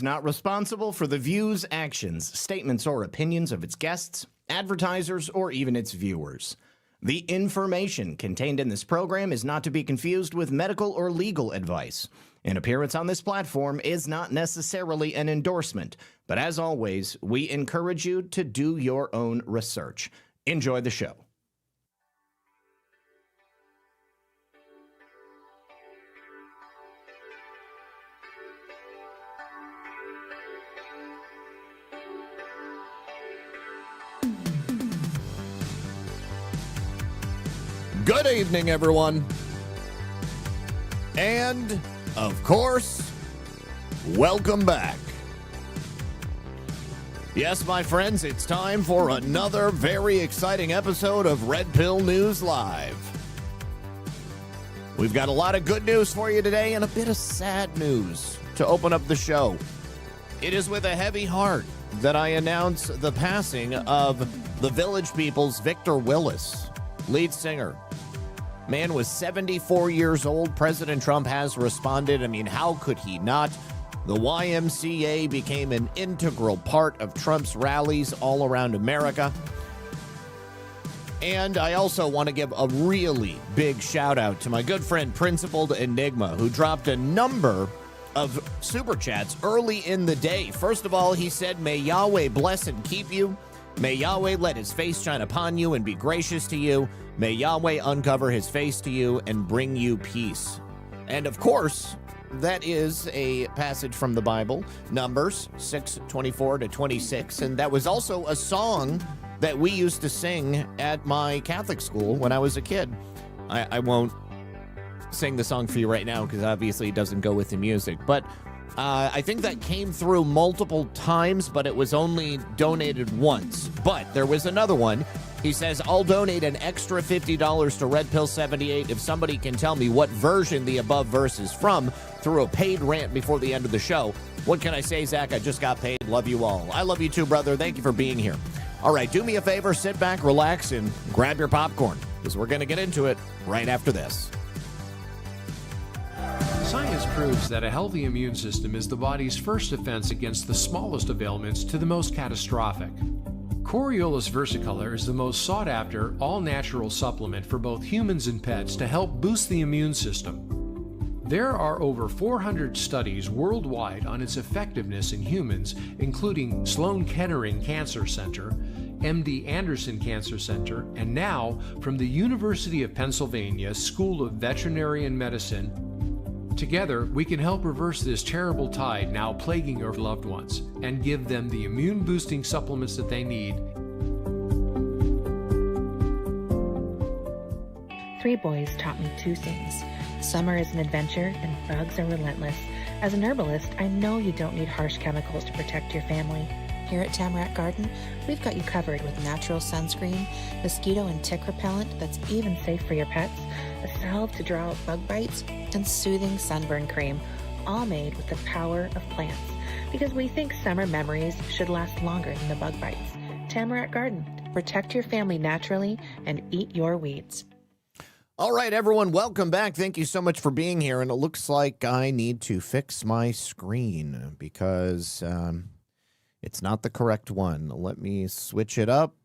Not responsible for the views, actions, statements, or opinions of its guests, advertisers, or even its viewers. The information contained in this program is not to be confused with medical or legal advice. An appearance on this platform is not necessarily an endorsement, but as always, we encourage you to do your own research. Enjoy the show. Good evening, everyone. And, of course, welcome back. Yes, my friends, it's time for another very exciting episode of Red Pill News Live. We've got a lot of good news for you today and a bit of sad news to open up the show. It is with a heavy heart that I announce the passing of the Village People's Victor Willis, lead singer. Man was 74 years old. President Trump has responded. I mean, how could he not? The YMCA became an integral part of Trump's rallies all around America. And I also want to give a really big shout out to my good friend Principled Enigma, who dropped a number of super chats early in the day. First of all, he said, "May Yahweh bless and keep you. May Yahweh let his face shine upon you and be gracious to you. May Yahweh uncover his face to you and bring you peace." And of course, that is a passage from the Bible, Numbers 6:24-26. And that was also a song that we used to sing at my Catholic school when I was a kid. I won't sing the song for you right now because obviously it doesn't go with the music. But I think that came through multiple times, but it was only donated once. But there was another one. He says, "I'll donate an extra $50 to Red Pill 78 if somebody can tell me what version the above verse is from through a paid rant before the end of the show." What can I say, Zach? I just got paid. Love you all. I love you too, brother. Thank you for being here. All right, do me a favor, sit back, relax, and grab your popcorn, because we're going to get into it right after this. Science proves that a healthy immune system is the body's first defense against the smallest of ailments to the most catastrophic. Coriolus Versicolor is the most sought-after, all-natural supplement for both humans and pets to help boost the immune system. There are over 400 studies worldwide on its effectiveness in humans, including Sloan Kettering Cancer Center, MD Anderson Cancer Center, and now from the University of Pennsylvania School of Veterinary Medicine. Together, we can help reverse this terrible tide now plaguing your loved ones and give them the immune-boosting supplements that they need. 3 boys taught me 2 things. Summer is an adventure and bugs are relentless. As an herbalist, I know you don't need harsh chemicals to protect your family. Here at Tamarack Garden, we've got you covered with natural sunscreen, mosquito and tick repellent that's even safe for your pets, a salve to draw out bug bites, and soothing sunburn cream, all made with the power of plants. Because we think summer memories should last longer than the bug bites. Tamarack Garden, protect your family naturally and eat your weeds. All right, everyone, welcome back. Thank you so much for being here. And it looks like I need to fix my screen because it's not the correct one. Let me switch it up.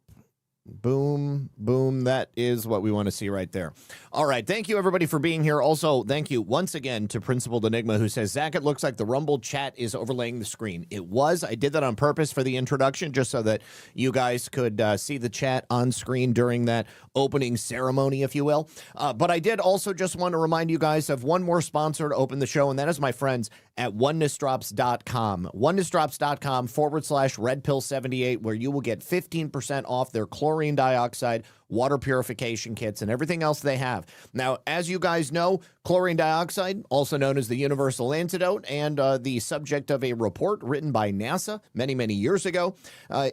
Boom, boom. That is what we want to see right there. All right. Thank you, everybody, for being here. Also, thank you once again to Principled Enigma, who says, "Zach, it looks like the Rumble chat is overlaying the screen." It was. I did that on purpose for the introduction, just so that you guys could see the chat on screen during that opening ceremony, if you will. But I did also just want to remind you guys of one more sponsor to open the show, and that is my friends at onenessdrops.com. onessdrops.com/redpill78, where you will get 15% off their chlorine dioxide water purification kits and everything else they have. Now, as you guys know, chlorine dioxide, also known as the universal antidote, and the subject of a report written by NASA many, many years ago,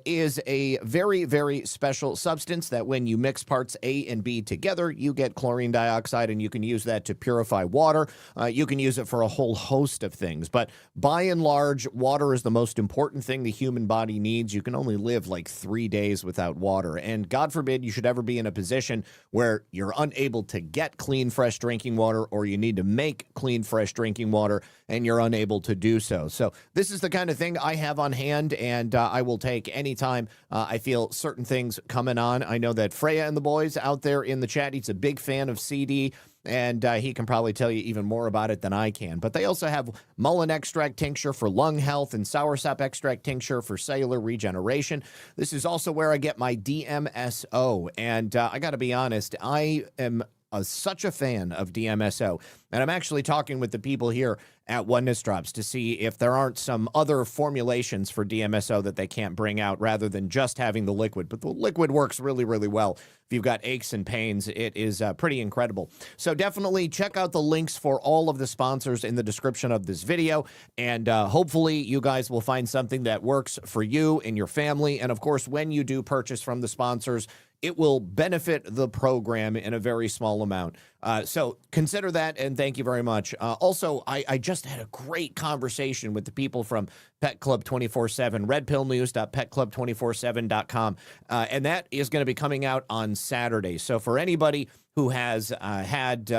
is a very, very special substance that when you mix parts A and B together, you get chlorine dioxide, and you can use that to purify water. You can use it for a whole host of things. But by and large, water is the most important thing the human body needs. You can only live like 3 days without water. And God forbid you should ever be in a position where you're unable to get clean, fresh drinking water, or you need to make clean, fresh drinking water, and you're unable to do so. So this is the kind of thing I have on hand, and I will take anytime I feel certain things coming on. I know that Freya and the boys out there in the chat, he's a big fan of CD, and he can probably tell you even more about it than I can. But they also have mullein extract tincture for lung health and soursop extract tincture for cellular regeneration. This is also where I get my DMSO, and I got to be honest, I am such a fan of DMSO, and I'm actually talking with the people here at Oneness Drops to see if there aren't some other formulations for DMSO that they can't bring out rather than just having the liquid. But the liquid works really, really well. If you've got aches and pains, it is pretty incredible. So definitely check out the links for all of the sponsors in the description of this video, and hopefully you guys will find something that works for you and your family. And of course, when you do purchase from the sponsors, it will benefit the program in a very small amount. So consider that, and thank you very much. Also, I just had a great conversation with the people from Pet Club 24/7, redpillnews.petclub247.com, and that is going to be coming out on Saturday. So for anybody who has had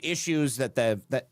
issues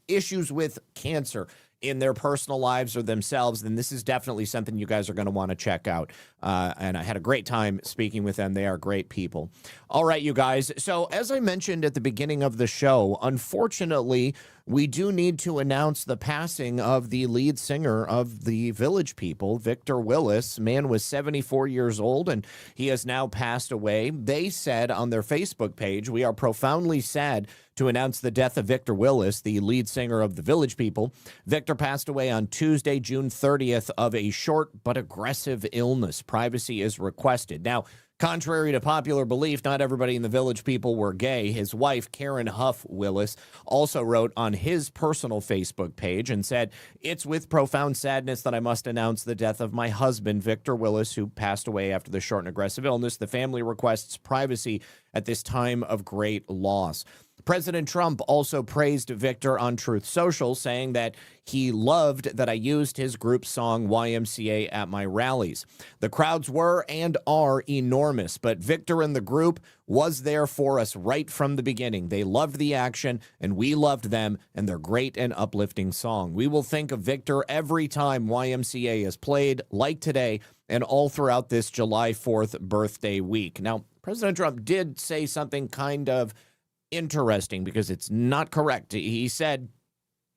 issues with cancer in their personal lives or themselves, then this is definitely something you guys are going to want to check out. And I had a great time speaking with them. They are great people. All right, you guys. So as I mentioned at the beginning of the show, unfortunately, we do need to announce the passing of the lead singer of the Village People, Victor Willis. Man was 74 years old, and he has now passed away. They said on their Facebook page, "We are profoundly sad to announce the death of Victor Willis, the lead singer of the Village People. Victor passed away on Tuesday, June 30th, of a short but aggressive illness. Privacy is requested." Now, contrary to popular belief, not everybody in the Village People were gay. His wife, Karen Huff Willis, also wrote on his personal Facebook page and said, "It's with profound sadness that I must announce the death of my husband, Victor Willis, who passed away after the short and aggressive illness. The family requests privacy at this time of great loss." President Trump also praised Victor on Truth Social, saying that he loved that I used his group song YMCA at my rallies. "The crowds were and are enormous, but Victor and the group was there for us right from the beginning. They loved the action, and we loved them and their great and uplifting song. We will think of Victor every time YMCA is played, like today, and all throughout this July 4th birthday week." Now, President Trump did say something kind of interesting because it's not correct. He said,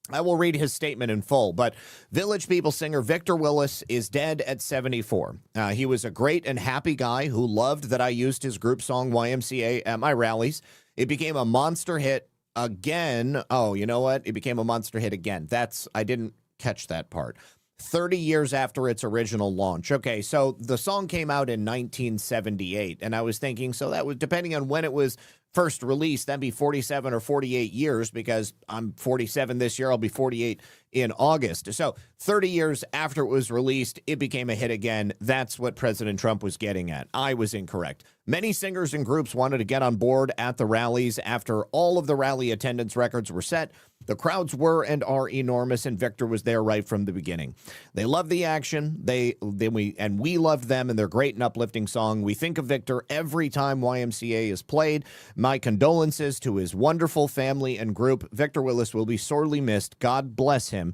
I will read his statement in full, but Village People singer Victor Willis is dead at 74. He was a great and happy guy who loved that I used his group song YMCA at my rallies. It became a monster hit again. Oh, you know what? It became a monster hit again. I didn't catch that part. 30 years after its original launch. Okay, so the song came out in 1978, and I was thinking, so that was, depending on when it was first released, that'd be 47 or 48 years, because I'm 47 this year, I'll be 48 in August. So 30 years after it was released, it became a hit again. That's what President Trump was getting at. I was incorrect. Many singers and groups wanted to get on board at the rallies after all of the rally attendance records were set. The crowds were and are enormous, and Victor was there right from the beginning. They loved the action. We loved them and their great and uplifting song. We think of Victor every time YMCA is played. My condolences to his wonderful family and group. Victor Willis will be sorely missed. God bless him.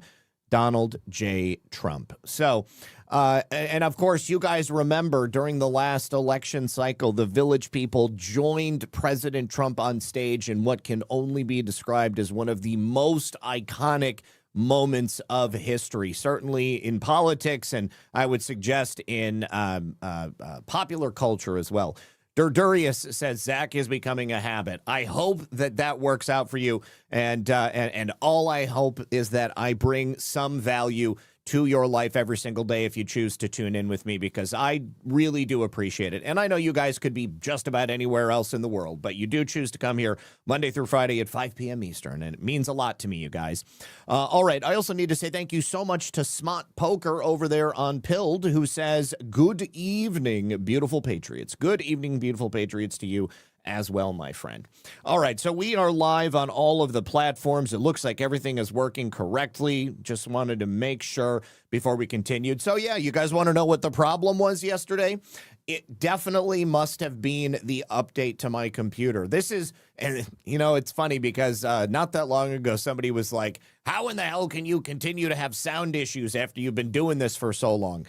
Donald J. Trump. So, and of course, you guys remember during the last election cycle, the Village People joined President Trump on stage in what can only be described as one of the most iconic moments of history, certainly in politics, and I would suggest in popular culture as well. Durdurius says Zach is becoming a habit. I hope that works out for you, and all I hope is that I bring some value to your life every single day if you choose to tune in with me, because I really do appreciate it. And I know you guys could be just about anywhere else in the world, but you do choose to come here Monday through Friday at 5 p.m. Eastern, and it means a lot to me, you guys. All right, I also need to say thank you so much to Smot Poker over there on Pilled, who says, good evening, beautiful patriots. Good evening, beautiful patriots to you as well, my friend. All right, so we are live on all of the platforms. It looks like everything is working correctly. Just wanted to make sure before we continued. So yeah, you guys want to know what the problem was yesterday? It definitely must have been the update to my computer. This is, and you know, it's funny because not that long ago, somebody was like, how in the hell can you continue to have sound issues after you've been doing this for so long?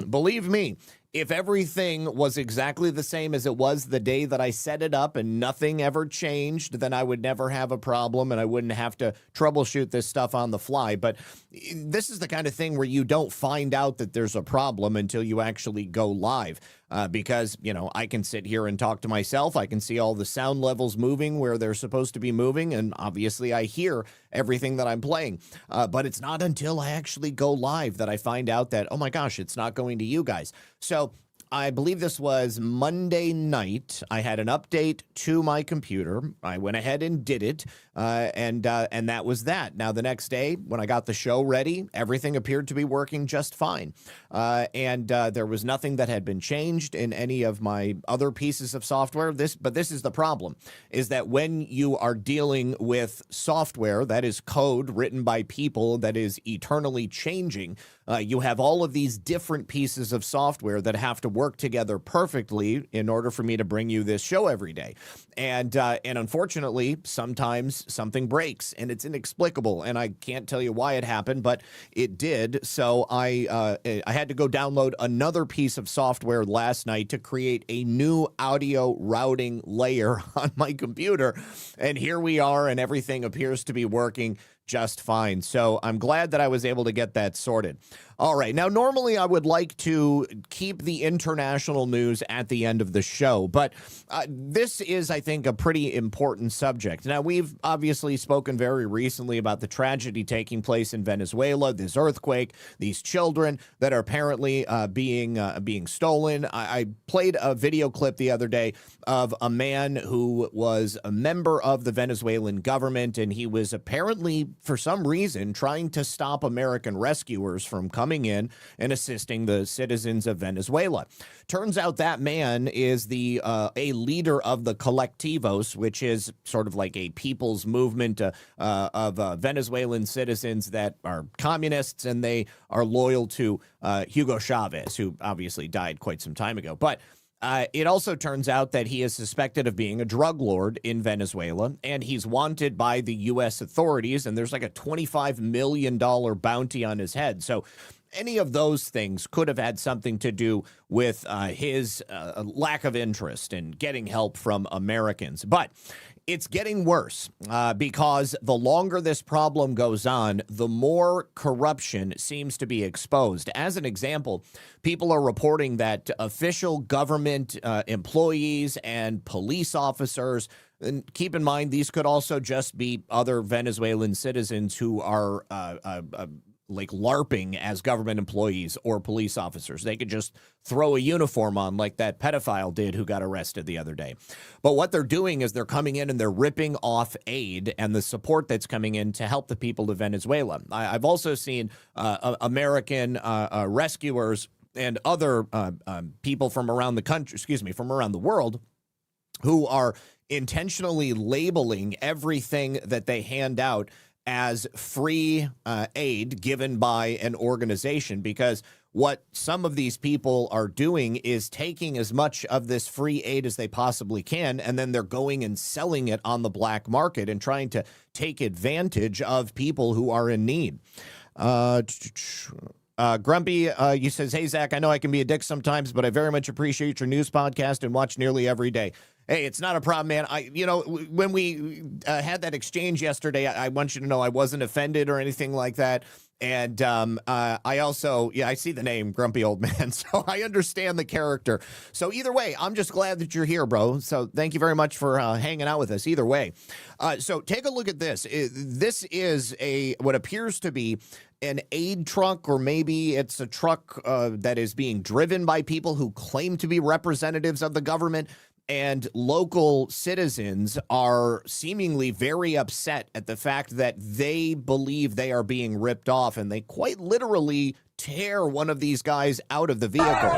Believe me, if everything was exactly the same as it was the day that I set it up and nothing ever changed, then I would never have a problem and I wouldn't have to troubleshoot this stuff on the fly. But this is the kind of thing where you don't find out that there's a problem until you actually go live. Because, you know, I can sit here and talk to myself. I can see all the sound levels moving where they're supposed to be moving. And obviously I hear everything that I'm playing. But it's not until I actually go live that I find out that, oh my gosh, it's not going to you guys. So I believe this was Monday night. I had an update to my computer. I went ahead and did it, and that was that. Now, the next day, when I got the show ready, everything appeared to be working just fine, and there was nothing that had been changed in any of my other pieces of software. But this is the problem, is that when you are dealing with software that is code written by people that is eternally changing, you have all of these different pieces of software that have to work together perfectly in order for me to bring you this show every day. And unfortunately, sometimes something breaks and it's inexplicable. And I can't tell you why it happened, but it did. So I had to go download another piece of software last night to create a new audio routing layer on my computer. And here we are, and everything appears to be working just fine. So I'm glad that I was able to get that sorted. All right. Now, normally I would like to keep the international news at the end of the show, but this is, I think, a pretty important subject. Now, we've obviously spoken very recently about the tragedy taking place in Venezuela, this earthquake, these children that are apparently being stolen. I played a video clip the other day of a man who was a member of the Venezuelan government, and he was apparently, for some reason, trying to stop American rescuers from coming in and assisting the citizens of Venezuela. Turns out that man is a leader of the Colectivos, which is sort of like a people's movement of Venezuelan citizens that are communists, and they are loyal to Hugo Chavez, who obviously died quite some time ago. But it also turns out that he is suspected of being a drug lord in Venezuela, and he's wanted by the U.S. authorities, and there's like a $25 million bounty on his head. So any of those things could have had something to do with his lack of interest in getting help from Americans. But it's getting worse because the longer this problem goes on, the more corruption seems to be exposed. As an example, people are reporting that official government employees and police officers, and keep in mind, these could also just be other Venezuelan citizens who are like LARPing as government employees or police officers. They could just throw a uniform on like that pedophile did who got arrested the other day. But what they're doing is they're coming in and they're ripping off aid and the support that's coming in to help the people of Venezuela. I've also seen American rescuers and other people from around the country, from around the world, who are intentionally labeling everything that they hand out as free aid given by an organization, because what some of these people are doing is taking as much of this free aid as they possibly can, and then they're going and selling it on the black market and trying to take advantage of people who are in need. Grumpy, you says, hey, Zach, I know I can be a dick sometimes, but I very much appreciate your news podcast and watch nearly every day. Hey, it's not a problem, man. When we had that exchange yesterday, I want you to know I wasn't offended or anything like that. And I also, I see the name Grumpy Old Man, so I understand the character. So either way, I'm just glad that you're here, bro. So thank you very much for hanging out with us either way. So take a look at this. This is what appears to be an aid truck, or maybe it's a truck that is being driven by people who claim to be representatives of the government. And local citizens are seemingly very upset at the fact that they believe they are being ripped off, and they quite literally tear one of these guys out of the vehicle.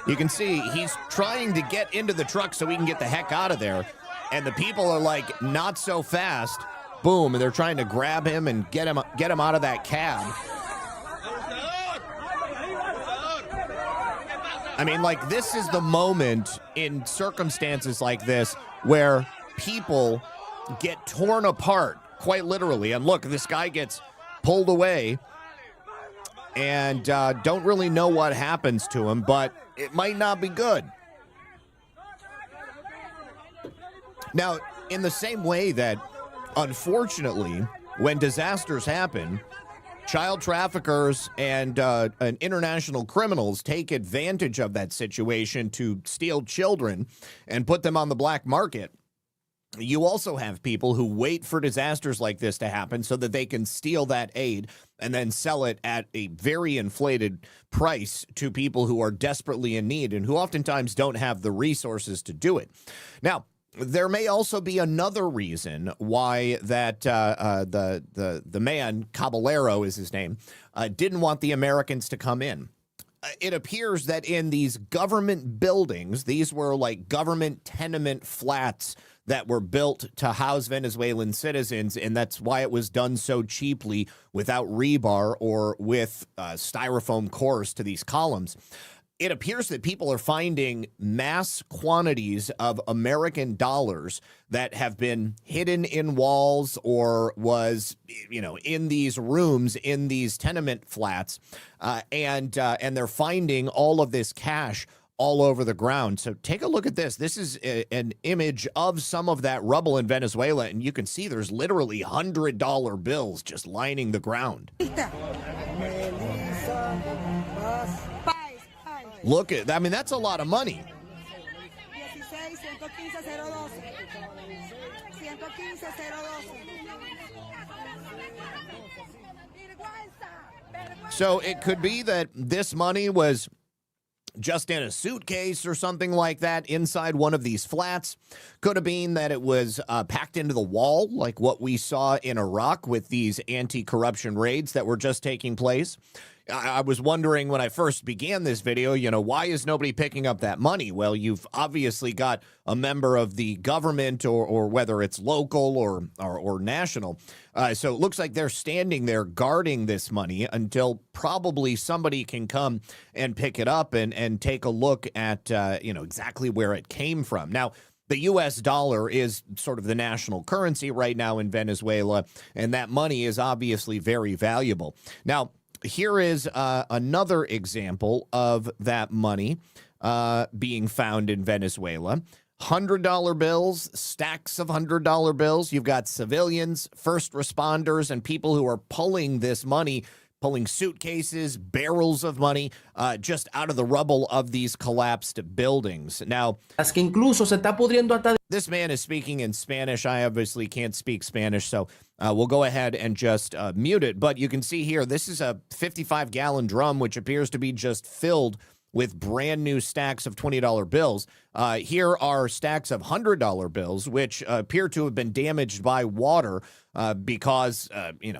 You can see he's trying to get into the truck so he can get the heck out of there. And the people are like, not so fast. Boom. And they're trying to grab him and get him out of that cab. I mean, like, this is the moment in circumstances like this where people get torn apart, quite literally. And look, this guy gets pulled away and don't really know what happens to him, but it might not be good. Now, in the same way that, unfortunately, when disasters happen, child traffickers and international criminals take advantage of that situation to steal children and put them on the black market. You also have people who wait for disasters like this to happen so that they can steal that aid and then sell it at a very inflated price to people who are desperately in need and who oftentimes don't have the resources to do it. Now, there may also be another reason why that the man, Caballero is his name, didn't want the Americans to come in. It appears that in these government buildings, these were like government tenement flats that were built to house Venezuelan citizens, and that's why it was done so cheaply without rebar or with styrofoam cores to these columns. It appears that people are finding mass quantities of American dollars that have been hidden in walls or was, in these rooms, in these tenement flats, and they're finding all of this cash all over the ground. So take a look at this. This is an image of some of that rubble in Venezuela, and you can see there's literally $100 bills just lining the ground. Look at, I mean, that's a lot of money. So it could be that this money was just in a suitcase or something like that inside one of these flats. Could have been that it was packed into the wall, like what we saw in Iraq with these anti-corruption raids that were just taking place. I was wondering when I first began this video, why is nobody picking up that money? Well, you've obviously got a member of the government or whether it's local or national. So it looks like they're standing there guarding this money until probably somebody can come and pick it up and take a look at, exactly where it came from. Now, the U.S. dollar is sort of the national currency right now in Venezuela, and that money is obviously very valuable. Now, here is another example of that money being found in Venezuela. $100 bills, stacks of $100 bills. You've got civilians, first responders, and people who are pulling this money, pulling suitcases, barrels of money just out of the rubble of these collapsed buildings. Now, this man is speaking in Spanish. I obviously can't speak Spanish, so we'll go ahead and just mute it. But you can see here, this is a 55-gallon drum, which appears to be just filled with brand new stacks of $20 bills. Here are stacks of $100 bills, which appear to have been damaged by water because,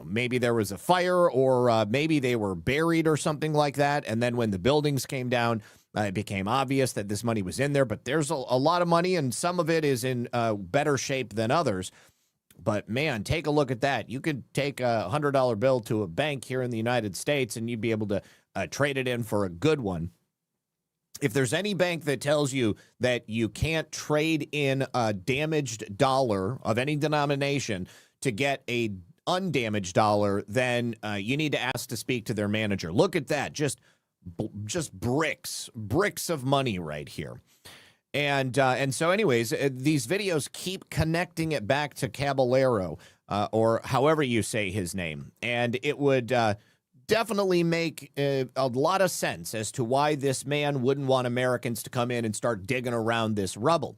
maybe there was a fire or maybe they were buried or something like that. And then when the buildings came down, it became obvious that this money was in there. But there's a lot of money, and some of it is in better shape than others. But, man, take a look at that. You could take a $100 bill to a bank here in the United States, and you'd be able to trade it in for a good one. If there's any bank that tells you that you can't trade in a damaged dollar of any denomination to get a undamaged dollar, then you need to ask to speak to their manager. Look at that. Just bricks of money right here. And so anyways, these videos keep connecting it back to Caballero, or however you say his name. And it would definitely make a lot of sense as to why this man wouldn't want Americans to come in and start digging around this rubble,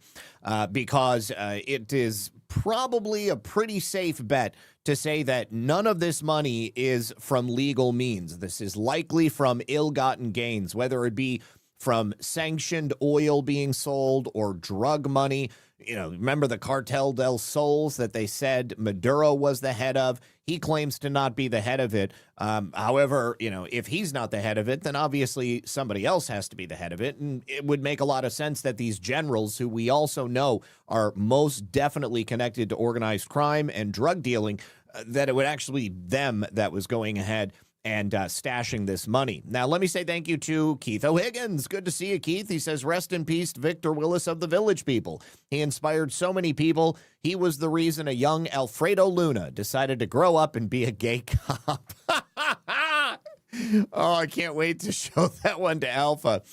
because it is probably a pretty safe bet to say that none of this money is from legal means. This is likely from ill-gotten gains, whether it be from sanctioned oil being sold or drug money. remember the Cartel del Sols that they said Maduro was the head of? He claims to not be the head of it. However, if he's not the head of it, then obviously somebody else has to be the head of it. And it would make a lot of sense that these generals, who we also know are most definitely connected to organized crime and drug dealing, that it would actually be them that was going ahead and stashing this money. Now, let me say thank you to Keith O'Higgins. Good to see you, Keith. He says, rest in peace, Victor Willis of the Village People. He inspired so many people. He was the reason a young Alfredo Luna decided to grow up and be a gay cop. Oh, I can't wait to show that one to Alpha.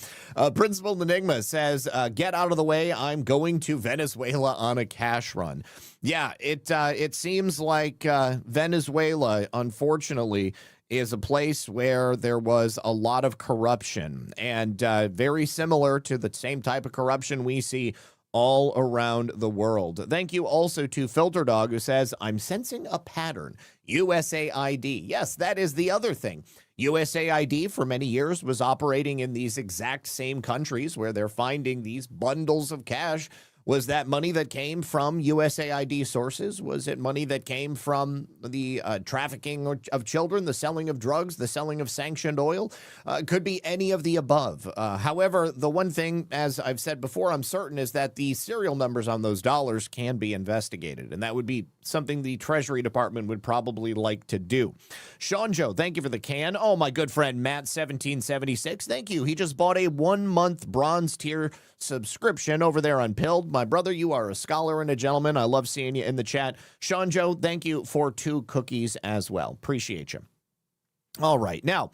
Principal Enigma says, get out of the way. I'm going to Venezuela on a cash run. Yeah, it seems like Venezuela, unfortunately, is a place where there was a lot of corruption, and very similar to the same type of corruption we see all around the world. Thank you also to Filter Dog, who says, I'm sensing a pattern. USAID. Yes, that is the other thing. USAID for many years was operating in these exact same countries where they're finding these bundles of cash. Was that money that came from USAID sources? Was it money that came from the trafficking of children, the selling of drugs, the selling of sanctioned oil? Could be any of the above. However, the one thing, as I've said before, I'm certain is that the serial numbers on those dollars can be investigated, and that would be something the Treasury Department would probably like to do. Sean Joe, thank you for the can. Oh, my good friend Matt1776, thank you. He just bought a 1-month bronze tier subscription over there on Pilled. My brother, you are a scholar and a gentleman. I love seeing you in the chat. Sean Joe, thank you for 2 cookies as well. Appreciate you. All right. Now,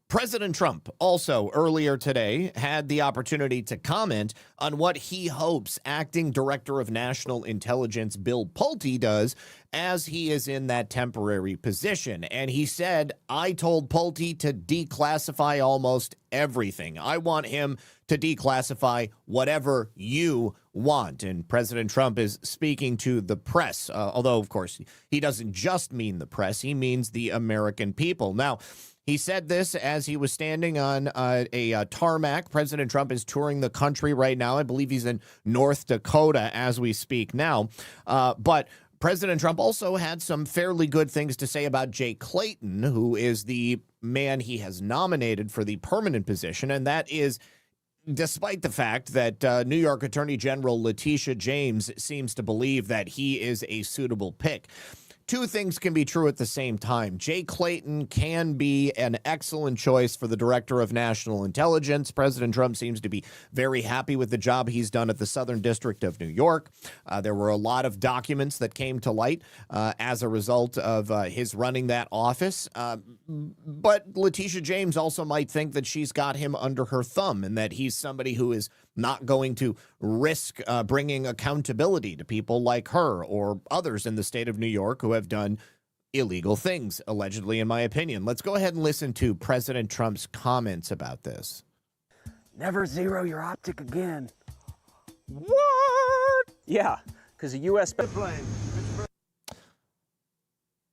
President Trump also earlier today had the opportunity to comment on what he hopes Acting Director of National Intelligence Bill Pulte does as he is in that temporary position. And he said, I told Pulte to declassify almost everything. I want him to declassify whatever you want. And President Trump is speaking to the press, although, of course, he doesn't just mean the press. He means the American people. Now, he said this as he was standing on a tarmac. President Trump is touring the country right now. I believe he's in North Dakota as we speak now. But President Trump also had some fairly good things to say about Jay Clayton, who is the man he has nominated for the permanent position. And that is despite the fact that New York Attorney General Letitia James seems to believe that he is a suitable pick. 2 things can be true at the same time. Jay Clayton can be an excellent choice for the Director of National Intelligence. President Trump seems to be very happy with the job he's done at the Southern District of New York. There were a lot of documents that came to light as a result of his running that office. But Letitia James also might think that she's got him under her thumb and that he's somebody who is not going to risk bringing accountability to people like her or others in the state of New York who have done illegal things, allegedly, in my opinion. Let's go ahead and listen to President Trump's comments about this. Never zero your optic again. What? Yeah, because a U.S. plane.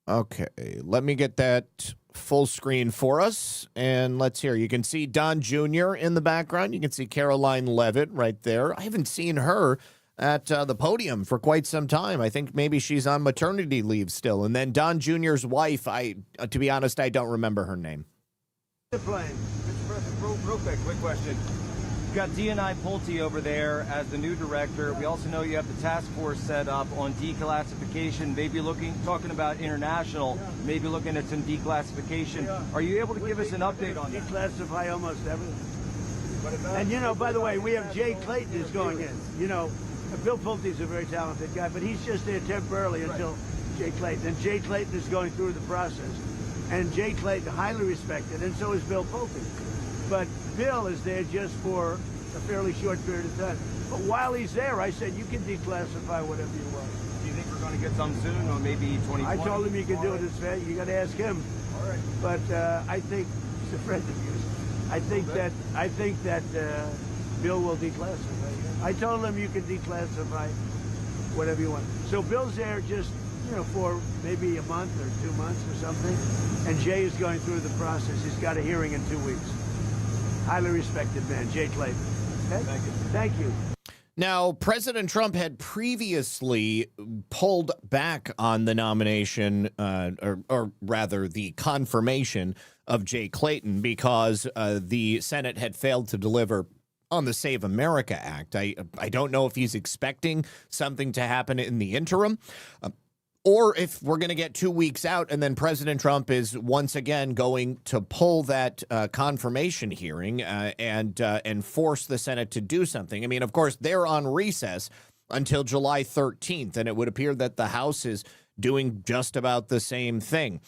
Okay, let me get that full screen for us, and let's hear. You can see Don Jr. in the background. You can see Caroline Levitt right there. I haven't seen her at the podium for quite some time. I think maybe she's on maternity leave still. And then Don Jr.'s wife, to be honest, I don't remember her name. The plane. Mr. President, real quick question. You've got D&I Pulte over there as the new director. We also know you have the task force set up on declassification, maybe talking about international, maybe looking at some declassification. Are you able to give us an update on that? Declassify almost everything. And, by the way, we have Jay Clayton is going in. Bill Pulte is a very talented guy, but he's just there temporarily until Jay Clayton. And Jay Clayton is going through the process. And Jay Clayton, highly respected, and so is Bill Pulte. But Bill is there just for a fairly short period of time. But while he's there, I said, you can declassify whatever you want. Do you think we're going to get some soon, or maybe 2020? I told him you can do it as fast. You got to ask him. All right. But I think he's a friend of yours. I think that Bill will declassify. I told him you can declassify whatever you want. So Bill's there just for maybe a month or 2 months or something. And Jay is going through the process. He's got a hearing in 2 weeks. Highly respected man, Jay Clayton. Okay? Thank you. Thank you. Now, President Trump had previously pulled back on the nomination, or rather the confirmation of Jay Clayton, because the Senate had failed to deliver on the Save America Act. I don't know if he's expecting something to happen in the interim, or if we're going to get 2 weeks out and then President Trump is once again going to pull that confirmation hearing and force the Senate to do something. I mean, of course, they're on recess until July 13th, and it would appear that the House is doing just about the same thing.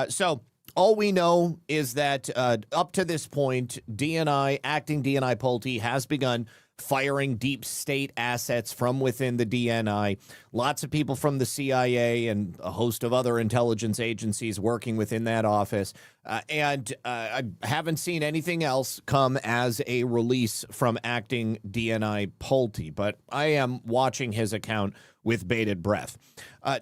So all we know is that up to this point, acting DNI Pulte has begun firing deep state assets from within the DNI. Lots of people from the CIA and a host of other intelligence agencies working within that office. And I haven't seen anything else come as a release from acting DNI Pulte, but I am watching his account with bated breath.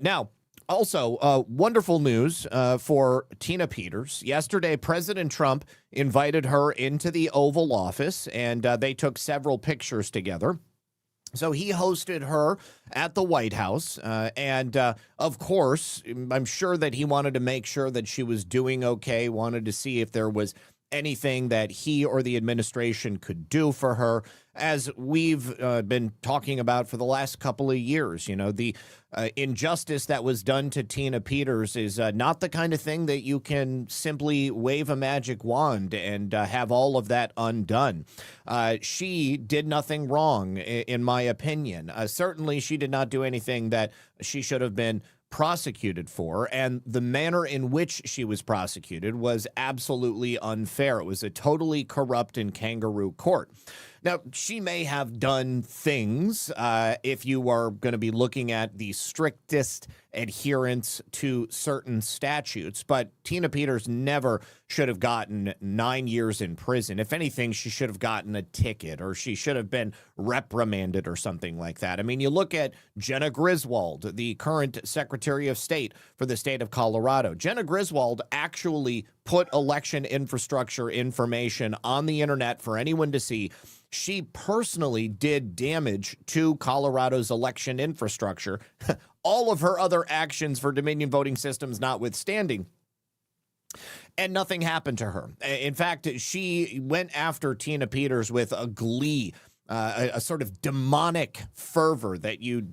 Now, also, wonderful news for Tina Peters. Yesterday, President Trump invited her into the Oval Office, and they took several pictures together. So he hosted her at the White House, and of course, I'm sure that he wanted to make sure that she was doing okay, wanted to see if there was anything that he or the administration could do for her. As we've been talking about for the last couple of years, you know, the injustice that was done to Tina Peters is not the kind of thing that you can simply wave a magic wand and have all of that undone. She did nothing wrong, in my opinion. Certainly, she did not do anything that she should have been prosecuted for, and the manner in which she was prosecuted was absolutely unfair. It was a totally corrupt and kangaroo court. Now, she may have done things, if you are going to be looking at the strictest adherence to certain statutes, but Tina Peters never should have gotten 9 years in prison. If anything, she should have gotten a ticket, or she should have been reprimanded or something like that. I mean, you look at Jenna Griswold, the current Secretary of State for the state of Colorado. Jenna Griswold actually put election infrastructure information on the internet for anyone to see. She personally did damage to Colorado's election infrastructure, all of her other actions for Dominion voting systems notwithstanding, and nothing happened to her. In fact, she went after Tina Peters with a glee, a sort of demonic fervor that you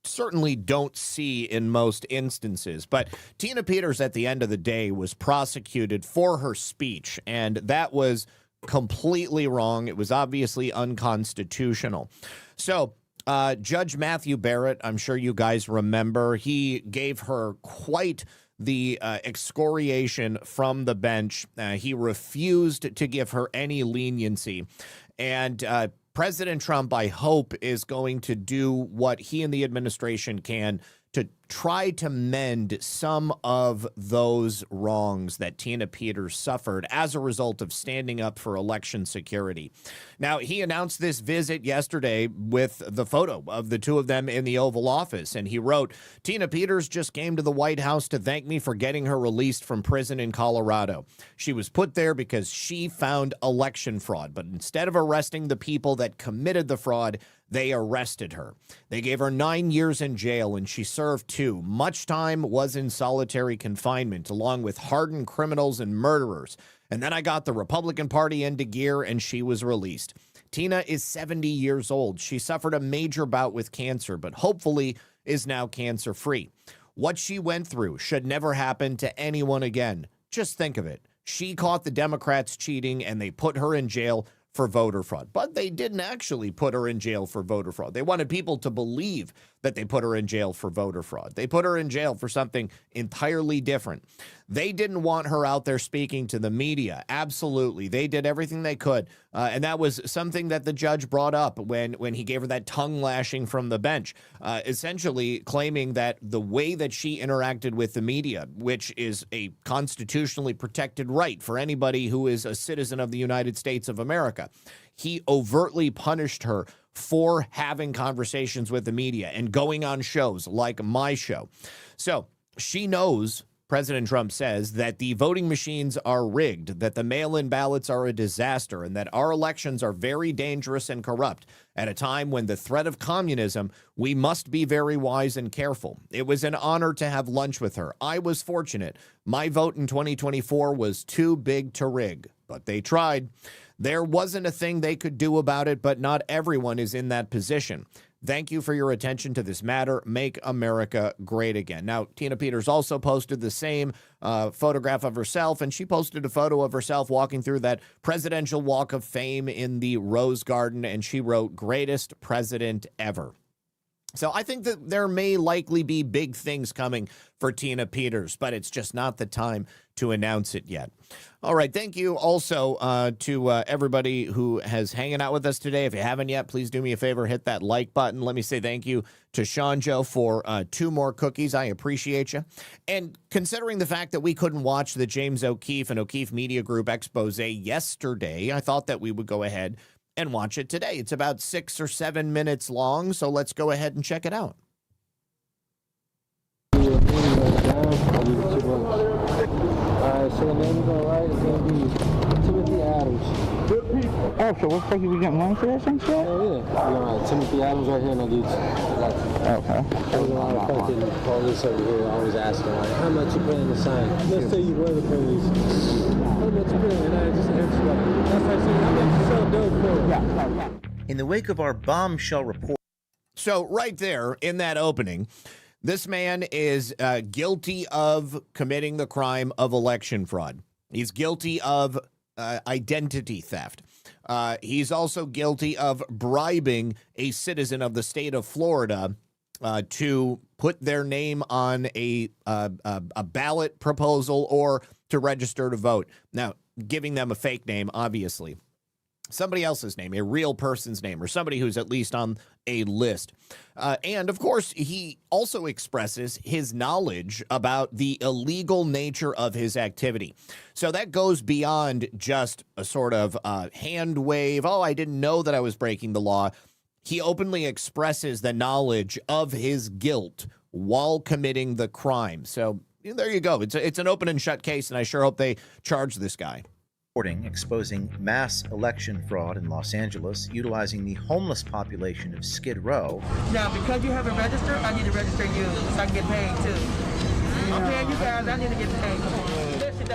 certainly don't see in most instances. But Tina Peters, at the end of the day, was prosecuted for her speech, and that was completely wrong. It was obviously unconstitutional. So Judge Matthew Barrett, I'm sure you guys remember, he gave her quite the excoriation from the bench. He refused to give her any leniency. And President Trump, I hope, is going to do what he and the administration can to try to mend some of those wrongs that Tina Peters suffered as a result of standing up for election security. Now, he announced this visit yesterday with the photo of the two of them in the Oval Office, and he wrote, "Tina Peters just came to the White House to thank me for getting her released from prison in Colorado. She was put there because she found election fraud, but instead of arresting the people that committed the fraud, they arrested her. They gave her 9 years in jail, and she served 2. Much time was in solitary confinement, along with hardened criminals and murderers. And then I got the Republican Party into gear, and she was released. Tina is 70 years old. She suffered a major bout with cancer, but hopefully is now cancer-free. What she went through should never happen to anyone again. Just think of it. She caught the Democrats cheating, and they put her in jail for voter fraud. But they didn't actually put her in jail for voter fraud. They wanted people to believe that they put her in jail for voter fraud. They put her in jail for something entirely different. They didn't want her out there speaking to the media. Absolutely. They did everything they could. And that was something that the judge brought up when he gave her that tongue lashing from the bench, essentially claiming that the way that she interacted with the media, which is a constitutionally protected right for anybody who is a citizen of the United States of America, he overtly punished her for having conversations with the media and going on shows like my show. So she knows President Trump says that the voting machines are rigged, that the mail-in ballots are a disaster, and that our elections are very dangerous and corrupt. At a time when the threat of communism, we must be very wise and careful. It was an honor to have lunch with her. I was fortunate. My vote in 2024 was too big to rig, but they tried. There wasn't a thing they could do about it, but not everyone is in that position. Thank you for your attention to this matter. Make America great again. Now, Tina Peters also posted the same photograph of herself, and she posted a photo of herself walking through that presidential walk of fame in the Rose Garden, and she wrote, "Greatest president ever." So I think that there may likely be big things coming for Tina Peters, but it's just not the time to announce it yet. All right. Thank you also to everybody who has hanging out with us today. If you haven't yet, please do me a favor, hit that like button. Let me say thank you to Sean Joe for 2 more cookies. I appreciate you. And considering the fact that we couldn't watch the James O'Keefe and O'Keefe Media Group expose yesterday, I thought that we would go ahead and watch it today. It's about 6 or 7 minutes long, so let's go ahead and check it out. So the name is alright, it's gonna be Timothy Adams. Oh, so what fuck, we got money for this and shit? Oh yeah. Timothy Adams right here, and I do okay. There's a lot of fucking police over here always asking, like, how much you paying to sign? Let's say you were the police. How much you paying? And I just answer like, that's like saying, how much you sell dope for? Yeah. In the wake of our bombshell report. So right there in that opening, this man is guilty of committing the crime of election fraud. He's guilty of identity theft. He's also guilty of bribing a citizen of the state of Florida to put their name on a ballot proposal or to register to vote. Now, giving them a fake name, obviously. Somebody else's name, a real person's name, or somebody who's at least on a list. And, of course, he also expresses his knowledge about the illegal nature of his activity. So that goes beyond just a sort of hand wave, oh, I didn't know that I was breaking the law. He openly expresses the knowledge of his guilt while committing the crime. So there you go. It's an open and shut case, and I sure hope they charge this guy. Exposing mass election fraud in Los Angeles utilizing the homeless population of Skid Row. Now, because you haven't registered, I need to register you so I can get paid too. I'm paying you guys, I need to get paid. Listen,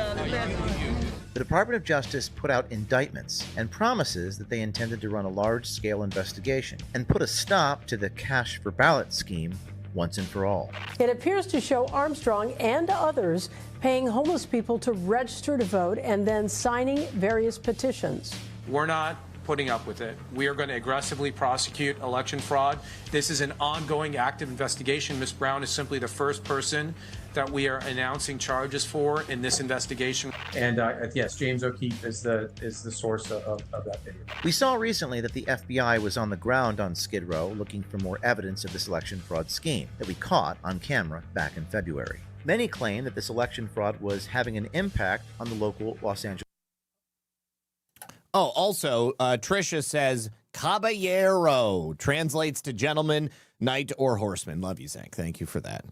The Department of Justice put out indictments and promises that they intended to run a large-scale investigation and put a stop to the cash for ballot scheme once and for all. It appears to show Armstrong and others paying homeless people to register to vote and then signing various petitions. We're not putting up with it. We are going to aggressively prosecute election fraud. This is an ongoing active investigation. Ms. Brown is simply the first person that we are announcing charges for in this investigation. And yes, James O'Keefe is the source of that video. We saw recently that the FBI was on the ground on Skid Row looking for more evidence of this election fraud scheme that we caught on camera back in February. Many claim that this election fraud was having an impact on the local Los Angeles. Oh, also, Trisha says, caballero translates to gentleman, knight, or horseman. Love you, Zach. Thank you for that.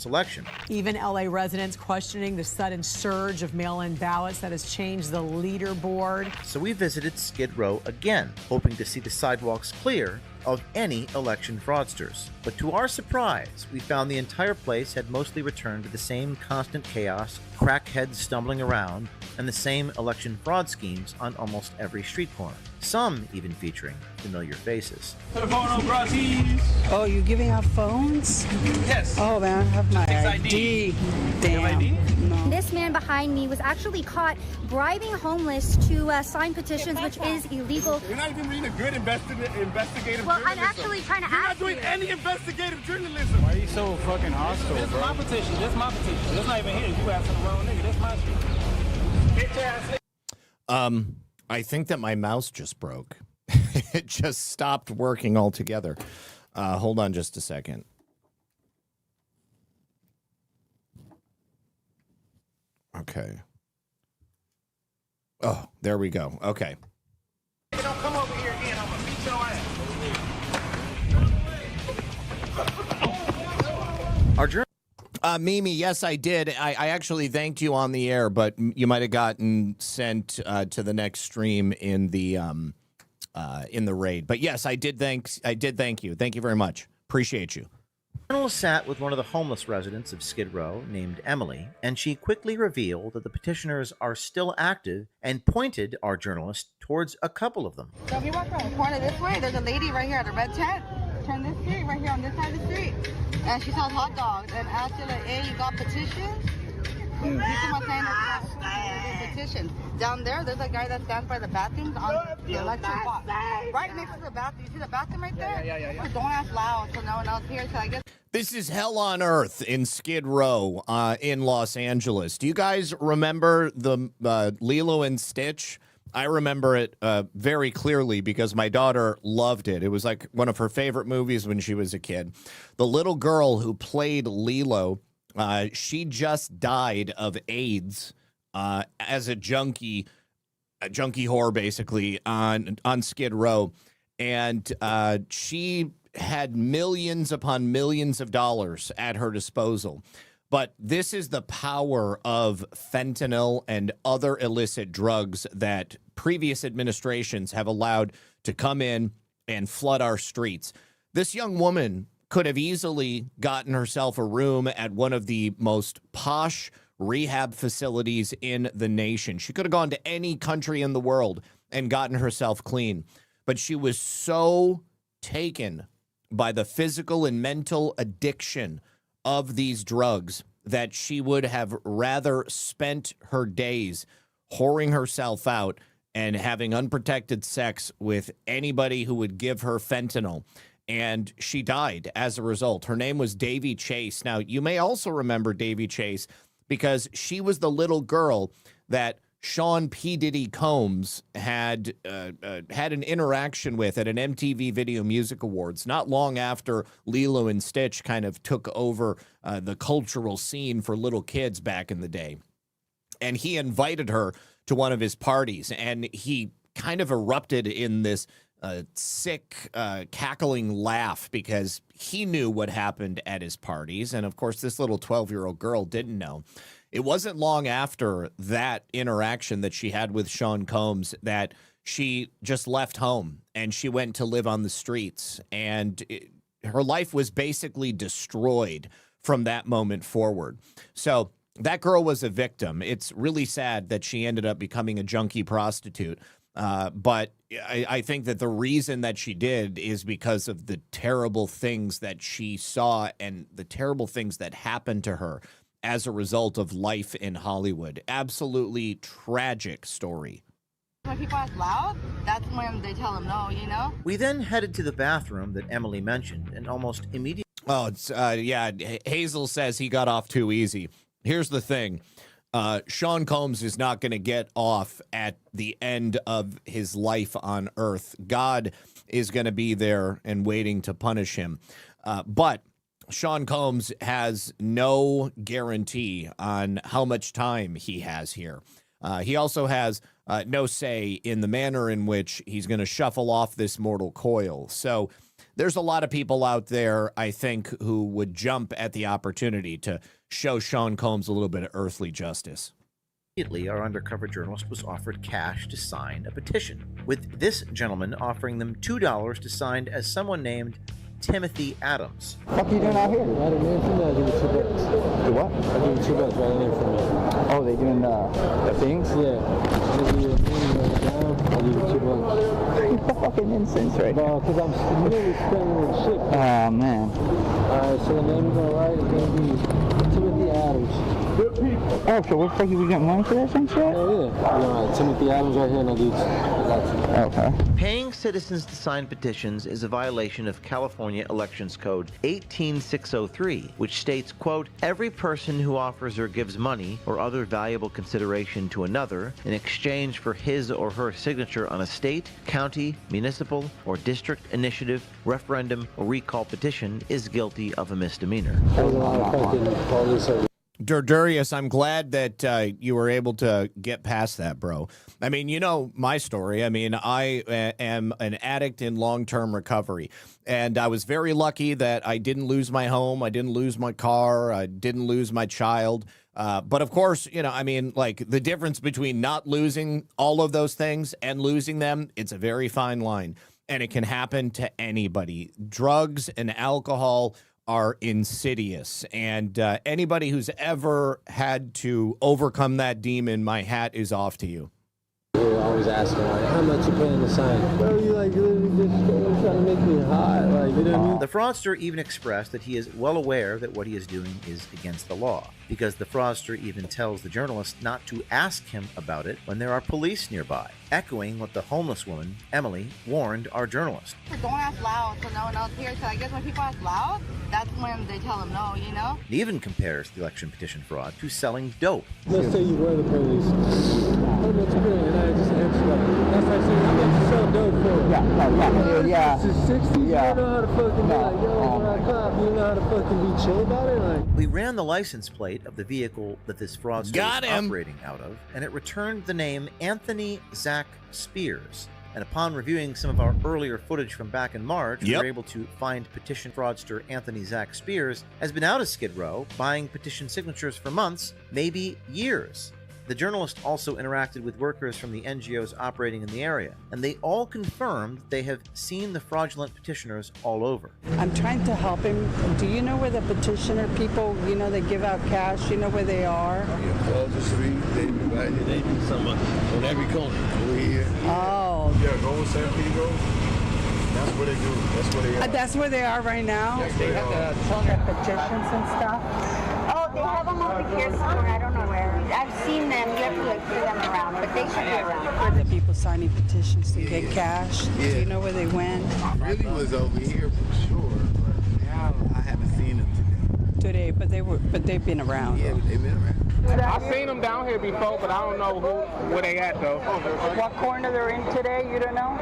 Election. Even LA residents questioning the sudden surge of mail-in ballots that has changed the leaderboard. So we visited Skid Row again, hoping to see the sidewalks clear of any election fraudsters. But to our surprise, we found the entire place had mostly returned to the same constant chaos, crackheads stumbling around, and the same election fraud schemes on almost every street corner. Some even featuring familiar faces. Oh, you giving out phones? Yes. Oh, man, I have my ID. Damn. ID? No. This man behind me was actually caught bribing homeless to sign petitions, which is illegal. You're not even being a good investigative Well, journalism. I'm actually trying to You're ask not doing you. any investigative journalism. Why are you so fucking hostile, bro? This is my petition. This is my petition. That's not even his. You asking the wrong nigga. That's my shit. Bitch ass nigga. I think that my mouse just broke. It just stopped working altogether. Hold on just a second. Okay. Oh, there we go. Okay. Don't come over here again. I'm gonna beat your ass. Our journey. Mimi, yes, I did. I actually thanked you on the air, but you might have gotten sent to the next stream in the raid. But yes, I did thank you. Thank you very much. Appreciate you. The journalist sat with one of the homeless residents of Skid Row named Emily, and she quickly revealed that the petitioners are still active and pointed our journalist towards a couple of them. So if you walk around the corner this way, there's a lady right here at the red tent. Turn this street right here on this side of the street. And she sells hot dogs. And asked her, like, hey, you got petitions? People are saying that petition. Down there's a guy that stands by the bathrooms on the electric box. Right next to the bathroom. You see the bathroom right there? Yeah. Don't ask loud so no one else hears. So I guess. This is hell on earth in Skid Row in Los Angeles. Do you guys remember the Lilo and Stitch? I remember it very clearly because my daughter loved it. It was like one of her favorite movies when she was a kid. The little girl who played Lilo, she just died of AIDS as a junkie whore, basically, on Skid Row. And she had millions upon millions of dollars at her disposal. But this is the power of fentanyl and other illicit drugs that previous administrations have allowed to come in and flood our streets. This young woman could have easily gotten herself a room at one of the most posh rehab facilities in the nation. She could have gone to any country in the world and gotten herself clean. But she was so taken by the physical and mental addiction of these drugs that she would have rather spent her days whoring herself out and having unprotected sex with anybody who would give her fentanyl. And she died as a result. Her name was Davy Chase. Now, you may also remember Davy Chase because she was the little girl that Sean P. Diddy Combs had an interaction with at an MTV Video Music Awards not long after Lilo and Stitch kind of took over the cultural scene for little kids back in the day. And he invited her to one of his parties, and he kind of erupted in this sick, cackling laugh because he knew what happened at his parties. And, of course, this little 12-year-old girl didn't know. It wasn't long after that interaction that she had with Sean Combs that she just left home and she went to live on the streets. And her life was basically destroyed from that moment forward. So that girl was a victim. It's really sad that she ended up becoming a junkie prostitute. But I think that the reason that she did is because of the terrible things that she saw and the terrible things that happened to her as a result of life in Hollywood. Absolutely tragic story. When people ask loud, that's when they tell them no, you know? We then headed to the bathroom that Emily mentioned and almost immediately... Oh, it's, yeah, Hazel says he got off too easy. Here's the thing. Sean Combs is not going to get off at the end of his life on Earth. God is going to be there and waiting to punish him. But Sean Combs has no guarantee on how much time he has here. He also has no say in the manner in which he's going to shuffle off this mortal coil. So there's a lot of people out there, I think, who would jump at the opportunity to show Sean Combs a little bit of earthly justice. Immediately, our undercover journalist was offered cash to sign a petition, with this gentleman offering them $2 to sign as someone named Timothy Adams. What are you doing out here? Write a name for me, I'll give you $2. Do what? I'll give you $2, write a name for me. Oh, they doing the things? Yeah. I'll give you a name right now, I'll give you $2. You're fucking incense right now. Because I'm really spending the shit. Oh, man. Alright, so the name you're going to write is going to be Timothy Adams. Good people. Oh, so what the fuck, we got money for this and shit? Oh, yeah. Alright, Timothy Adams right here, and I'll give you Okay. Paying citizens to sign petitions is a violation of California Elections Code 18603, which states, quote, every person who offers or gives money or other valuable consideration to another in exchange for his or her signature on a state, county, municipal, or district initiative, referendum, or recall petition is guilty of a misdemeanor. Durdurius, I'm glad that you were able to get past that, bro. I mean, you know my story. I mean, I am an addict in long-term recovery, and I was very lucky that I didn't lose my home, I didn't lose my car, I didn't lose my child. But of course, you know, I mean, like the difference between not losing all of those things and losing them, it's a very fine line, and it can happen to anybody. Drugs and alcohol are insidious, and anybody who's ever had to overcome that demon, my hat is off to you. You're always asking, like, how much you paying to sign? Bro, you like literally just trying to make me hot, like, you know what I mean? The fraudster even expressed that he is well aware that what he is doing is against the law, because the fraudster even tells the journalist not to ask him about it when there are police nearby, echoing what the homeless woman, Emily, warned our journalist. Don't ask loud so no one else hears. So I guess when people ask loud, that's when they tell them no, you know? He even compares the election petition fraud to selling dope. Let's say you were the police. How much pay? And I just answer like, that's like saying, how much you sell dope for? Yeah. This is 60s, you don't know how to fucking be like, yo, when I cop, you don't know how to fucking be chill about it? Like, we ran the license plate of the vehicle that this fraudster was operating out of, and it returned the name Anthony Zak Spears. And upon reviewing some of our earlier footage from back in March, we were able to find petition fraudster Anthony Zak Spears has been out of Skid Row buying petition signatures for months, maybe years. The journalist also interacted with workers from the NGOs operating in the area, and they all confirmed they have seen the fraudulent petitioners all over. I'm trying to help him. Do you know where the petitioner people, you know, they give out cash, you know where they are? Yeah, across the street, they be right here, they do something on every corner over here. Oh. Yeah, go on San Pedro. That's where they do. That's where they are. That's where they are right now? Yes, they have the toner petitions and stuff? Oh, they have them over here somewhere. I don't know where. I've seen them. You have to look for them around, but they should be around. The people signing petitions to get cash. Do you know where they went? Really was over here for sure, but now I haven't seen them today. But they've been around. Yeah, they've been around. I've seen them down here before, but I don't know where they at though. What corner they're in today? You don't know?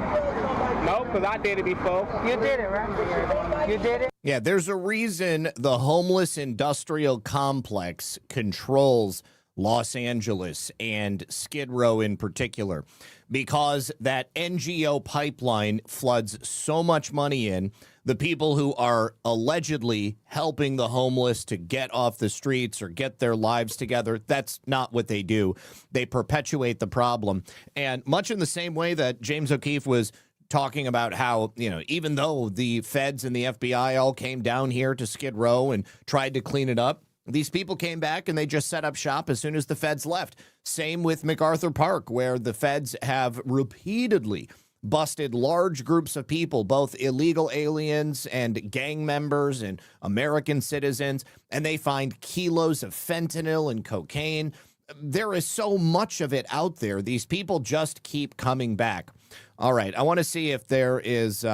No, because I did it before. You did it, right? You did it? Yeah, there's a reason the homeless industrial complex controls Los Angeles and Skid Row in particular, because that NGO pipeline floods so much money in. The people who are allegedly helping the homeless to get off the streets or get their lives together, that's not what they do. They perpetuate the problem. And much in the same way that James O'Keefe was talking about how, you know, even though the feds and the FBI all came down here to Skid Row and tried to clean it up, these people came back and they just set up shop as soon as the feds left. Same with MacArthur Park, where the feds have repeatedly busted large groups of people, both illegal aliens and gang members and American citizens, and they find kilos of fentanyl and cocaine. There is so much of it out there. These people just keep coming back. All right, I want to see if there is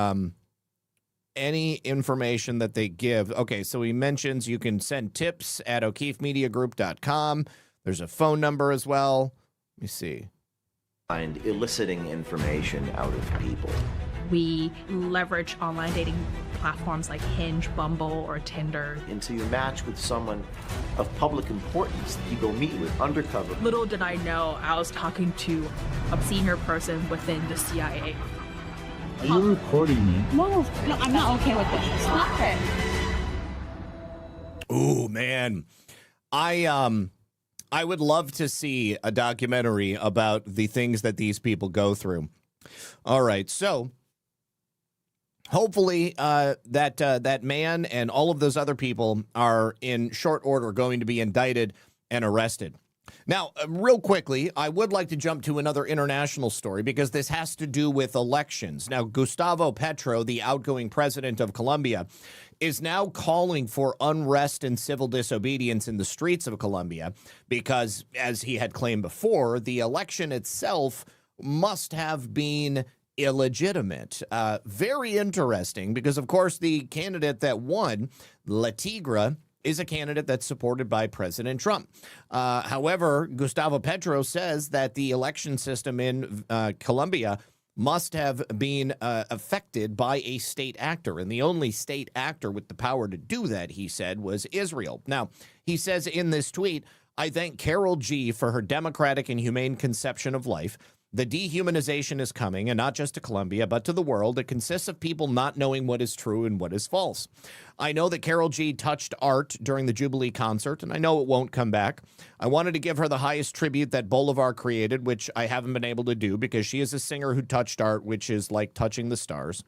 any information that they give. Okay, so he mentions you can send tips at o'keefemediagroup.com. There's a phone number as well. Let me see. Find eliciting information out of people. We leverage online dating platforms like Hinge, Bumble, or Tinder. Until you match with someone of public importance that you go meet with undercover. Little did I know I was talking to a senior person within the CIA. Are you recording me? No, I'm not okay with this. Stop it. Ooh, man. I would love to see a documentary about the things that these people go through. All right, so hopefully that man and all of those other people are in short order going to be indicted and arrested. Now, real quickly, I would like to jump to another international story because this has to do with elections. Now, Gustavo Petro, the outgoing president of Colombia, is now calling for unrest and civil disobedience in the streets of Colombia because, as he had claimed before, the election itself must have been illegitimate. Very interesting because, of course, the candidate that won, Laetrile, is a candidate that's supported by President Trump. However, Gustavo Petro says that the election system in Colombia must have been affected by a state actor. And the only state actor with the power to do that, he said, was Israel. Now, he says in this tweet, I thank Carol G for her democratic and humane conception of life. The dehumanization is coming, and not just to Colombia, but to the world. It consists of people not knowing what is true and what is false. I know that Carol G touched art during the Jubilee concert, and I know it won't come back. I wanted to give her the highest tribute that Bolivar created, which I haven't been able to do because she is a singer who touched art, which is like touching the stars.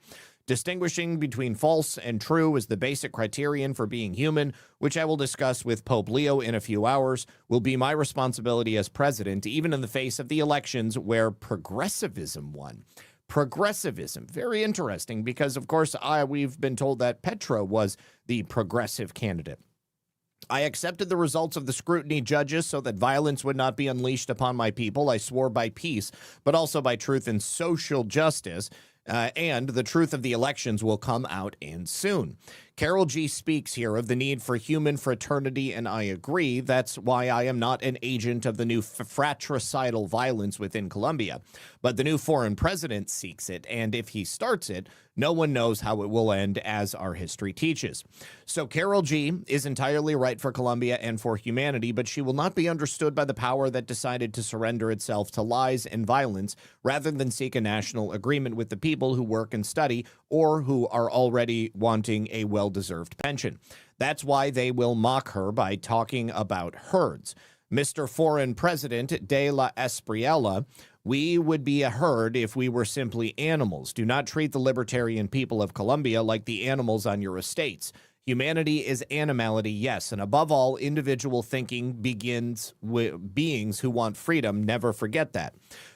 Distinguishing between false and true is the basic criterion for being human, which I will discuss with Pope Leo in a few hours, will be my responsibility as president, even in the face of the elections where progressivism won. Progressivism, very interesting, because, of course, we've been told that Petro was the progressive candidate. I accepted the results of the scrutiny judges so that violence would not be unleashed upon my people. I swore by peace, but also by truth and social justice. And the truth of the elections will come out and soon. Carol G speaks here of the need for human fraternity, and I agree. That's why I am not an agent of the new fratricidal violence within Colombia. But the new foreign president seeks it, and if he starts it, no one knows how it will end, as our history teaches. So Carol G is entirely right for Colombia and for humanity, but she will not be understood by the power that decided to surrender itself to lies and violence rather than seek a national agreement with the people who work and study or who are already wanting a well-deserved pension. That's why they will mock her by talking about herds. Mr. Foreign President de la Espriella, we would be a herd if we were simply animals. Do not treat the libertarian people of Colombia like the animals on your estates. Humanity is animality, yes, and above all, individual thinking begins with beings who want freedom. Never forget that.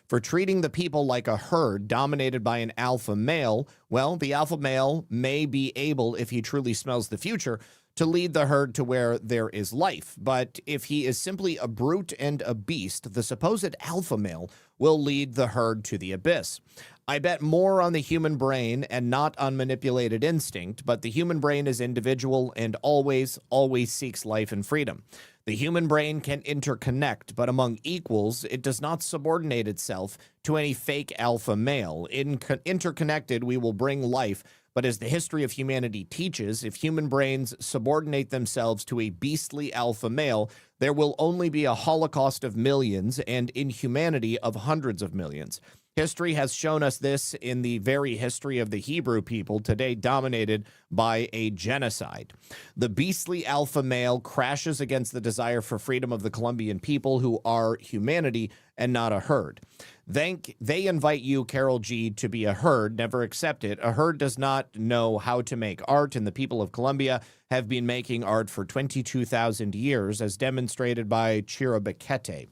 For treating the people like a herd dominated by an alpha male, well, the alpha male may be able, if he truly smells the future, to lead the herd to where there is life. But if he is simply a brute and a beast, the supposed alpha male will lead the herd to the abyss. I bet more on the human brain and not on manipulated instinct, but the human brain is individual and always seeks life and freedom. The human brain can interconnect, but among equals, it does not subordinate itself to any fake alpha male. Interconnected, we will bring life. But as the history of humanity teaches, if human brains subordinate themselves to a beastly alpha male, there will only be a holocaust of millions and inhumanity of hundreds of millions. History has shown us this in the very history of the Hebrew people, today dominated by a genocide. The beastly alpha male crashes against the desire for freedom of the Colombian people, who are humanity and not a herd. They invite you, Carol G, to be a herd. Never accept it. A herd does not know how to make art, and the people of Colombia have been making art for 22,000 years, as demonstrated by Chiribiquete.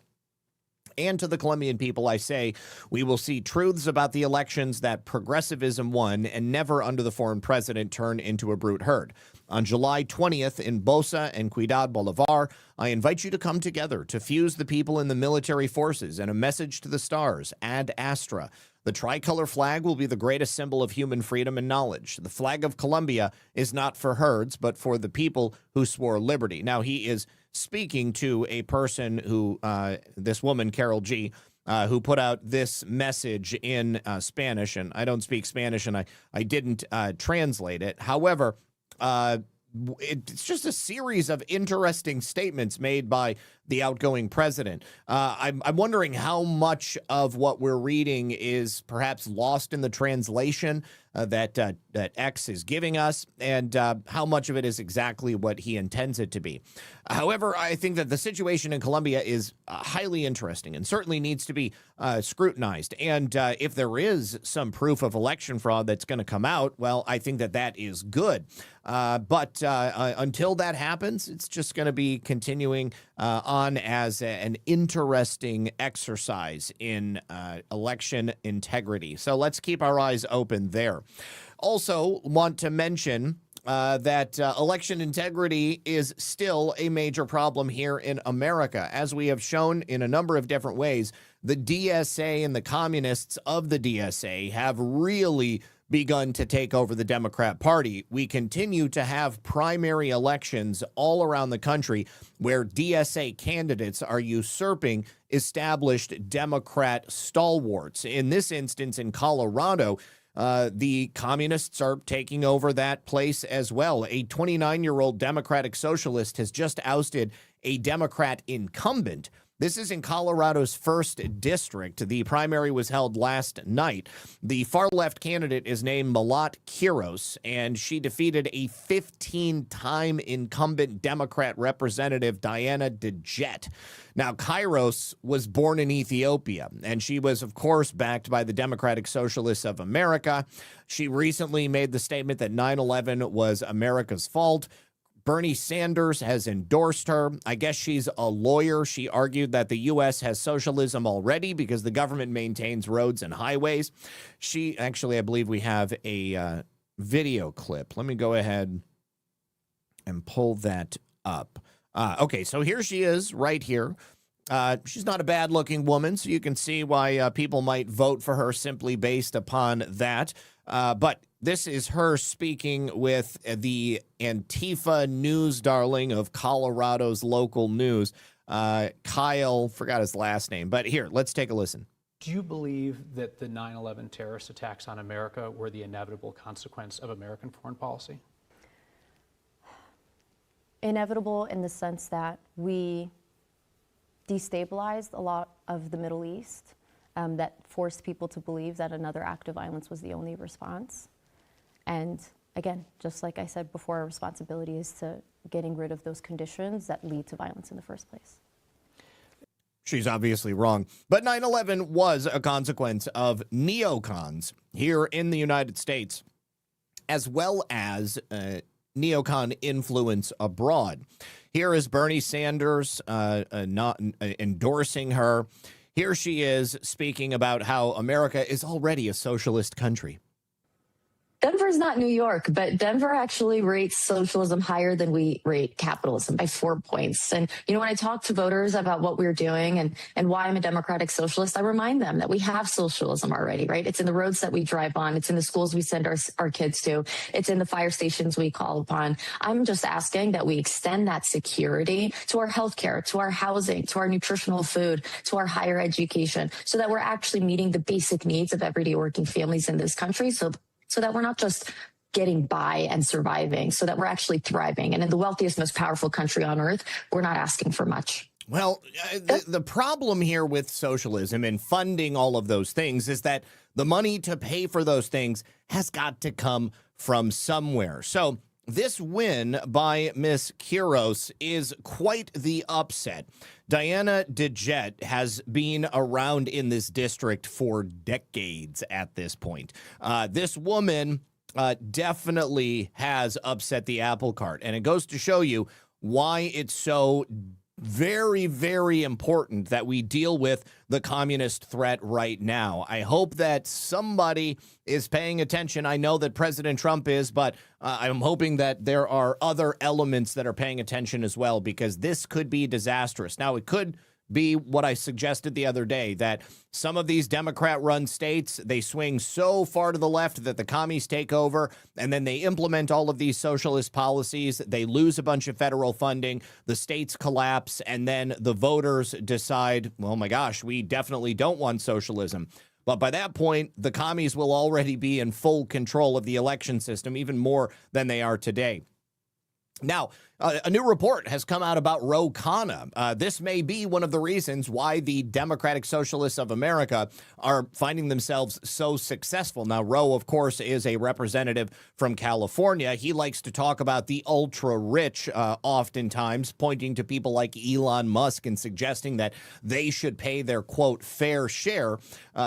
And to the Colombian people, I say, we will see truths about the elections that progressivism won and never under the foreign president turn into a brute herd. On July 20th in Bosa and Ciudad Bolivar, I invite you to come together to fuse the people in the military forces and a message to the stars, ad astra. The tricolor flag will be the greatest symbol of human freedom and knowledge. The flag of Colombia is not for herds, but for the people who swore liberty. Now, he is speaking to a person who, this woman, Carol G., who put out this message in Spanish, and I don't speak Spanish, and I didn't translate it. However, it's just a series of interesting statements made by the outgoing president. I'm wondering how much of what we're reading is perhaps lost in the translation that X is giving us, and how much of it is exactly what he intends it to be. However, I think that the situation in Colombia is highly interesting and certainly needs to be scrutinized. And if there is some proof of election fraud that's going to come out, well, I think that that is good. But until that happens, it's just going to be continuing on as an interesting exercise in election integrity. So let's keep our eyes open there. Also want to mention that election integrity is still a major problem here in America. As we have shown in a number of different ways, the DSA and the communists of the DSA have really begun to take over the Democrat Party. We continue to have primary elections all around the country where DSA candidates are usurping established Democrat stalwarts. In this instance, in Colorado, the communists are taking over that place as well. A 29-year-old Democratic Socialist has just ousted a Democrat incumbent. This is in Colorado's 1st district. The primary was held last night. The far-left candidate is named Malat Quiros, and she defeated a 15-time incumbent Democrat representative, Diana DeJet. Now, Quiros was born in Ethiopia, and she was, of course, backed by the Democratic Socialists of America. She recently made the statement that 9/11 was America's fault. Bernie Sanders has endorsed her. I guess she's a lawyer. She argued that the U.S. has socialism already because the government maintains roads and highways. I believe we have a video clip. Let me go ahead and pull that up. Okay, so here she is right here. She's not a bad-looking woman, so you can see why people might vote for her simply based upon that. But this is her speaking with the Antifa news darling of Colorado's local news, Kyle, forgot his last name. But here, let's take a listen. Do you believe that the 9/11 terrorist attacks on America were the inevitable consequence of American foreign policy? Inevitable in the sense that we destabilized a lot of the Middle East, that forced people to believe that another act of violence was the only response. And again, just like I said before, our responsibility is to getting rid of those conditions that lead to violence in the first place. She's obviously wrong. But 9/11 was a consequence of neocons here in the United States, as well as neocon influence abroad. Here is Bernie Sanders not endorsing her. Here she is speaking about how America is already a socialist country. Denver's not New York, but Denver actually rates socialism higher than we rate capitalism by 4 points. And, you know, when I talk to voters about what we're doing and why I'm a democratic socialist, I remind them that we have socialism already, right? It's in the roads that we drive on. It's in the schools we send our kids to. It's in the fire stations we call upon. I'm just asking that we extend that security to our healthcare, to our housing, to our nutritional food, to our higher education, so that we're actually meeting the basic needs of everyday working families in this country. So that we're not just getting by and surviving, so that we're actually thriving. And in the wealthiest, most powerful country on earth, we're not asking for much. Well, the problem here with socialism and funding all of those things is that the money to pay for those things has got to come from somewhere. So this win by Miss Quiros is quite the upset. Diana DeJet has been around in this district for decades at this point. This woman definitely has upset the apple cart, and it goes to show you why it's so very, very important that we deal with the communist threat right now. I hope that somebody is paying attention. I know that President Trump is, but I'm hoping that there are other elements that are paying attention as well, because this could be disastrous. Now, it could be what I suggested the other day, that some of these Democrat-run states, they swing so far to the left that the commies take over, and then they implement all of these socialist policies. They lose a bunch of federal funding, the states collapse, and then the voters decide, oh my gosh, we definitely don't want socialism. But by that point, the commies will already be in full control of the election system, even more than they are today. Now, a new report has come out about Ro Khanna. This may be one of the reasons why the Democratic Socialists of America are finding themselves so successful. Now, Ro, of course, is a representative from California. He likes to talk about the ultra-rich oftentimes, pointing to people like Elon Musk and suggesting that they should pay their, quote, fair share,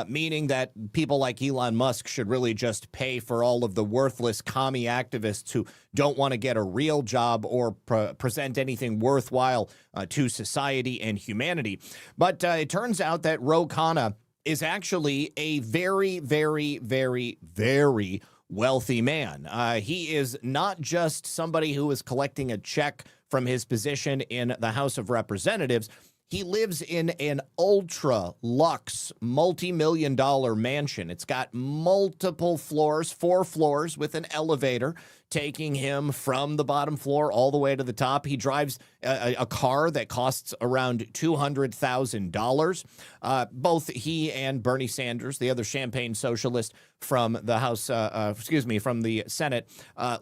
meaning that people like Elon Musk should really just pay for all of the worthless commie activists who don't want to get a real job or present anything worthwhile to society and humanity. But it turns out that Ro Khanna is actually a very, very, very, very wealthy man. He is not just somebody who is collecting a check from his position in the House of Representatives. He lives in an ultra luxe multi-million-dollar mansion. It's got multiple floors, 4 floors with an elevator taking him from the bottom floor all the way to the top. He drives a car that costs around $200,000. Both he and Bernie Sanders, the other Champagne socialist from the House, from the Senate,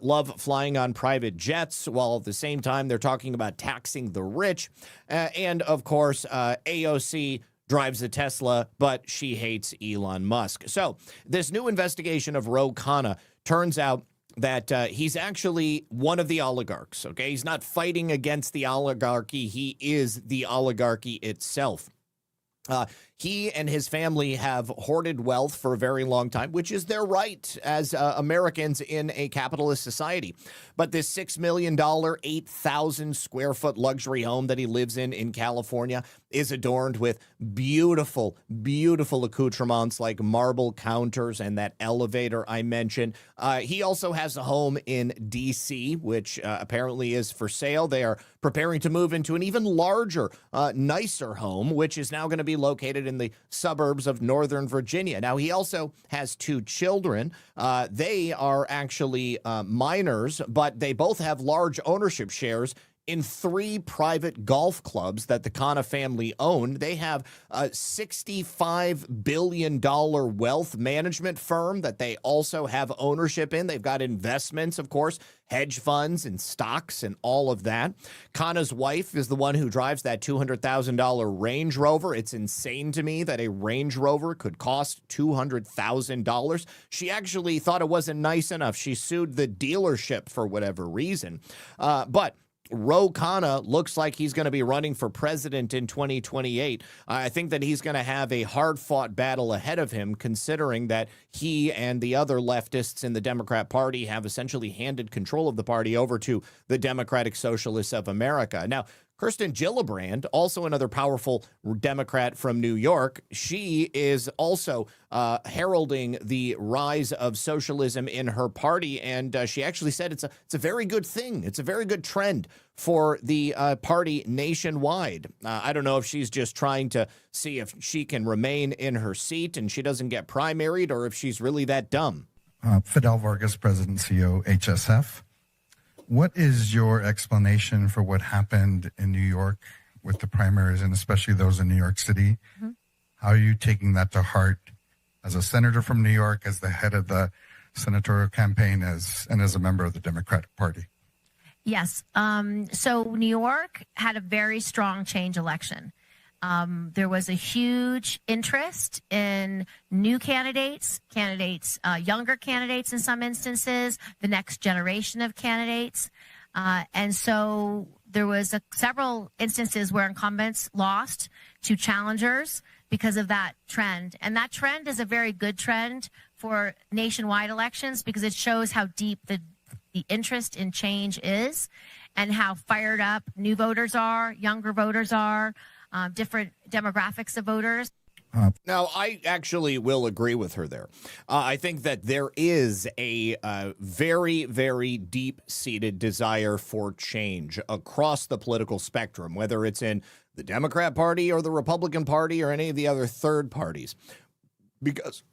love flying on private jets, while at the same time they're talking about taxing the rich. And of course, AOC drives a Tesla, but she hates Elon Musk. So this new investigation of Ro Khanna turns out that he's actually one of the oligarchs, okay? He's not fighting against the oligarchy. He is the oligarchy itself. He and his family have hoarded wealth for a very long time, which is their right as Americans in a capitalist society. But this $6 million, 8,000 square foot luxury home that he lives in California is adorned with beautiful, beautiful accoutrements like marble counters and that elevator I mentioned. He also has a home in D.C., which apparently is for sale. They are preparing to move into an even larger, nicer home, which is now going to be located in the suburbs of Northern Virginia. Now, he also has 2 children. They are actually minors, but they both have large ownership shares in 3 private golf clubs that the Khanna family own. They have a $65 billion wealth management firm that they also have ownership in. They've got investments, of course, hedge funds and stocks and all of that. Khanna's wife is the one who drives that $200,000 Range Rover. It's insane to me that a Range Rover could cost $200,000. She actually thought it wasn't nice enough. She sued the dealership for whatever reason. But Ro Khanna looks like he's going to be running for president in 2028. I think that he's going to have a hard-fought battle ahead of him, considering that he and the other leftists in the Democrat Party have essentially handed control of the party over to the Democratic Socialists of America. Now, Kirsten Gillibrand, also another powerful Democrat from New York, she is also heralding the rise of socialism in her party, and she actually said it's a very good thing. It's a very good trend for the party nationwide. I don't know if she's just trying to see if she can remain in her seat and she doesn't get primaried, or if she's really that dumb. Fidel Vargas, President CEO, HSF. What is your explanation for what happened in New York with the primaries, and especially those in New York City? Mm-hmm. How are you taking that to heart as a senator from New York, as the head of the senatorial campaign, and as a member of the Democratic Party? Yes. So New York had a very strong change election. There was a huge interest in new candidates, younger candidates in some instances, the next generation of candidates. And so there was several instances where incumbents lost to challengers because of that trend. And that trend is a very good trend for nationwide elections because it shows how deep the interest in change is and how fired up new voters are, younger voters are. Different demographics of voters. Now, I actually will agree with her there. I think that there is a very, very deep-seated desire for change across the political spectrum, whether it's in the Democrat Party or the Republican Party or any of the other third parties. Because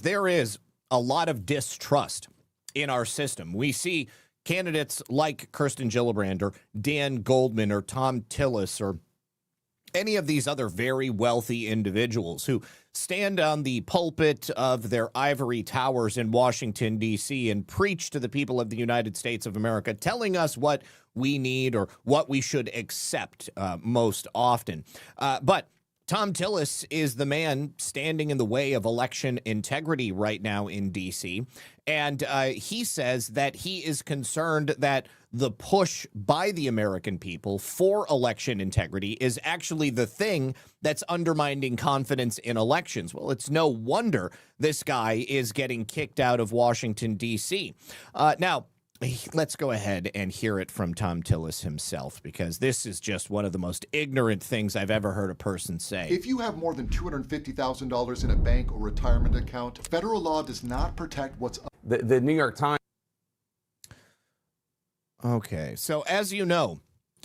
there is a lot of distrust in our system. We see candidates like Kirsten Gillibrand or Dan Goldman or Tom Tillis or any of these other very wealthy individuals who stand on the pulpit of their ivory towers in Washington, D.C. and preach to the people of the United States of America, telling us what we need or what we should accept most often. But Tom Tillis is the man standing in the way of election integrity right now in D.C., and he says that he is concerned that the push by the American people for election integrity is actually the thing that's undermining confidence in elections. Well, it's no wonder this guy is getting kicked out of Washington, D.C. Now, let's go ahead and hear it from Tom Tillis himself, because this is just one of the most ignorant things I've ever heard a person say. If you have more than $250,000 in a bank or retirement account, federal law does not protect what's... The New York Times... Okay, so as you know,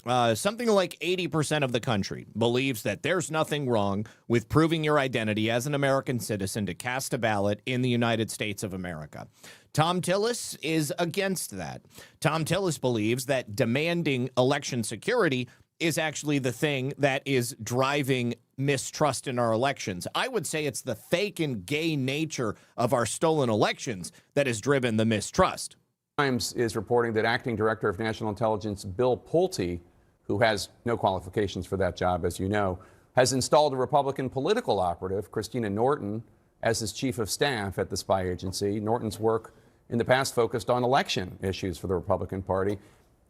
something like 80% of the country believes that there's nothing wrong with proving your identity as an American citizen to cast a ballot in the United States of America. Tom Tillis is against that. Tom Tillis believes that demanding election security is actually the thing that is driving mistrust in our elections. I would say it's the fake and gay nature of our stolen elections that has driven the mistrust. Times is reporting that Acting Director of National Intelligence Bill Pulte, who has no qualifications for that job, as you know, has installed a Republican political operative, Christina Norton, as his chief of staff at the spy agency. Norton's work in the past focused on election issues for the Republican Party.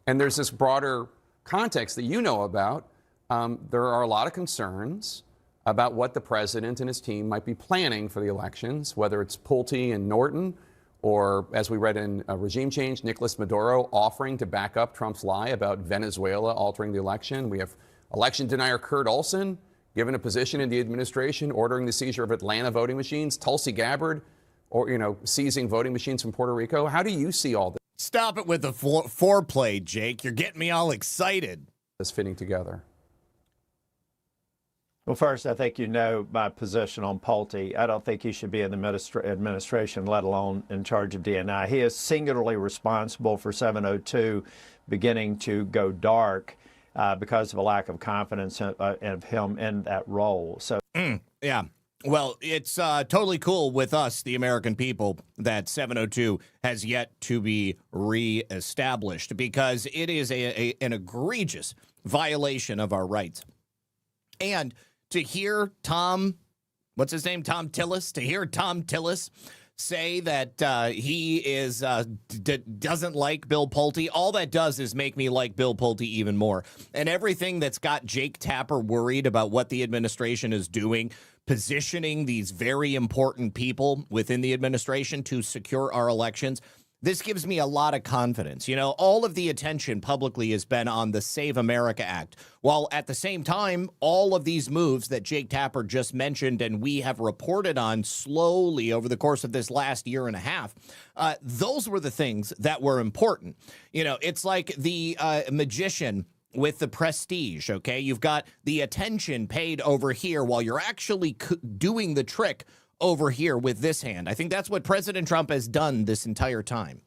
And there's this broader context that you know about. There are a lot of concerns about what the president and his team might be planning for the elections, whether it's Pulte and Norton, or, as we read in Regime Change, Nicolas Maduro offering to back up Trump's lie about Venezuela altering the election. We have election denier Kurt Olson given a position in the administration, ordering the seizure of Atlanta voting machines. Tulsi Gabbard, or seizing voting machines from Puerto Rico. How do you see all this? Stop it with the foreplay, Jake. You're getting me all excited. This fitting together. Well, first, I think you know my position on Pulte. I don't think he should be in the administration, let alone in charge of DNI. He is singularly responsible for 702 beginning to go dark because of a lack of confidence of him in that role. So, yeah. Well, it's totally cool with us, the American people, that 702 has yet to be reestablished because it is an egregious violation of our rights. And to hear Tom Tillis, to hear Tom Tillis say that he is doesn't like Bill Pulte, all that does is make me like Bill Pulte even more. And everything that's got Jake Tapper worried about what the administration is doing, positioning these very important people within the administration to secure our elections, this gives me a lot of confidence. You know, all of the attention publicly has been on the Save America Act, while at the same time, all of these moves that Jake Tapper just mentioned and we have reported on slowly over the course of this last year and a half, those were the things that were important. You know, it's like the magician with the prestige, okay? You've got the attention paid over here while you're actually doing the trick over here with this hand. I think that's what President Trump has done this entire time.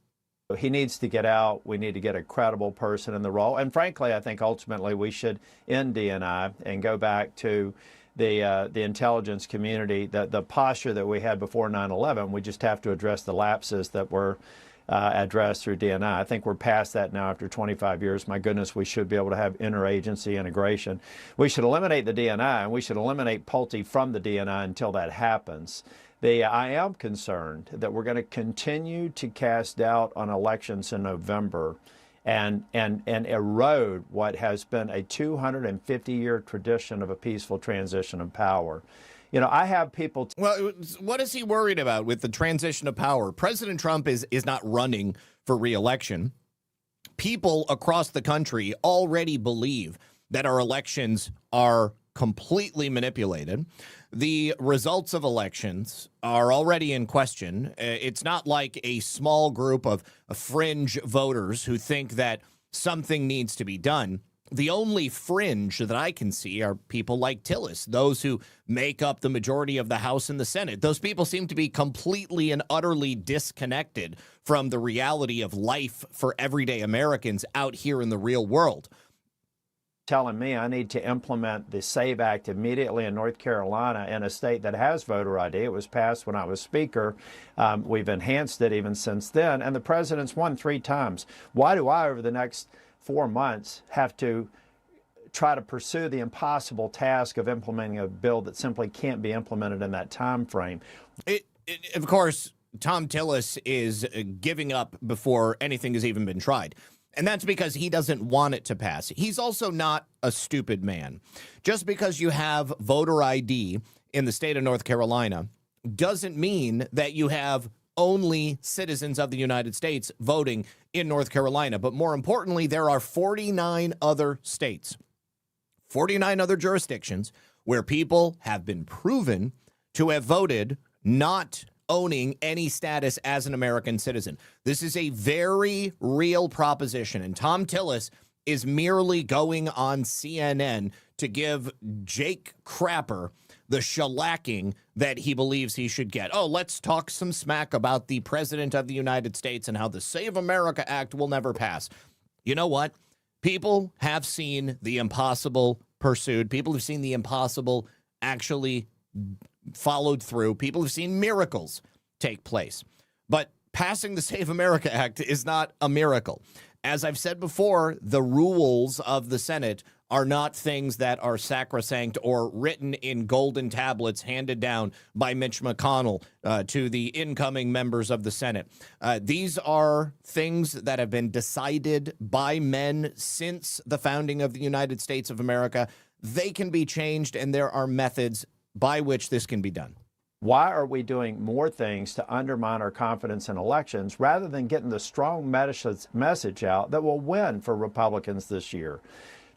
He needs to get out. We need to get a credible person in the role. And frankly, I think ultimately we should end DNI and go back to the intelligence community, the posture that we had before 9/11. We just have to address the lapses that were addressed through DNI. I think we're past that now after 25 years. My goodness, we should be able to have interagency integration. We should eliminate the DNI, and we should eliminate Pulte from the DNI until that happens. I am concerned that we're going to continue to cast doubt on elections in November and erode what has been a 250-year tradition of a peaceful transition of power. You know, I have people... Well, what is he worried about with the transition of power? President Trump is not running for re-election. People across the country already believe that our elections are completely manipulated. The results of elections are already in question. It's not like a small group of fringe voters who think that something needs to be done. The only fringe that I can see are people like Tillis, those who make up the majority of the House and the Senate. Those people seem to be completely and utterly disconnected from the reality of life for everyday Americans out here in the real world. Telling me I need to implement the SAVE Act immediately in North Carolina, in a state that has voter ID. It was passed when I was Speaker. We've enhanced it even since then, and the president's won 3 times. Why do I, over the next 4 months, have to try to pursue the impossible task of implementing a bill that simply can't be implemented in that time frame? Of course, Tom Tillis is giving up before anything has even been tried. And that's because he doesn't want it to pass. He's also not a stupid man. Just because you have voter ID in the state of North Carolina doesn't mean that you have only citizens of the United States voting in North Carolina. But more importantly, there are 49 other states, 49 other jurisdictions where people have been proven to have voted not owning any status as an American citizen. This is a very real proposition, and Tom Tillis is merely going on CNN to give Jake Crapper the shellacking that he believes he should get. Oh, let's talk some smack about the President of the United States and how the Save America Act will never pass. You know what? People have seen the impossible pursued. People have seen the impossible actually followed through. People have seen miracles take place. But passing the Save America Act is not a miracle. As I've said before, the rules of the Senate are not things that are sacrosanct or written in golden tablets handed down by Mitch McConnell to the incoming members of the Senate. These are things that have been decided by men since the founding of the United States of America. They can be changed, and there are methods by which this can be done. Why are we doing more things to undermine our confidence in elections rather than getting the strong message out that will win for Republicans this year?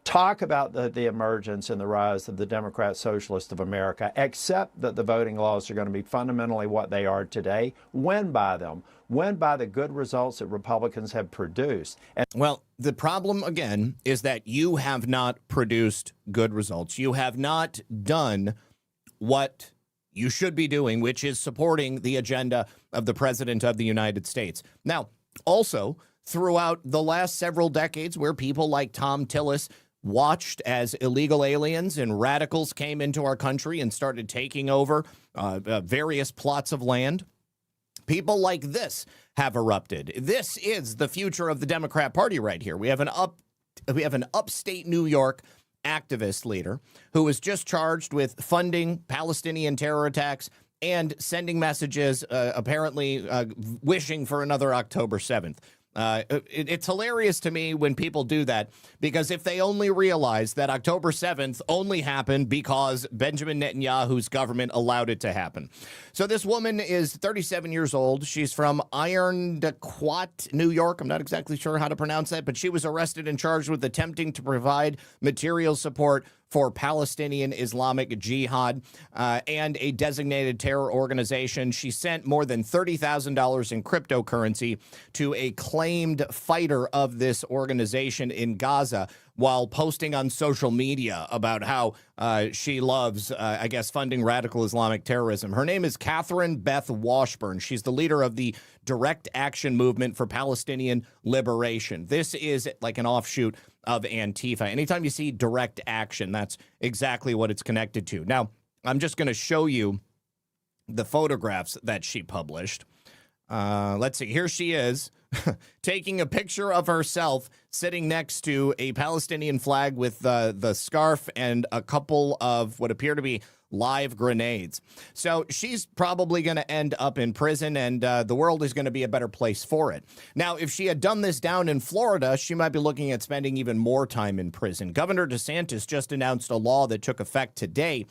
Talk about the emergence and the rise of the Democrat Socialist of America, accept that the voting laws are going to be fundamentally what they are today, win by them, win by the good results that Republicans have produced. Well, the problem, again, is that you have not produced good results. You have not done what you should be doing, which is supporting the agenda of the President of the United States. Now, also, throughout the last several decades where people like Tom Tillis watched as illegal aliens and radicals came into our country and started taking over various plots of land, people like this have erupted. This is the future of the Democrat Party right here. We have an upstate New York activist leader who was just charged with funding Palestinian terror attacks and sending messages, apparently wishing for another October 7th. It's hilarious to me when people do that, because if they only realize that October 7th only happened because Benjamin Netanyahu's government allowed it to happen. So this woman is 37 years old. She's from Irondequoit, New York. I'm not exactly sure how to pronounce that, but she was arrested and charged with attempting to provide material support for Palestinian Islamic Jihad and a designated terror organization. She sent more than $30,000 in cryptocurrency to a claimed fighter of this organization in Gaza while posting on social media about how she loves, I guess, funding radical Islamic terrorism. Her name is Catherine Beth Washburn. She's the leader of the Direct Action Movement for Palestinian Liberation. This is like an offshoot of Antifa. Anytime you see direct action, that's exactly what it's connected to. Now, I'm just going to show you the photographs that she published. Let's see. Here she is taking a picture of herself sitting next to a Palestinian flag with the scarf and a couple of what appear to be live grenades. So she's probably going to end up in prison, and the world is going to be a better place for it. Now, if she had done this down in Florida, she might be looking at spending even more time in prison. Governor DeSantis just announced a law that took effect today,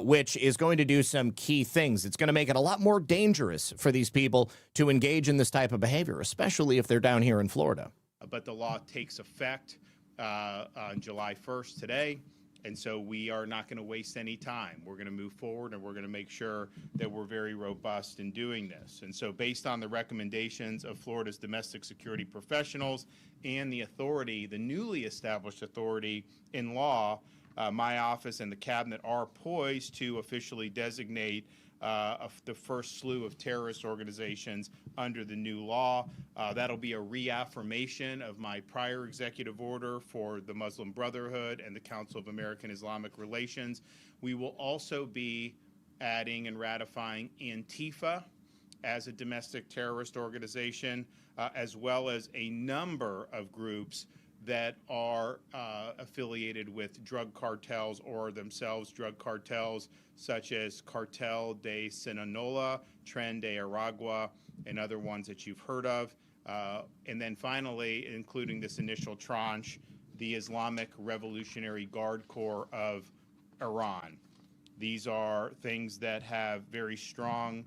which is going to do some key things. It's going to make it a lot more dangerous for these people to engage in this type of behavior, especially if they're down here in Florida. But the law takes effect on July 1st today. And so we are not going to waste any time. We're going to move forward, and we're going to make sure that we're very robust in doing this. And so based on the recommendations of Florida's domestic security professionals and the authority, the newly established authority in law, my office and the cabinet are poised to officially designate the first slew of terrorist organizations under the new law. That'll be a reaffirmation of my prior executive order for the Muslim Brotherhood and the Council of American Islamic Relations. We will also be adding and ratifying Antifa as a domestic terrorist organization, as well as a number of groups that are affiliated with drug cartels or themselves drug cartels, such as Cartel de Sinaloa, Tren de Aragua, and other ones that you've heard of. And then finally, including this initial tranche, the Islamic Revolutionary Guard Corps of Iran. These are things that have very strong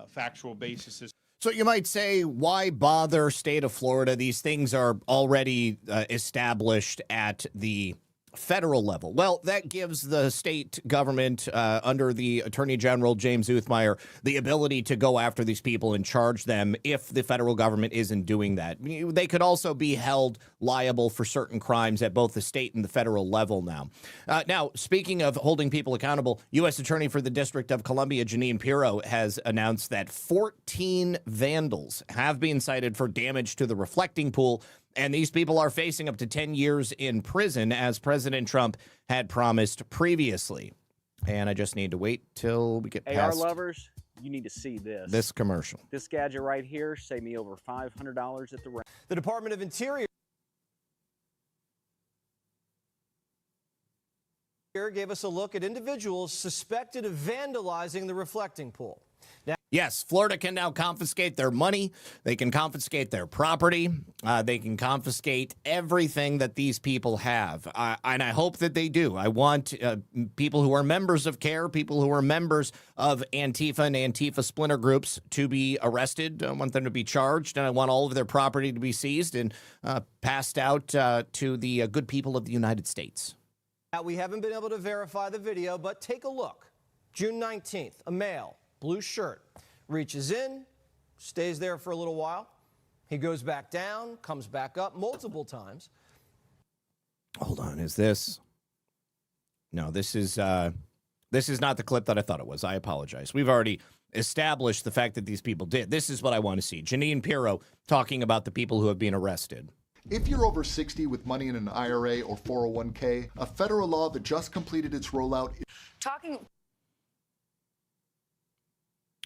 factual bases. So you might say, why bother state of Florida? These things are already established at the federal level. Well, that gives the state government under the Attorney General, James Uthmeyer, the ability to go after these people and charge them if the federal government isn't doing that. They could also be held liable for certain crimes at both the state and the federal level now. Now, speaking of holding people accountable, U.S. Attorney for the District of Columbia, Jeanine Pirro, has announced that 14 vandals have been cited for damage to the reflecting pool. And these people are facing up to 10 years in prison, as President Trump had promised previously. And I just need to wait till we get AR past lovers, you need to see this. This commercial. This gadget right here saved me over $500 at the rent. The Department of Interior gave us a look at individuals suspected of vandalizing the reflecting pool. Now, yes, Florida can now confiscate their money. They can confiscate their property. They can confiscate everything that these people have. And I hope that they do. I want people who are members of CARE, people who are members of Antifa and Antifa splinter groups to be arrested. I want them to be charged, and I want all of their property to be seized and passed out to the good people of the United States. we haven't been able to verify the video, but take a look. June 19th, a male, blue shirt, reaches in, stays there for a little while. He goes back down, comes back up multiple times. Hold on, is this? No, this is not the clip that I thought it was. I apologize. We've already established the fact that these people did. This is what I want to see. Jeanine Pirro talking about the people who have been arrested. If you're over 60 with money in an IRA or 401k, a federal law that just completed its rollout.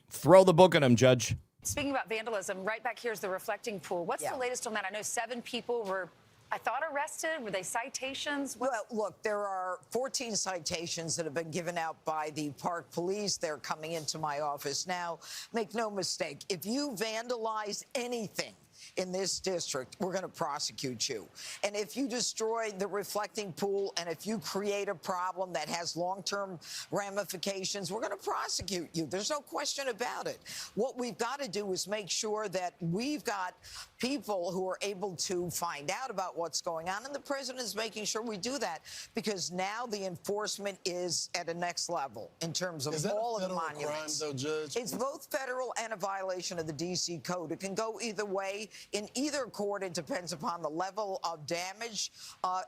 Throw the book at him, Judge. Speaking about vandalism, right back here's the reflecting pool. What's the latest on that? I know 7 people were, I thought, arrested. Were they citations? Well, look, there are 14 citations that have been given out by the park police. They're coming into my office now. Make no mistake, if you vandalize anything in this district, we're going to prosecute you. And if you destroy the reflecting pool and if you create a problem that has long-term ramifications, we're going to prosecute you. There's no question about it. What we've got to do is make sure that we've got people who are able to find out about what's going on, and the president is making sure we do that, because now the enforcement is at a next level in terms of all of the monuments. Crime, though, Judge? It's both federal and a violation of the D.C. Code. It can go either way. In either court, it depends upon the level of damage.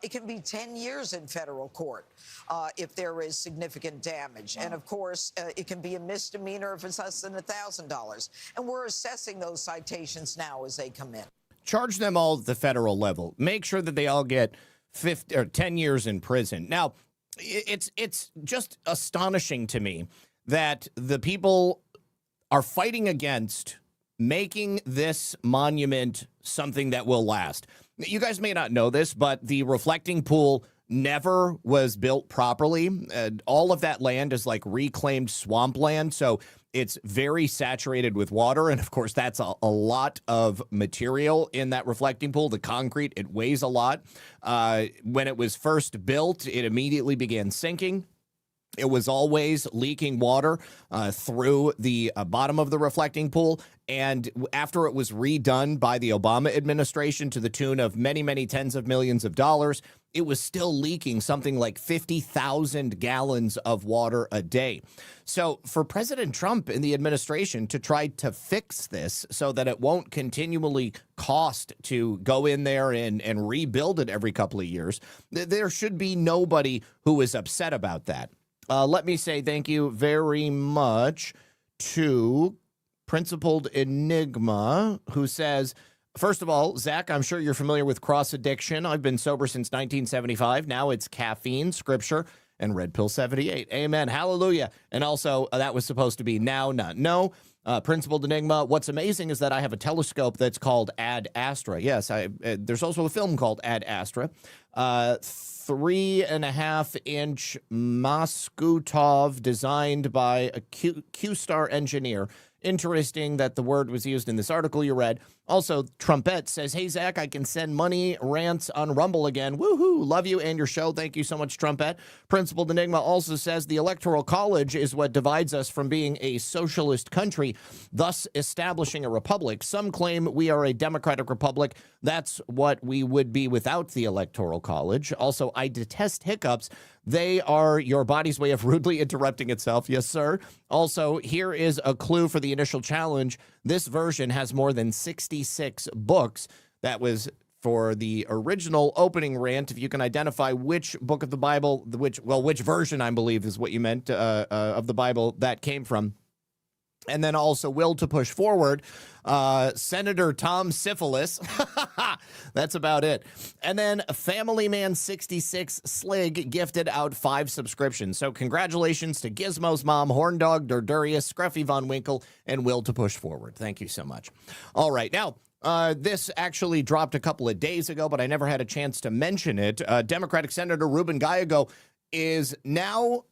It can be 10 years in federal court if there is significant damage. And, of course, it can be a misdemeanor if it's less than $1,000. And we're assessing those citations now as they come in. Charge them all at the federal level. Make sure that they all get 10 years in prison. Now, it's just astonishing to me that the people are fighting against making this monument something that will last. You guys may not know this, but the reflecting pool never was built properly. All of that land is like reclaimed swampland, so it's very saturated with water, and of course that's a lot of material in that reflecting pool. The concrete, it weighs a lot. When it was first built, it immediately began sinking. It was always leaking water through the bottom of the reflecting pool. And after it was redone by the Obama administration to the tune of many, many tens of millions of dollars, it was still leaking something like 50,000 gallons of water a day. So for President Trump and the administration to try to fix this so that it won't continually cost to go in there and rebuild it every couple of years, there should be nobody who is upset about that. Let me say thank you very much to Principled Enigma, who says, first of all, Zach, I'm sure you're familiar with cross addiction. I've been sober since 1975. Now it's caffeine, scripture, and red pill 78. Amen. Hallelujah. And also, that was supposed to be now, not no. Principled Enigma, what's amazing is that I have a telescope that's called Ad Astra. Yes, there's also a film called Ad Astra. 3.5-inch Moskutov, designed by a Q-Star engineer. Interesting that the word was used in this article you read. Also, Trumpet says, hey, Zach, I can send money rants on Rumble again. Woohoo! Love you and your show. Thank you so much, Trumpet. Principled Enigma also says the Electoral College is what divides us from being a socialist country. democracy, thus establishing a republic. Some claim we are a democratic republic. That's what we would be without the Electoral College. Also, I detest hiccups. They are your body's way of rudely interrupting itself. Yes, sir. Also, here is a clue for the initial challenge. This version has more than 66 books. That was for the original opening rant. If you can identify which book of the Bible, which version, I believe, is what you meant of the Bible that came from. And then also will to push forward, Senator Tom Syphilis. That's about it. And then Family Man 66 Slig gifted out 5 subscriptions. So congratulations to Gizmo's mom, Horndog, Durdurius, Scruffy Von Winkle, and Will to push forward. Thank you so much. All right, now. This actually dropped a couple of days ago, but I never had a chance to mention it. Democratic Senator Ruben Gallego is now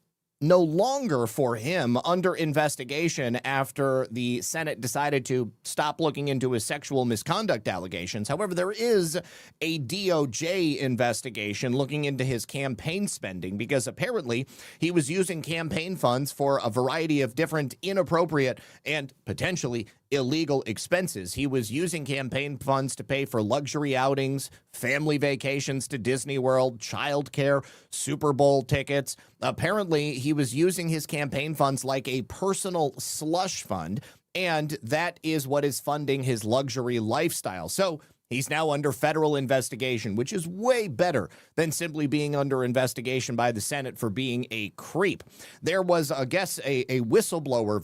no longer for him under investigation after the Senate decided to stop looking into his sexual misconduct allegations. However, there is a DOJ investigation looking into his campaign spending because apparently he was using campaign funds for a variety of different inappropriate and potentially illegal expenses. He was using campaign funds to pay for luxury outings, family vacations to Disney World, childcare, Super Bowl tickets. Apparently, he was using his campaign funds like a personal slush fund, and that is what is funding his luxury lifestyle. So he's now under federal investigation, which is way better than simply being under investigation by the Senate for being a creep. There was, I guess, a whistleblower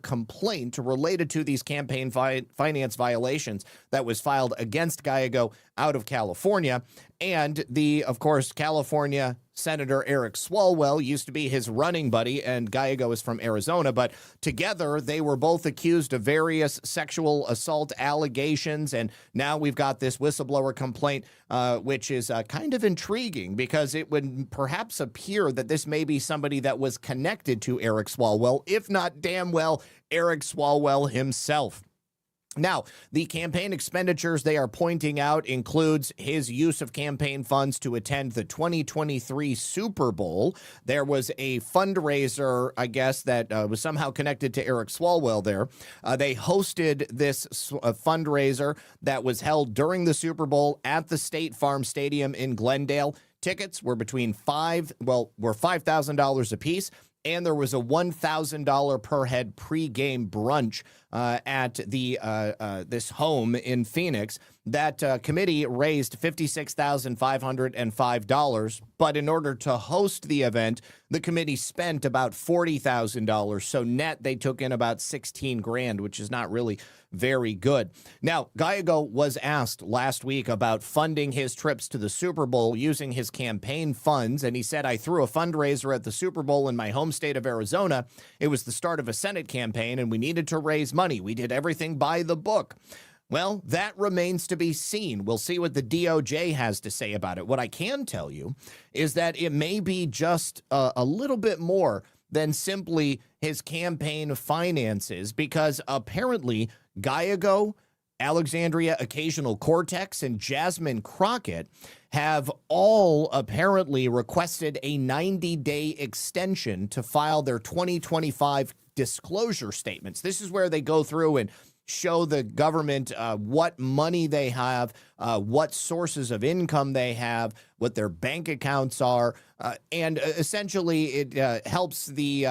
complaint related to these campaign finance violations that was filed against Gallego out of California. And of course, California Senator Eric Swalwell used to be his running buddy, and Gallego is from Arizona, but together they were both accused of various sexual assault allegations, and now we've got this whistleblower complaint, which is kind of intriguing because it would perhaps appear that this may be somebody that was connected to Eric Swalwell, if not damn well Eric Swalwell himself. Now, the campaign expenditures they are pointing out includes his use of campaign funds to attend the 2023 Super Bowl. There was a fundraiser, I guess, that was somehow connected to Eric Swalwell there. They hosted this fundraiser that was held during the Super Bowl at the State Farm Stadium in Glendale. Tickets were $5,000 a piece. And there was a $1,000 per head pregame brunch at this home in Phoenix. That committee raised $56,505. But in order to host the event, the committee spent about $40,000. So net, they took in about $16,000, which is not really very good. Now, Gallego was asked last week about funding his trips to the Super Bowl using his campaign funds, and he said, I threw a fundraiser at the Super Bowl in my home state of Arizona. It was the start of a Senate campaign, and we needed to raise money. We did everything by the book. Well, that remains to be seen. We'll see what the DOJ has to say about it. What I can tell you is that it may be just a little bit more than simply his campaign finances, because apparently Gallego, Alexandria Occasional Cortex, and Jasmine Crockett have all apparently requested a 90-day extension to file their 2025 disclosure statements. This is where they go through and show the government what money they have, what sources of income they have, what their bank accounts are, and essentially it helps the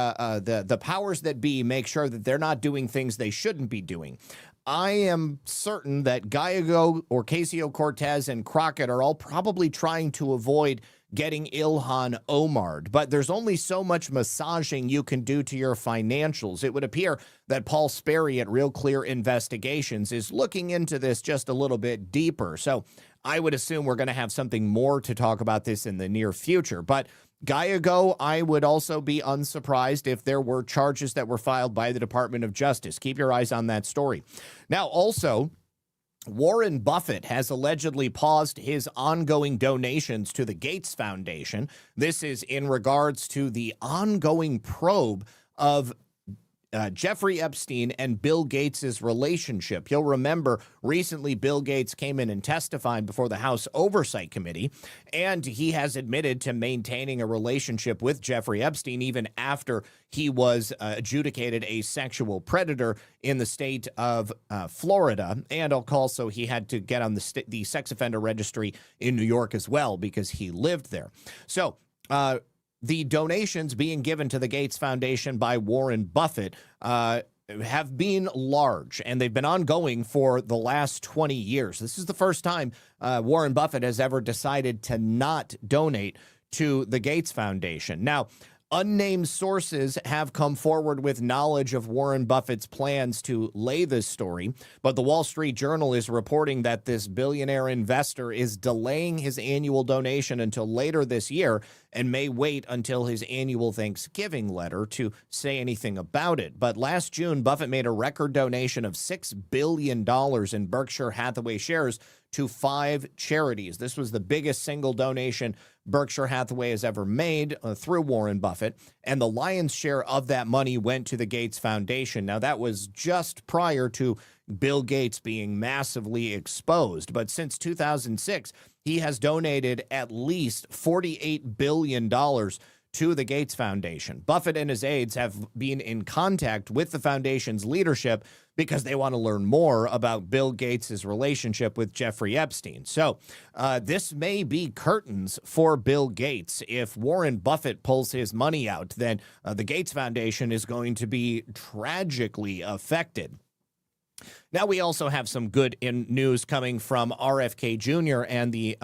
powers that be make sure that they're not doing things they shouldn't be doing. I am certain that Gallego, Ocasio-Cortez, and Crockett are all probably trying to avoid getting Ilhan Omar'd, but there's only so much massaging you can do to your financials. It would appear that Paul Sperry at Real Clear Investigations is looking into this just a little bit deeper. So I would assume we're going to have something more to talk about this in the near future. But Gallego, I would also be unsurprised if there were charges that were filed by the Department of Justice. Keep your eyes on that story. Now, also, Warren Buffett has allegedly paused his ongoing donations to the Gates Foundation. This is in regards to the ongoing probe of Jeffrey Epstein and Bill Gates' relationship. You'll remember recently Bill Gates came in and testified before the House Oversight Committee, and he has admitted to maintaining a relationship with Jeffrey Epstein even after he was adjudicated a sexual predator in the state of Florida. And also he had to get on the sex offender registry in New York as well because he lived there. So, the donations being given to the Gates Foundation by Warren Buffett have been large, and they've been ongoing for the last 20 years. This is the first time Warren Buffett has ever decided to not donate to the Gates Foundation. Now, unnamed sources have come forward with knowledge of Warren Buffett's plans to lay this story, but the Wall Street Journal is reporting that this billionaire investor is delaying his annual donation until later this year and may wait until his annual Thanksgiving letter to say anything about it. But last June, Buffett made a record donation of $6 billion in Berkshire Hathaway shares to 5 charities. This was the biggest single donation Berkshire Hathaway has ever made through Warren Buffett, and the lion's share of that money went to the Gates Foundation. Now, that was just prior to Bill Gates being massively exposed, but since 2006, he has donated at least $48 billion to the Gates Foundation. Buffett and his aides have been in contact with the foundation's leadership because they want to learn more about Bill Gates' relationship with Jeffrey Epstein. So this may be curtains for Bill Gates. If Warren Buffett pulls his money out, then the Gates Foundation is going to be tragically affected. Now, we also have some good news coming from RFK Jr. and the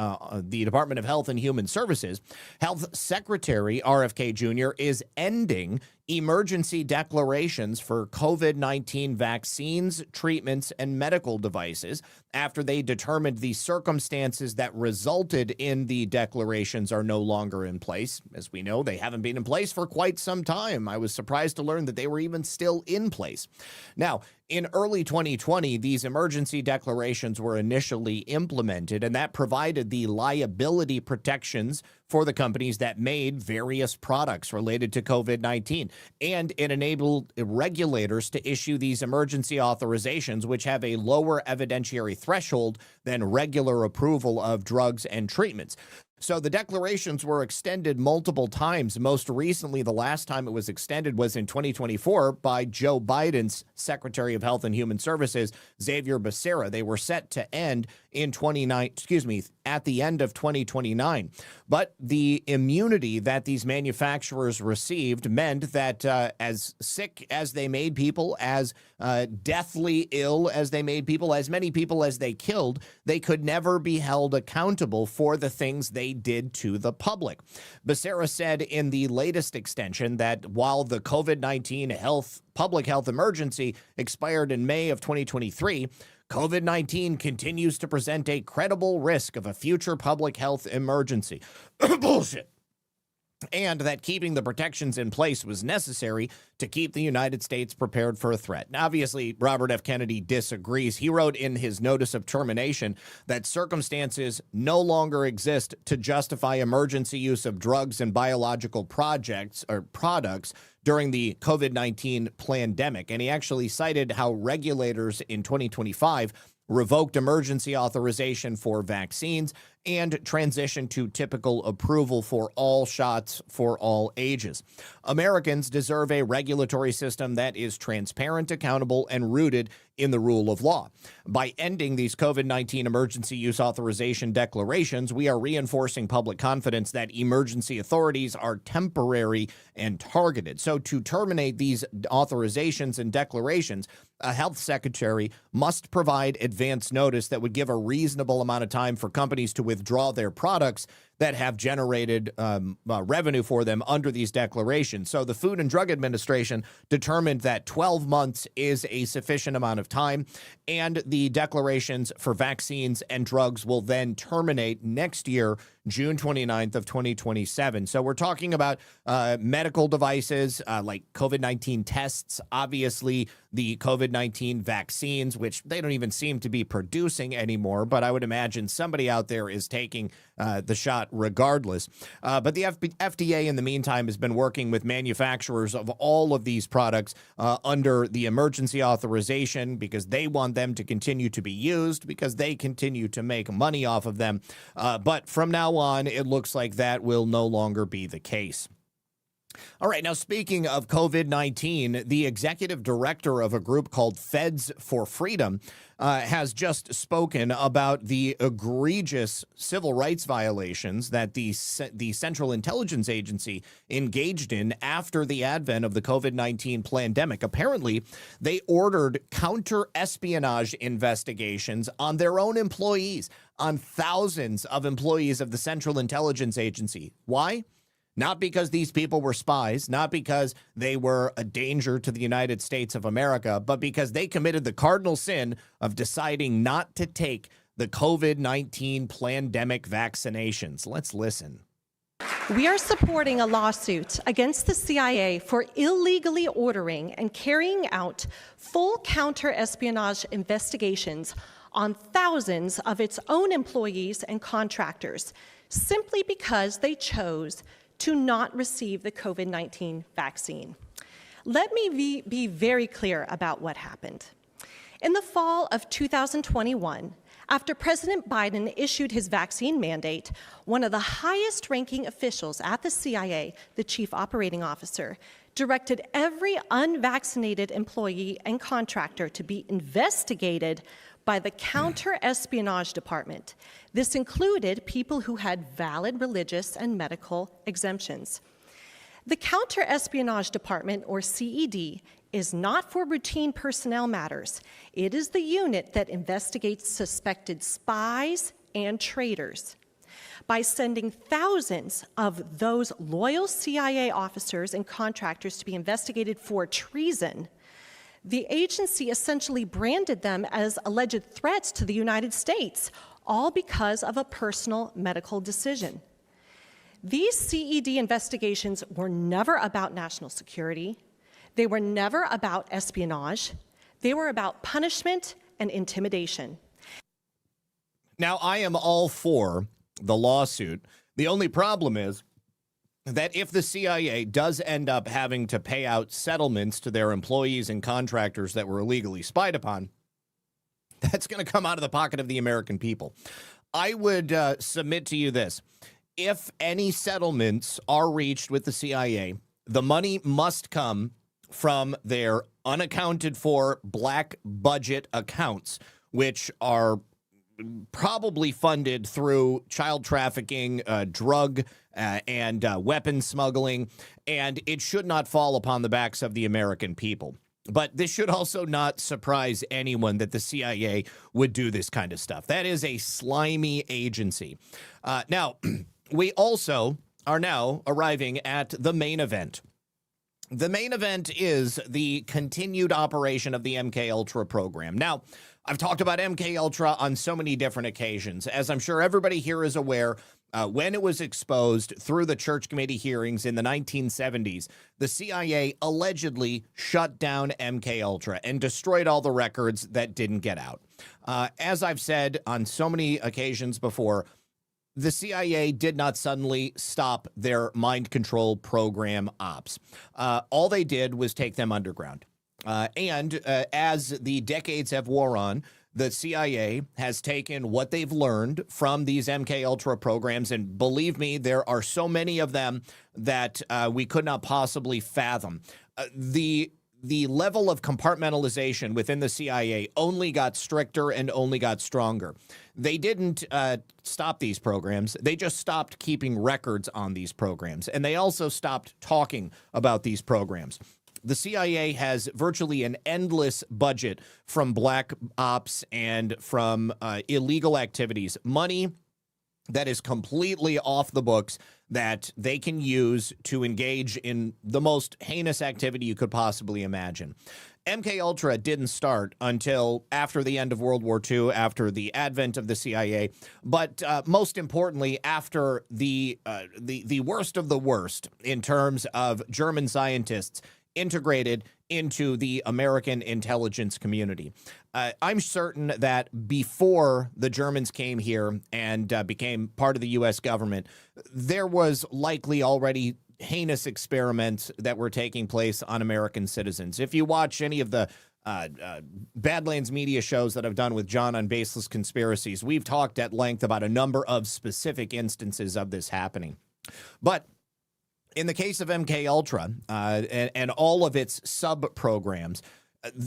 Department of Health and Human Services. Health Secretary RFK Jr. is ending emergency declarations for COVID-19 vaccines, treatments, and medical devices after they determined the circumstances that resulted in the declarations are no longer in place. As we know, they haven't been in place for quite some time. I was surprised to learn that they were even still in place. Now, in early 2020, these emergency declarations were initially implemented, and that provided the liability protections for the companies that made various products related to COVID-19. And it enabled regulators to issue these emergency authorizations, which have a lower evidentiary threshold than regular approval of drugs and treatments. So the declarations were extended multiple times. Most recently, the last time it was extended was in 2024 by Joe Biden's Secretary of Health and Human Services, Xavier Becerra. They were set to end in at the end of 2029. But the immunity that these manufacturers received meant that as sick as they made people, as deathly ill as they made people, as many people as they killed, they could never be held accountable for the things they did to the public. Becerra said in the latest extension that while the COVID-19 public health emergency expired in May of 2023, COVID-19 continues to present a credible risk of a future public health emergency. Bullshit. And that keeping the protections in place was necessary to keep the United States prepared for a threat. Now, obviously, Robert F. Kennedy disagrees. He wrote in his notice of termination that circumstances no longer exist to justify emergency use of drugs and biological products during the COVID-19 pandemic. And he actually cited how regulators in 2025 revoked emergency authorization for vaccines and transitioned to typical approval for all shots for all ages. Americans deserve a regulatory system that is transparent, accountable, and rooted in the rule of law. By ending these COVID-19 emergency use authorization declarations, we are reinforcing public confidence that emergency authorities are temporary and targeted. So to terminate these authorizations and declarations, a health secretary must provide advance notice that would give a reasonable amount of time for companies to withdraw their products that have generated revenue for them under these declarations. So the Food and Drug Administration determined that 12 months is a sufficient amount of time, and the declarations for vaccines and drugs will then terminate next year, June 29th of 2027. So we're talking about medical devices like COVID-19 tests, obviously the COVID-19 vaccines, which they don't even seem to be producing anymore, but I would imagine somebody out there is taking the shot that regardless. But the FDA, in the meantime, has been working with manufacturers of all of these products under the emergency authorization because they want them to continue to be used, because they continue to make money off of them. But from now on, it looks like that will no longer be the case. All right, now speaking of COVID-19, the executive director of a group called Feds for Freedom has just spoken about the egregious civil rights violations that the Central Intelligence Agency engaged in after the advent of the COVID-19 pandemic. Apparently, they ordered counter-espionage investigations on their own employees, on thousands of employees of the Central Intelligence Agency. Why? Not because these people were spies, not because they were a danger to the United States of America, but because they committed the cardinal sin of deciding not to take the COVID-19 pandemic vaccinations. Let's listen. We are supporting a lawsuit against the CIA for illegally ordering and carrying out full counter-espionage investigations on thousands of its own employees and contractors, simply because they chose to not receive the COVID-19 vaccine. Let me be very clear about what happened. In the fall of 2021, after President Biden issued his vaccine mandate, one of the highest-ranking officials at the CIA, the chief operating officer, directed every unvaccinated employee and contractor to be investigated by the Counter-Espionage Department. This included people who had valid religious and medical exemptions. The Counter-Espionage Department, or CED, is not for routine personnel matters. It is the unit that investigates suspected spies and traitors. By sending thousands of those loyal CIA officers and contractors to be investigated for treason, the agency essentially branded them as alleged threats to the United States, all because of a personal medical decision. These CED investigations were never about national security. They were never about espionage. They were about punishment and intimidation. Now, I am all for the lawsuit. The only problem is that if the CIA does end up having to pay out settlements to their employees and contractors that were illegally spied upon, that's going to come out of the pocket of the American people. I would submit to you this. If any settlements are reached with the CIA, the money must come from their unaccounted for black budget accounts, which are probably funded through child trafficking, drug and weapon smuggling, and it should not fall upon the backs of the American people. But this should also not surprise anyone that the CIA would do this kind of stuff. That is a slimy agency. Now, we also are now arriving at the main event. The main event is the continued operation of the MKUltra program. Now, I've talked about MKUltra on so many different occasions. As I'm sure everybody here is aware, when it was exposed through the Church Committee hearings in the 1970s, the CIA allegedly shut down MKUltra and destroyed all the records that didn't get out. As I've said on so many occasions before, the CIA did not suddenly stop their mind control program ops. All they did was take them underground. As the decades have wore on, the CIA has taken what they've learned from these MKUltra programs, and believe me, there are so many of them that we could not possibly fathom. The level of compartmentalization within the CIA only got stricter and only got stronger. They didn't stop these programs. They just stopped keeping records on these programs, and they also stopped talking about these programs. The CIA has virtually an endless budget from black ops and from illegal activities, money that is completely off the books that they can use to engage in the most heinous activity you could possibly imagine. MKUltra didn't start until after the end of World War II, after the advent of the CIA, but most importantly, after the worst of the worst in terms of German scientists integrated into the American intelligence community. I'm certain that before the Germans came here and became part of the U.S. government, there was likely already heinous experiments that were taking place on American citizens. If you watch any of the Badlands media shows that I've done with John on Baseless Conspiracies, we've talked at length about a number of specific instances of this happening. But in the case of MKUltra and all of its sub-programs,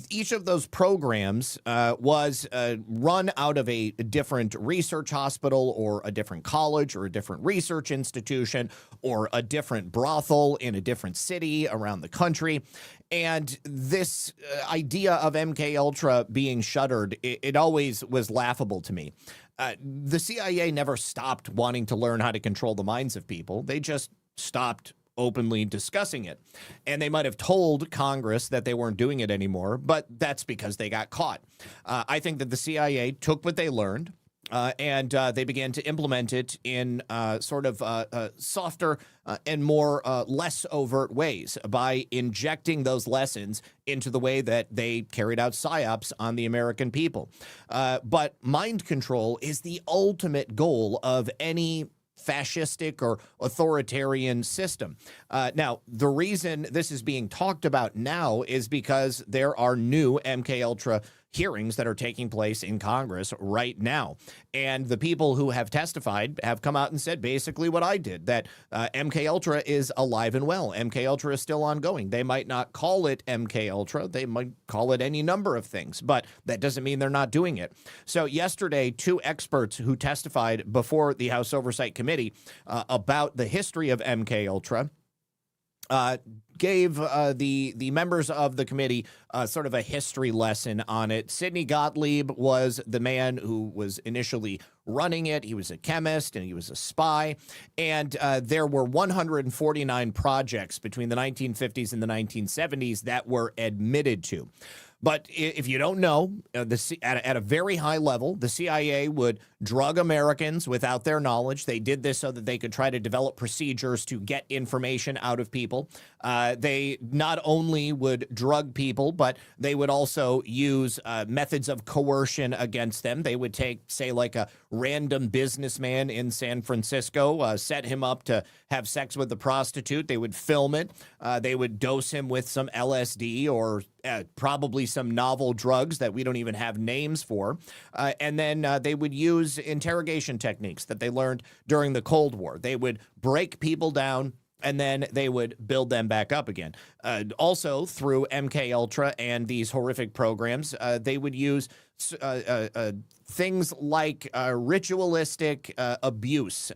each of those programs was run out of a different research hospital or a different college or a different research institution or a different brothel in a different city around the country. And this idea of MKUltra being shuttered, it always was laughable to me. The CIA never stopped wanting to learn how to control the minds of people. They just stopped openly discussing it. And they might have told Congress that they weren't doing it anymore, but that's because they got caught. I think that the CIA took what they learned and they began to implement it in sort of softer and more less overt ways by injecting those lessons into the way that they carried out psyops on the American people. But mind control is the ultimate goal of any fascistic or authoritarian system. Now, the reason this is being talked about now is because there are new MKUltra hearings that are taking place in Congress right now. And the people who have testified have come out and said basically what I did, that MKUltra is alive and well. MKUltra is still ongoing. They might not call it MKUltra. They might call it any number of things, but that doesn't mean they're not doing it. So yesterday, two experts who testified before the House Oversight Committee about the history of MKUltra gave the members of the committee sort of a history lesson on it. Sidney Gottlieb was the man who was initially running it. He was a chemist and he was a spy. And there were 149 projects between the 1950s and the 1970s that were admitted to. But if you don't know, at a very high level, the CIA would drug Americans without their knowledge. They did this so that they could try to develop procedures to get information out of people. They not only would drug people, but they would also use methods of coercion against them. They would take, say, like a random businessman in San Francisco, set him up to have sex with a prostitute. They would film it. They would dose him with some LSD or probably some novel drugs that we don't even have names for. And then they would use interrogation techniques that they learned during the Cold War. They would break people down and then they would build them back up again. Also, through MKUltra and these horrific programs, they would use things like ritualistic abuse,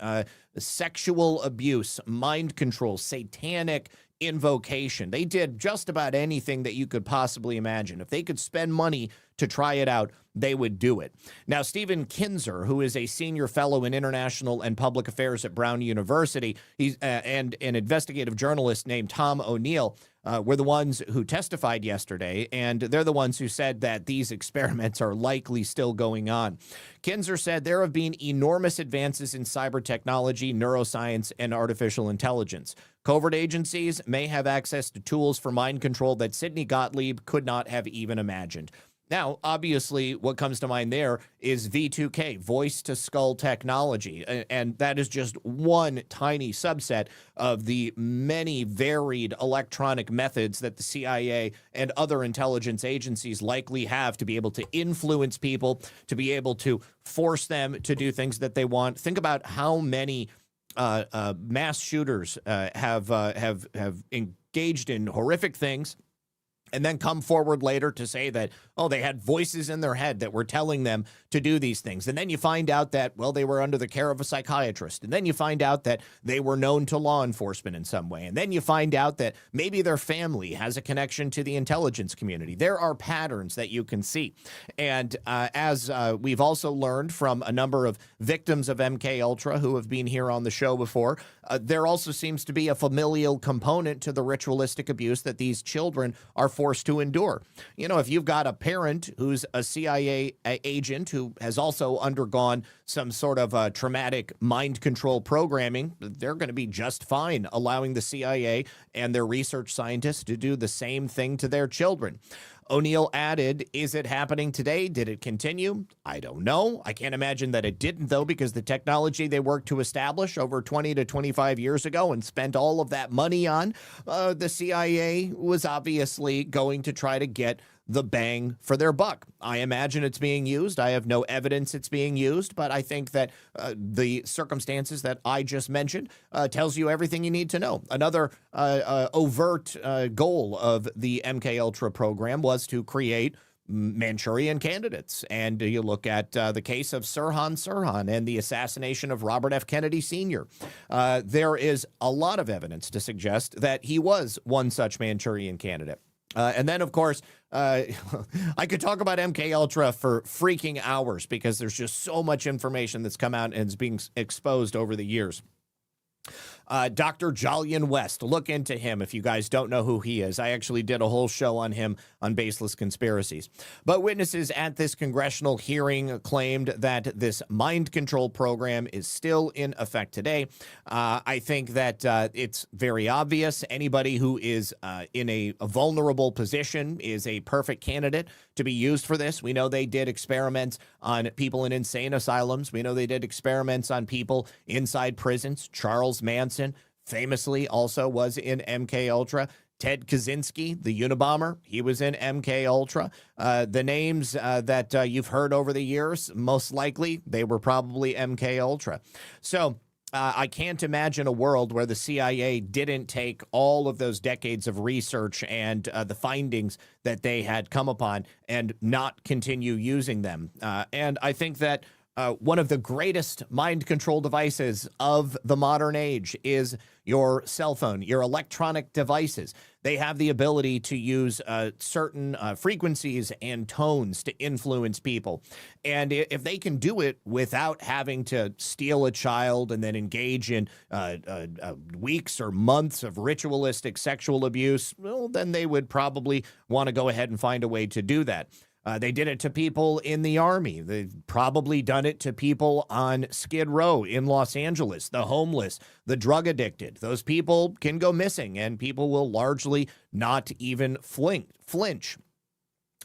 sexual abuse, mind control, satanic invocation. They did just about anything that you could possibly imagine. If they could spend money to try it out, they would do it. Now, Stephen Kinzer, who is a senior fellow in international and public affairs at Brown University, he's and an investigative journalist named Tom O'Neill, were the ones who testified yesterday, and they're the ones who said that these experiments are likely still going on. Kinzer said there have been enormous advances in cyber technology, neuroscience, and artificial intelligence. Covert agencies may have access to tools for mind control that Sidney Gottlieb could not have even imagined. Now, obviously, what comes to mind there is V2K, voice-to-skull technology, and that is just one tiny subset of the many varied electronic methods that the CIA and other intelligence agencies likely have to be able to influence people, to be able to force them to do things that they want. Think about how many mass shooters have engaged in horrific things and then come forward later to say that, oh, they had voices in their head that were telling them to do these things. And then you find out that, well, they were under the care of a psychiatrist. And then you find out that they were known to law enforcement in some way. And then you find out that maybe their family has a connection to the intelligence community. There are patterns that you can see. And as we've also learned from a number of victims of MKUltra who have been here on the show before, there also seems to be a familial component to the ritualistic abuse that these children are forced to endure. You know, if you've got a parent who's a CIA agent who has also undergone some sort of traumatic mind control programming, they're going to be just fine allowing the CIA and their research scientists to do the same thing to their children. O'Neill added, is it happening today? Did it continue? I don't know. I can't imagine that it didn't, though, because the technology they worked to establish over 20 to 25 years ago and spent all of that money on, the CIA was obviously going to try to get the bang for their buck. I imagine it's being used. I have no evidence it's being used, but I think that the circumstances that I just mentioned tells you everything you need to know. Another overt goal of the MKUltra program was to create Manchurian candidates. And you look at the case of Sirhan and the assassination of Robert F. Kennedy Sr. There is a lot of evidence to suggest that he was one such Manchurian candidate. And then, of course, I could talk about MKUltra for freaking hours because there's just so much information that's come out and is being exposed over the years. Dr. Jolyon West, look into him if you guys don't know who he is. I actually did a whole show on him on Baseless Conspiracies. But witnesses at this congressional hearing claimed that this mind control program is still in effect today. I think that it's very obvious. Anybody who is in a vulnerable position is a perfect candidate to be used for this. We know they did experiments on people in insane asylums. We know they did experiments on people inside prisons. Charles Manson famously also was in MKUltra. Ted Kaczynski, the Unabomber, he was in MKUltra. The names that you've heard over the years, most likely they were probably MKUltra. So I can't imagine a world where the CIA didn't take all of those decades of research and the findings that they had come upon and not continue using them. And I think that one of the greatest mind control devices of the modern age is your cell phone, your electronic devices. They have the ability to use certain frequencies and tones to influence people. And if they can do it without having to steal a child and then engage in weeks or months of ritualistic sexual abuse, well, then they would probably want to go ahead and find a way to do that. They did it to people in the Army. They've probably done it to people on Skid Row in Los Angeles, the homeless, the drug addicted. Those people can go missing, and people will largely not even flinch.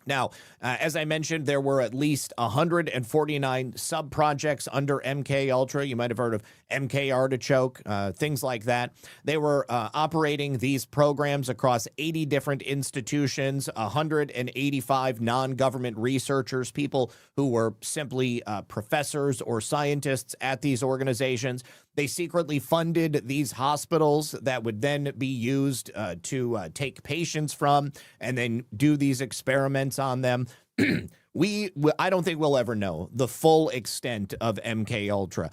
Now, as I mentioned, there were at least 149 sub-projects under MKUltra. You might have heard of MK Artichoke, things like that. They were operating these programs across 80 different institutions, 185 non-government researchers, people who were simply professors or scientists at these organizations. They secretly funded these hospitals that would then be used to take patients from and then do these experiments on them. I don't think we'll ever know the full extent of MKUltra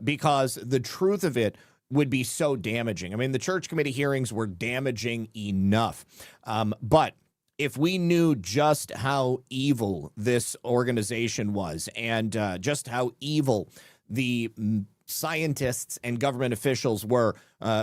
because the truth of it would be so damaging. I mean, the church committee hearings were damaging enough. But if we knew just how evil this organization was and just how evil the scientists and government officials were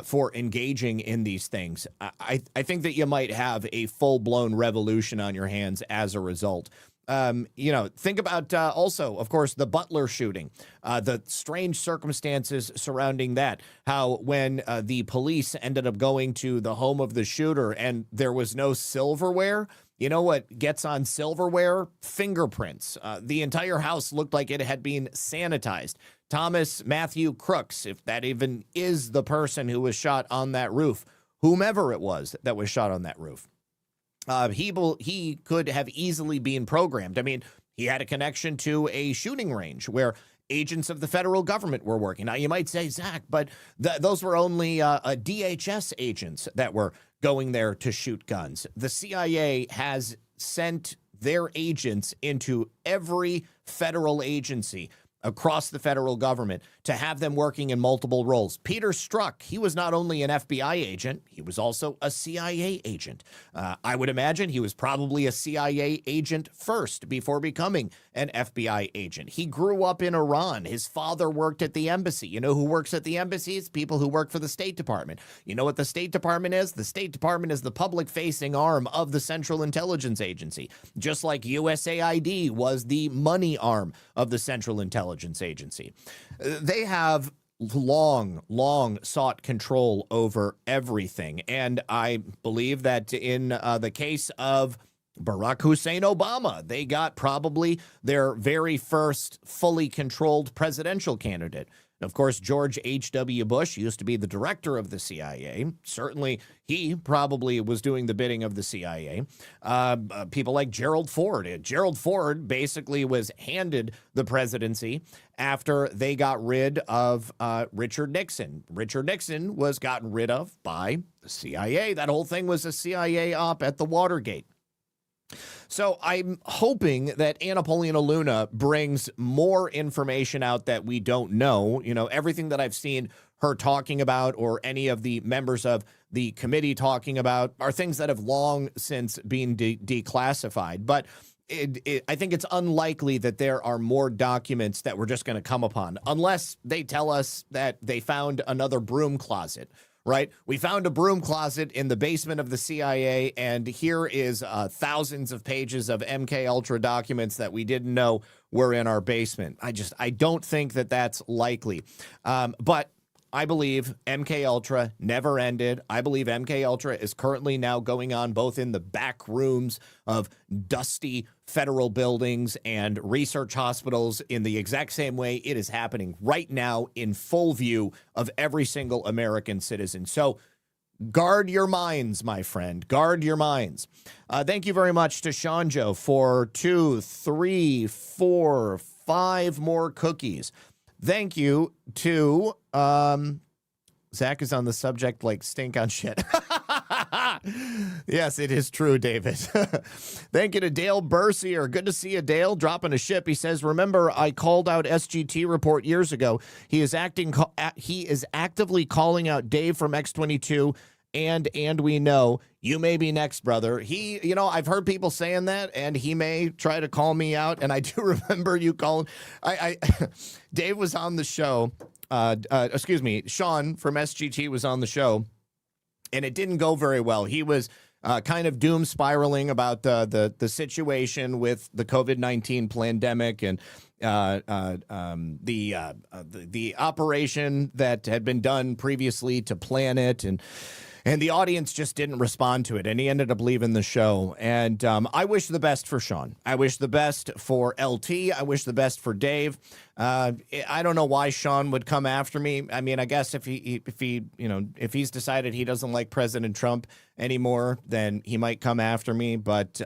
for engaging in these things, I think that you might have a full-blown revolution on your hands as a result. Think about also, of course, the Butler shooting, the strange circumstances surrounding that, how when the police ended up going to the home of the shooter and there was no silverware. You know what gets on silverware? Fingerprints. The entire house looked like it had been sanitized. Thomas Matthew Crooks, if that even is the person who was shot on that roof, whomever it was that was shot on that roof, he could have easily been programmed. I mean, he had a connection to a shooting range where agents of the federal government were working. Now, you might say, Zach, but those were only DHS agents that were going there to shoot guns. The CIA has sent their agents into every federal agency across the federal government, to have them working in multiple roles. Peter Strzok, he was not only an FBI agent, he was also a CIA agent. I would imagine he was probably a CIA agent first before becoming an FBI agent. He grew up in Iran. His father worked at the embassy. You know who works at the embassy? It's people who work for the State Department. You know what the State Department is? The State Department is the public-facing arm of the Central Intelligence Agency, just like USAID was the money arm of the Central Intelligence Agency. They have long sought control over everything. And I believe that in the case of Barack Hussein Obama, they got probably their very first fully controlled presidential candidate. Of course, George H.W. Bush used to be the director of the CIA. Certainly, he probably was doing the bidding of the CIA. People like Gerald Ford. Gerald Ford basically was handed the presidency after they got rid of Richard Nixon. Richard Nixon was gotten rid of by the CIA. That whole thing was a CIA op at the Watergate. So I'm hoping that Anna Paulina Luna brings more information out that we don't know. You know, everything that I've seen her talking about or any of the members of the committee talking about are things that have long since been declassified. But I think it's unlikely that there are more documents that we're just going to come upon unless they tell us that they found another broom closet. Right? We found a broom closet in the basement of the CIA, and here is thousands of pages of MK Ultra documents that we didn't know were in our basement. I don't think that that's likely. But I believe MK Ultra never ended. I believe MK Ultra is currently now going on both in the back rooms of dusty federal buildings and research hospitals in the exact same way it is happening right now in full view of every single American citizen. So guard your minds, my friend. Guard your minds. Thank you very much to Sean Joe for 2, 3, 4, 5 more cookies. Thank you to Zach is on the subject like stink on shit. Yes, it is true, David. Thank you to Dale Bercier. Good to see you, Dale. Dropping a ship. He says, remember, I called out SGT report years ago. He is actively calling out Dave from X22. And we know you may be next, brother. I've heard people saying that, and he may try to call me out. And I do remember you calling. Dave was on the show. Sean from SGT was on the show, and it didn't go very well. He was kind of doom spiraling about the situation with the COVID-19 pandemic and the operation that had been done previously to plan it, and the audience just didn't respond to it, and he ended up leaving the show. And I wish the best for Sean. I wish the best for LT. I wish the best for Dave. I don't know why Sean would come after me. I mean, I guess if he's decided he doesn't like President Trump anymore, then he might come after me. But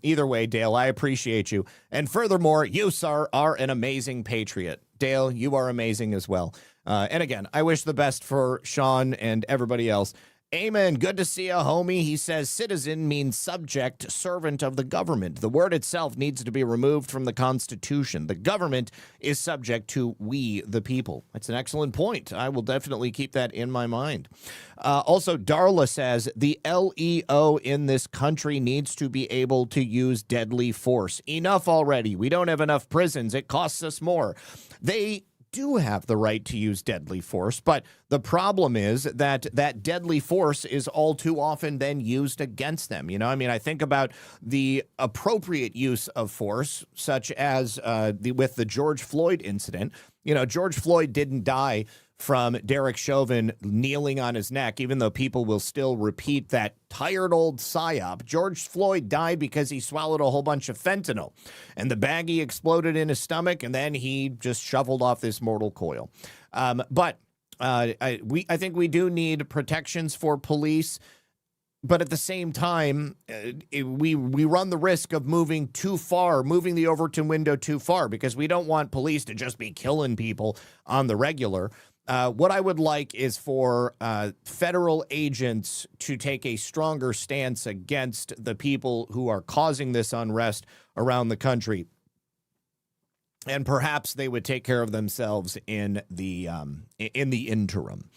either way, Dale, I appreciate you. And furthermore, you, sir, are an amazing patriot. Dale, you are amazing as well. And again, I wish the best for Sean and everybody else. Amen. Good to see you, homie. He says citizen means subject, servant of the government. The word itself needs to be removed from the Constitution. The government is subject to we, the people. That's an excellent point. I will definitely keep that in my mind. Also, Darla says the LEO in this country needs to be able to use deadly force. Enough already. We don't have enough prisons. It costs us more. They do have the right to use deadly force, but the problem is that that deadly force is all too often then used against them. You know, I mean, I think about the appropriate use of force, such as with the George Floyd incident. You know, George Floyd didn't die from Derek Chauvin kneeling on his neck, even though people will still repeat that tired old psyop. George Floyd died because he swallowed a whole bunch of fentanyl, and the baggie exploded in his stomach, and then he just shuffled off this mortal coil. But I think we do need protections for police. But at the same time, we run the risk of moving too far, moving the Overton window too far, because we don't want police to just be killing people on the regular. What I would like is for federal agents to take a stronger stance against the people who are causing this unrest around the country. and perhaps they would take care of themselves in the interim.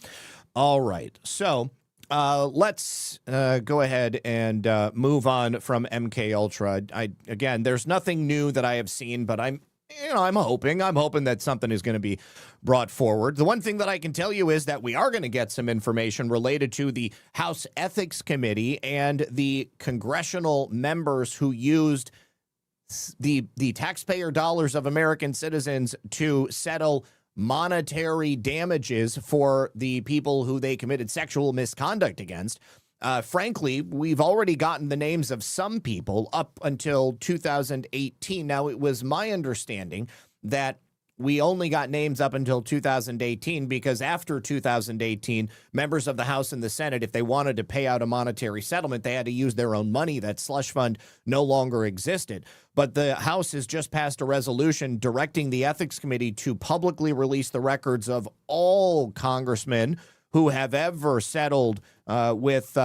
All right, so let's go ahead and move on from MK Ultra. Again, there's nothing new that I have seen, but I'm hoping that something is going to be brought forward. The one thing that I can tell you is that we are going to get some information related to the House Ethics Committee and the congressional members who used the taxpayer dollars of American citizens to settle monetary damages for the people who they committed sexual misconduct against. Frankly, we've already gotten the names of some people up until 2018. Now, it was my understanding that we only got names up until 2018 because after 2018, members of the House and the Senate, if they wanted to pay out a monetary settlement, they had to use their own money. That slush fund no longer existed. But the House has just passed a resolution directing the Ethics Committee to publicly release the records of all congressmen who have ever settled with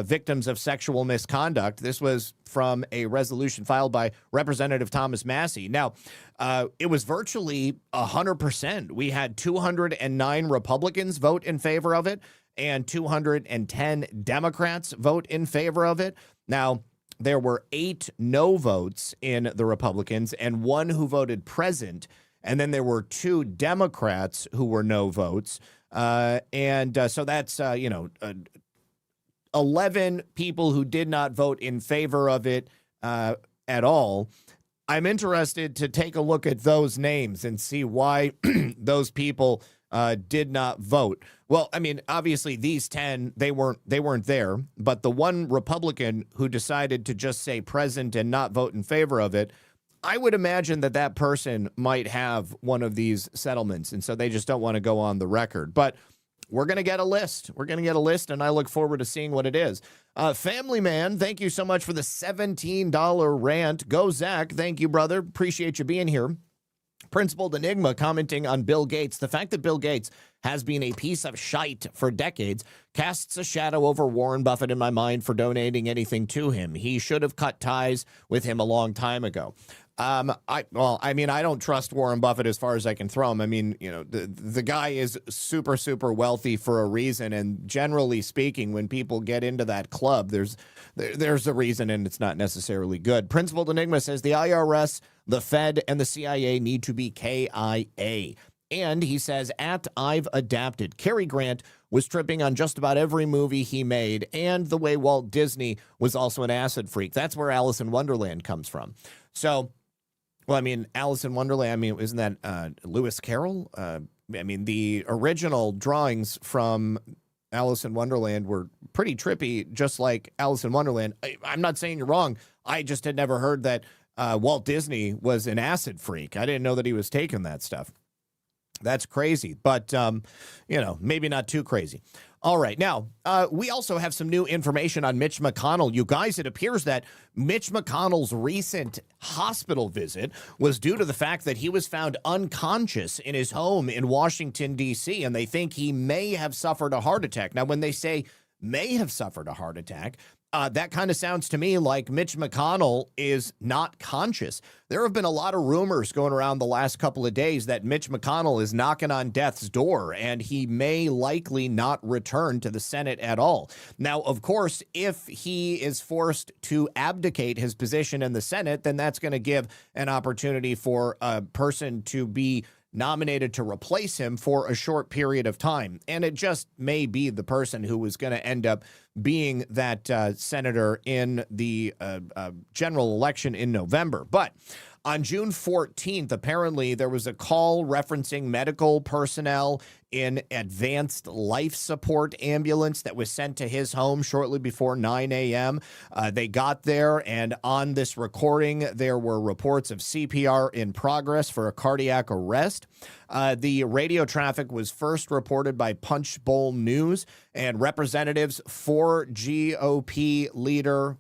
victims of sexual misconduct. This was from a resolution filed by Representative Thomas Massey. Now, it was virtually 100%. We had 209 Republicans vote in favor of it and 210 Democrats vote in favor of it. Now, there were 8 no votes in the Republicans and 1 who voted present. And then there were 2 Democrats who were no votes. So that's, 11 people who did not vote in favor of it at all. I'm interested to take a look at those names and see why those people did not vote. Well, I mean, obviously these 10, they weren't there, but the one Republican who decided to just say present and not vote in favor of it, I would imagine that person might have one of these settlements, and so they just don't want to go on the record. But we're going to get a list. And I look forward to seeing what it is. Family Man, thank you so much for the $17 rant. Go, Zach. Thank you, brother. Appreciate you being here. Principled Enigma commenting on Bill Gates. The fact that Bill Gates has been a piece of shite for decades casts a shadow over Warren Buffett in my mind for donating anything to him. He should have cut ties with him a long time ago. I don't trust Warren Buffett as far as I can throw him. I mean, the guy is super, super wealthy for a reason. And generally speaking, when people get into that club, there's a reason, and it's not necessarily good. Principled Enigma says the IRS, the Fed, and the CIA need to be KIA. And he says, I've adapted. Cary Grant was tripping on just about every movie he made, and the way Walt Disney was also an acid freak. That's where Alice in Wonderland comes from. So, well, I mean, Alice in Wonderland, I mean, isn't that Lewis Carroll? The original drawings from Alice in Wonderland were pretty trippy, just like Alice in Wonderland. I'm not saying you're wrong. I just had never heard that Walt Disney was an acid freak. I didn't know that he was taking that stuff. That's crazy, but, maybe not too crazy. All right. Now, we also have some new information on Mitch McConnell. You guys, it appears that Mitch McConnell's recent hospital visit was due to the fact that he was found unconscious in his home in Washington, D.C., and they think he may have suffered a heart attack. Now, when they say may have suffered a heart attack, that kind of sounds to me like Mitch McConnell is not conscious. There have been a lot of rumors going around the last couple of days that Mitch McConnell is knocking on death's door and he may likely not return to the Senate at all. Now, of course, if he is forced to abdicate his position in the Senate, then that's going to give an opportunity for a person to be nominated to replace him for a short period of time. And it just may be the person who is going to end up being that senator in the general election in November. But on June 14th, apparently there was a call referencing medical personnel in advanced life support ambulance that was sent to his home shortly before 9 a.m. They got there, and on this recording, there were reports of CPR in progress for a cardiac arrest. The radio traffic was first reported by Punchbowl News, and representatives for former GOP leader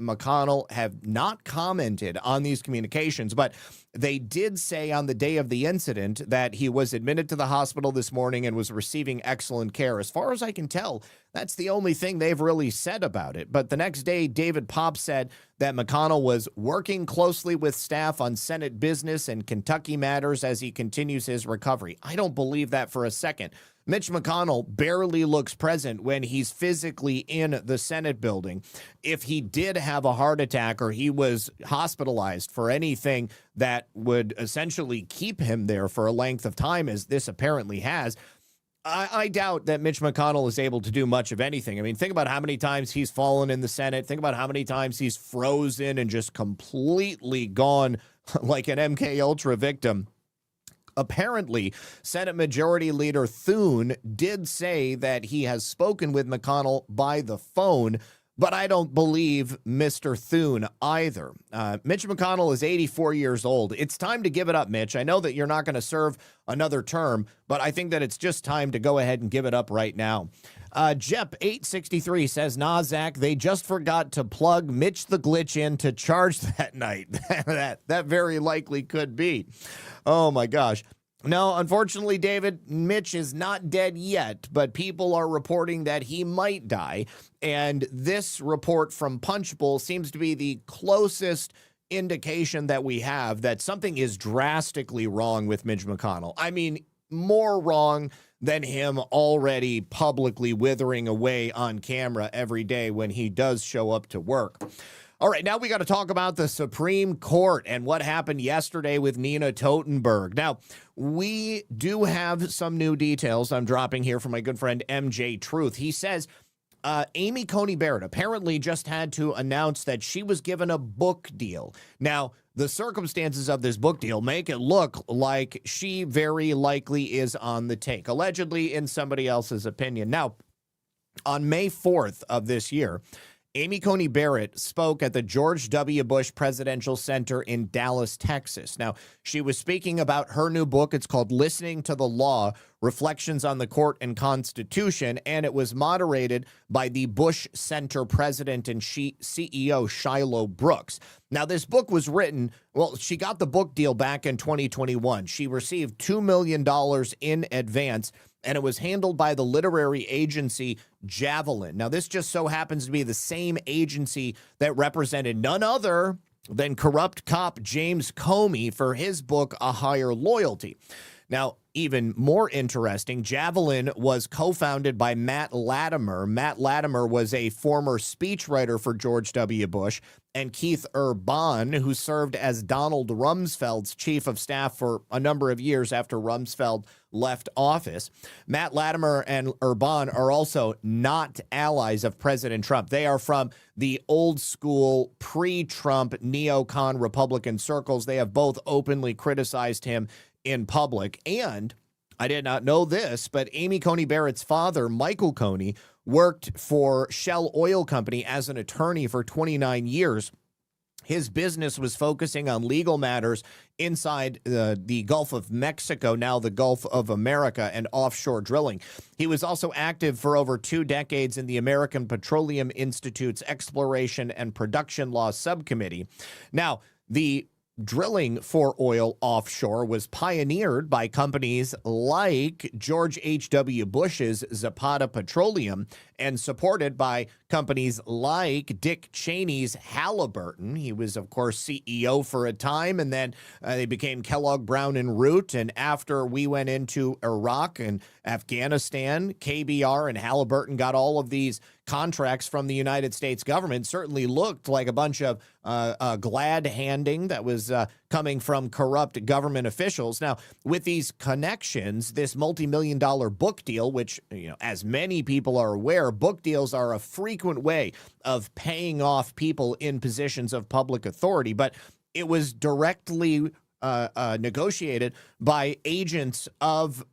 McConnell have not commented on these communications, but they did say on the day of the incident that he was admitted to the the hospital this morning and was receiving excellent care. As far as I can tell, that's the only thing they've really said about it. But the next day, David Popp said that McConnell was working closely with staff on Senate business and Kentucky matters as he continues his recovery. I don't believe that for a second. Mitch McConnell barely looks present when he's physically in the Senate building. If he did have a heart attack or he was hospitalized for anything that would essentially keep him there for a length of time, as this apparently has, I doubt that Mitch McConnell is able to do much of anything. I mean, think about how many times he's fallen in the Senate. Think about how many times he's frozen and just completely gone like an MK Ultra victim. Apparently, Senate Majority Leader Thune did say that he has spoken with McConnell by the phone, but I don't believe Mr. Thune either. Mitch McConnell is 84 years old. It's time to give it up, Mitch. I know that you're not going to serve another term, but I think that it's just time to go ahead and give it up right now. Jep863 says, nah, Zach, they just forgot to plug Mitch the Glitch in to charge that night. that very likely could be. Oh, my gosh. No, unfortunately, David, Mitch is not dead yet, but people are reporting that he might die. And this report from Punchbowl seems to be the closest indication that we have that something is drastically wrong with Mitch McConnell. I mean, more wrong than him already publicly withering away on camera every day when he does show up to work. All right, now we got to talk about the Supreme Court and what happened yesterday with Nina Totenberg. Now, we do have some new details I'm dropping here from my good friend MJ Truth. He says Amy Coney Barrett apparently just had to announce that she was given a book deal. Now, the circumstances of this book deal make it look like she very likely is on the take, allegedly in somebody else's opinion. Now, on May 4th of this year, Amy Coney Barrett spoke at the George W. Bush Presidential Center in Dallas, Texas. Now, she was speaking about her new book. It's called Listening to the Law, Reflections on the Court and Constitution, and it was moderated by the Bush Center president and CEO, Shiloh Brooks. Now, this book was written, well, she got the book deal back in 2021. She received $2 million in advance, and it was handled by the literary agency Javelin. Now, this just so happens to be the same agency that represented none other than corrupt cop James Comey for his book, A Higher Loyalty. Now, even more interesting, Javelin was co-founded by Matt Latimer. Matt Latimer was a former speechwriter for George W. Bush, and Keith Urban, who served as Donald Rumsfeld's chief of staff for a number of years after Rumsfeld left office. Matt Latimer and Urban are also not allies of President Trump. They are from the old school pre-Trump neocon Republican circles. They have both openly criticized him in public. And I did not know this, but Amy Coney Barrett's father, Michael Coney, worked for Shell Oil Company as an attorney for 29 years. His business was focusing on legal matters inside the Gulf of Mexico, now the Gulf of America, and offshore drilling. He was also active for over 2 decades in the American Petroleum Institute's Exploration and Production Law Subcommittee. Now, the drilling for oil offshore was pioneered by companies like George H.W. Bush's Zapata Petroleum and supported by companies like Dick Cheney's Halliburton. He was, of course, CEO for a time, and then they became Kellogg Brown and Root. And after we went into Iraq and Afghanistan, KBR and Halliburton got all of these contracts from the United States government. Certainly looked like a bunch of glad handing that was coming from corrupt government officials. Now, with these connections, this multi-million-dollar book deal, which, as many people are aware, book deals are a frequent way of paying off people in positions of public authority, but it was directly negotiated by agents of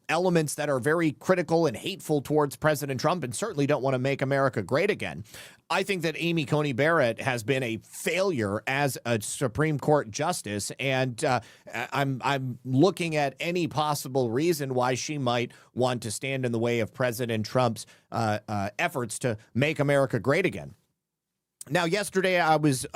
elements that are very critical and hateful towards President Trump and certainly don't want to make America great again. I think that Amy Coney Barrett has been a failure as a Supreme Court justice, and I'm looking at any possible reason why she might want to stand in the way of President Trump's efforts to make America great again. Now, yesterday I was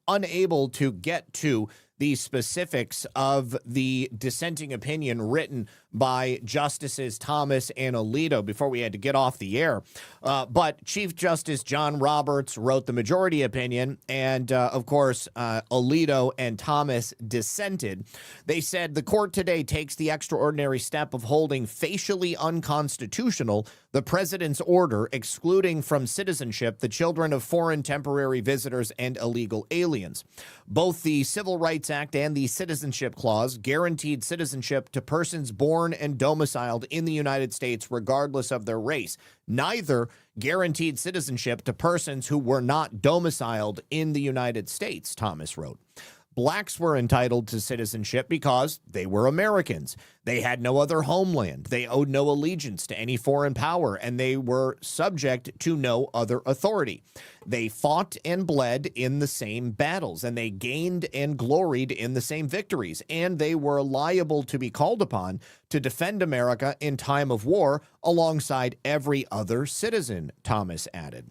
unable to get to the specifics of the dissenting opinion written by Justices Thomas and Alito before we had to get off the air. But Chief Justice John Roberts wrote the majority opinion, and of course, Alito and Thomas dissented. They said the court today takes the extraordinary step of holding facially unconstitutional the president's order excluding from citizenship the children of foreign temporary visitors and illegal aliens. Both the Civil Rights Act and the Citizenship Clause guaranteed citizenship to persons born and domiciled in the United States regardless of their race. Neither guaranteed citizenship to persons who were not domiciled in the United States, Thomas wrote. Blacks were entitled to citizenship because they were Americans. They had no other homeland. They owed no allegiance to any foreign power, and they were subject to no other authority. They fought and bled in the same battles, and they gained and gloried in the same victories, and they were liable to be called upon to defend America in time of war alongside every other citizen, Thomas added.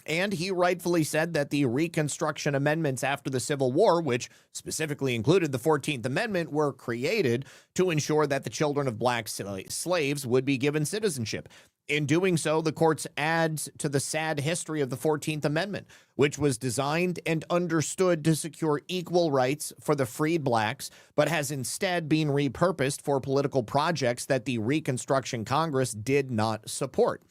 And he rightfully said that the Reconstruction Amendments after the Civil War, which specifically included the 14th Amendment, were created to ensure that the children of black slaves would be given citizenship. In doing so, the courts adds to the sad history of the 14th Amendment, which was designed and understood to secure equal rights for the freed blacks, but has instead been repurposed for political projects that the Reconstruction Congress did not support.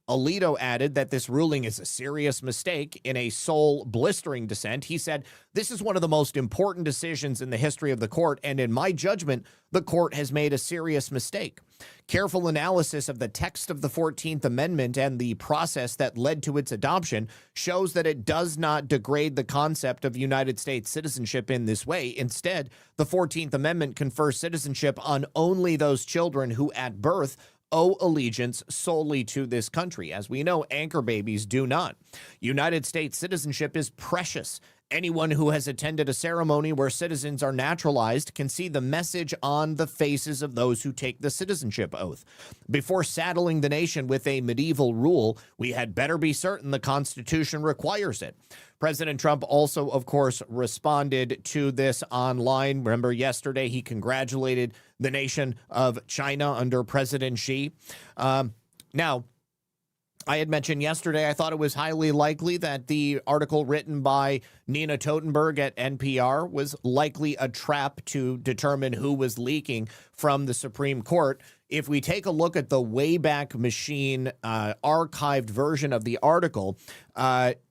Alito added that this ruling is a serious mistake. In a soul-blistering dissent, he said, "This is one of the most important decisions in the history of the court, and in my judgment, the court has made a serious mistake. Careful analysis of the text of the 14th Amendment and the process that led to its adoption shows that it does not degrade the concept of United States citizenship in this way. Instead, the 14th Amendment confers citizenship on only those children who at birth owe allegiance solely to this country. As we know, anchor babies do not. United States citizenship is precious. Anyone who has attended a ceremony where citizens are naturalized can see the message on the faces of those who take the citizenship oath. Before saddling the nation with a medieval rule, we had better be certain the Constitution requires it." President Trump also, of course, responded to this online. Remember, yesterday he congratulated the nation of China under President Xi. Now, I had mentioned yesterday I thought it was highly likely that the article written by Nina Totenberg at NPR was likely a trap to determine who was leaking from the Supreme Court. If we take a look at the Wayback Machine archived version of the article,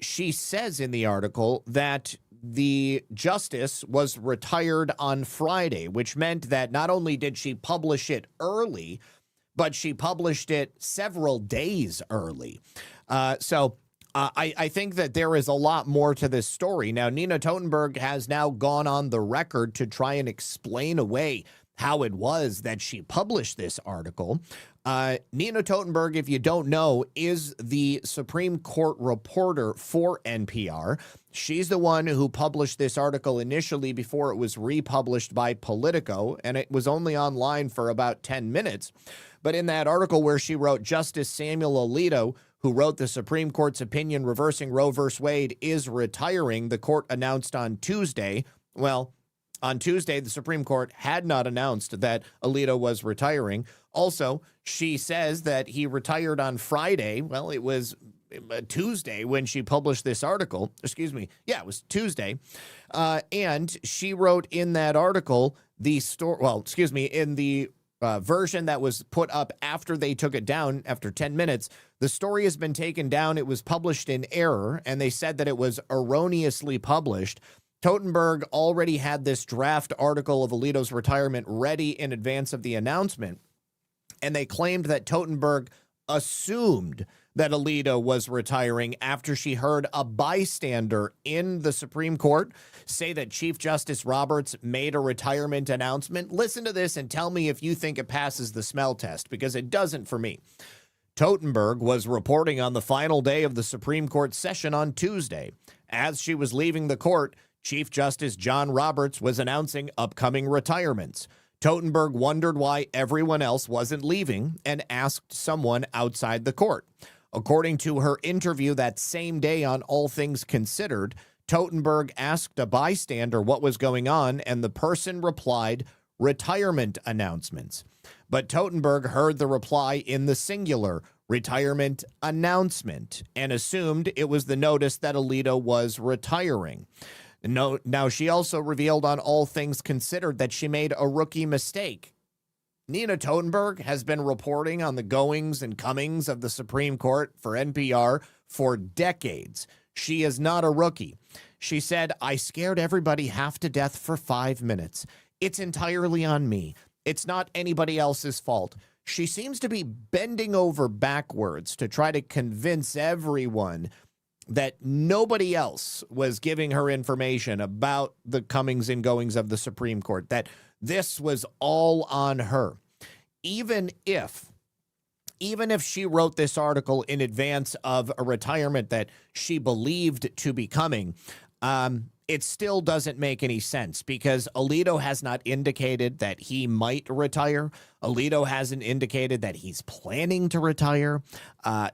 she says in the article that the justice was retired on Friday, which meant that not only did she publish it early, but she published it several days early. So I think that there is a lot more to this story. Now, Nina Totenberg has now gone on the record to try and explain away how it was that she published this article. Nina Totenberg, if you don't know, is the Supreme Court reporter for NPR. She's the one who published this article initially before it was republished by Politico, and it was only online for about 10 minutes. But in that article where she wrote, Justice Samuel Alito, who wrote the Supreme Court's opinion reversing Roe v. Wade, is retiring, the court announced on Tuesday. Well, on Tuesday, the Supreme Court had not announced that Alito was retiring. Also, she says that he retired on Friday. Well, it was Tuesday when she published this article. Excuse me. Yeah, it was Tuesday. And she wrote in that article the story. Well, excuse me, in the version that was put up after they took it down after 10 minutes, the story has been taken down. It was published in error, and they said that it was erroneously published. Totenberg already had this draft article of Alito's retirement ready in advance of the announcement, and they claimed that Totenberg assumed that Alito was retiring after she heard a bystander in the Supreme Court say that Chief Justice Roberts made a retirement announcement. Listen to this and tell me if you think it passes the smell test, because it doesn't for me. Totenberg was reporting on the final day of the Supreme Court session on Tuesday. As she was leaving the court, Chief Justice John Roberts was announcing upcoming retirements. Totenberg wondered why everyone else wasn't leaving and asked someone outside the court. According to her interview that same day on All Things Considered, Totenberg asked a bystander what was going on, and the person replied, retirement announcements. But Totenberg heard the reply in the singular, retirement announcement, and assumed it was the notice that Alito was retiring. Now, she also revealed on All Things Considered that she made a rookie mistake. Nina Totenberg has been reporting on the goings and comings of the Supreme Court for NPR for decades. She is not a rookie. She said, I scared everybody half to death for 5 minutes. It's entirely on me. It's not anybody else's fault. She seems to be bending over backwards to try to convince everyone that nobody else was giving her information about the comings and goings of the Supreme Court, that this was all on her. Even if she wrote this article in advance of a retirement that she believed to be coming, it still doesn't make any sense because Alito has not indicated that he might retire. Alito hasn't indicated that he's planning to retire.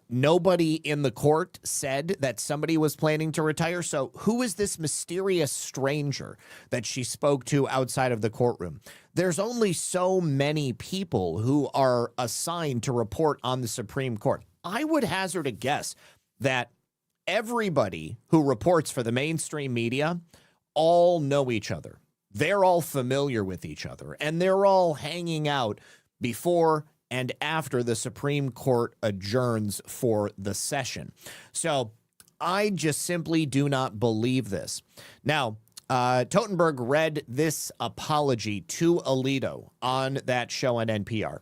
Nobody in the court said that somebody was planning to retire. So who is this mysterious stranger that she spoke to outside of the courtroom? There's only so many people who are assigned to report on the Supreme Court. I would hazard a guess that everybody who reports for the mainstream media all know each other. They're all familiar with each other, and they're all hanging out before and after the Supreme Court adjourns for the session. So I just simply do not believe this. Now, Totenberg read this apology to Alito on that show on NPR.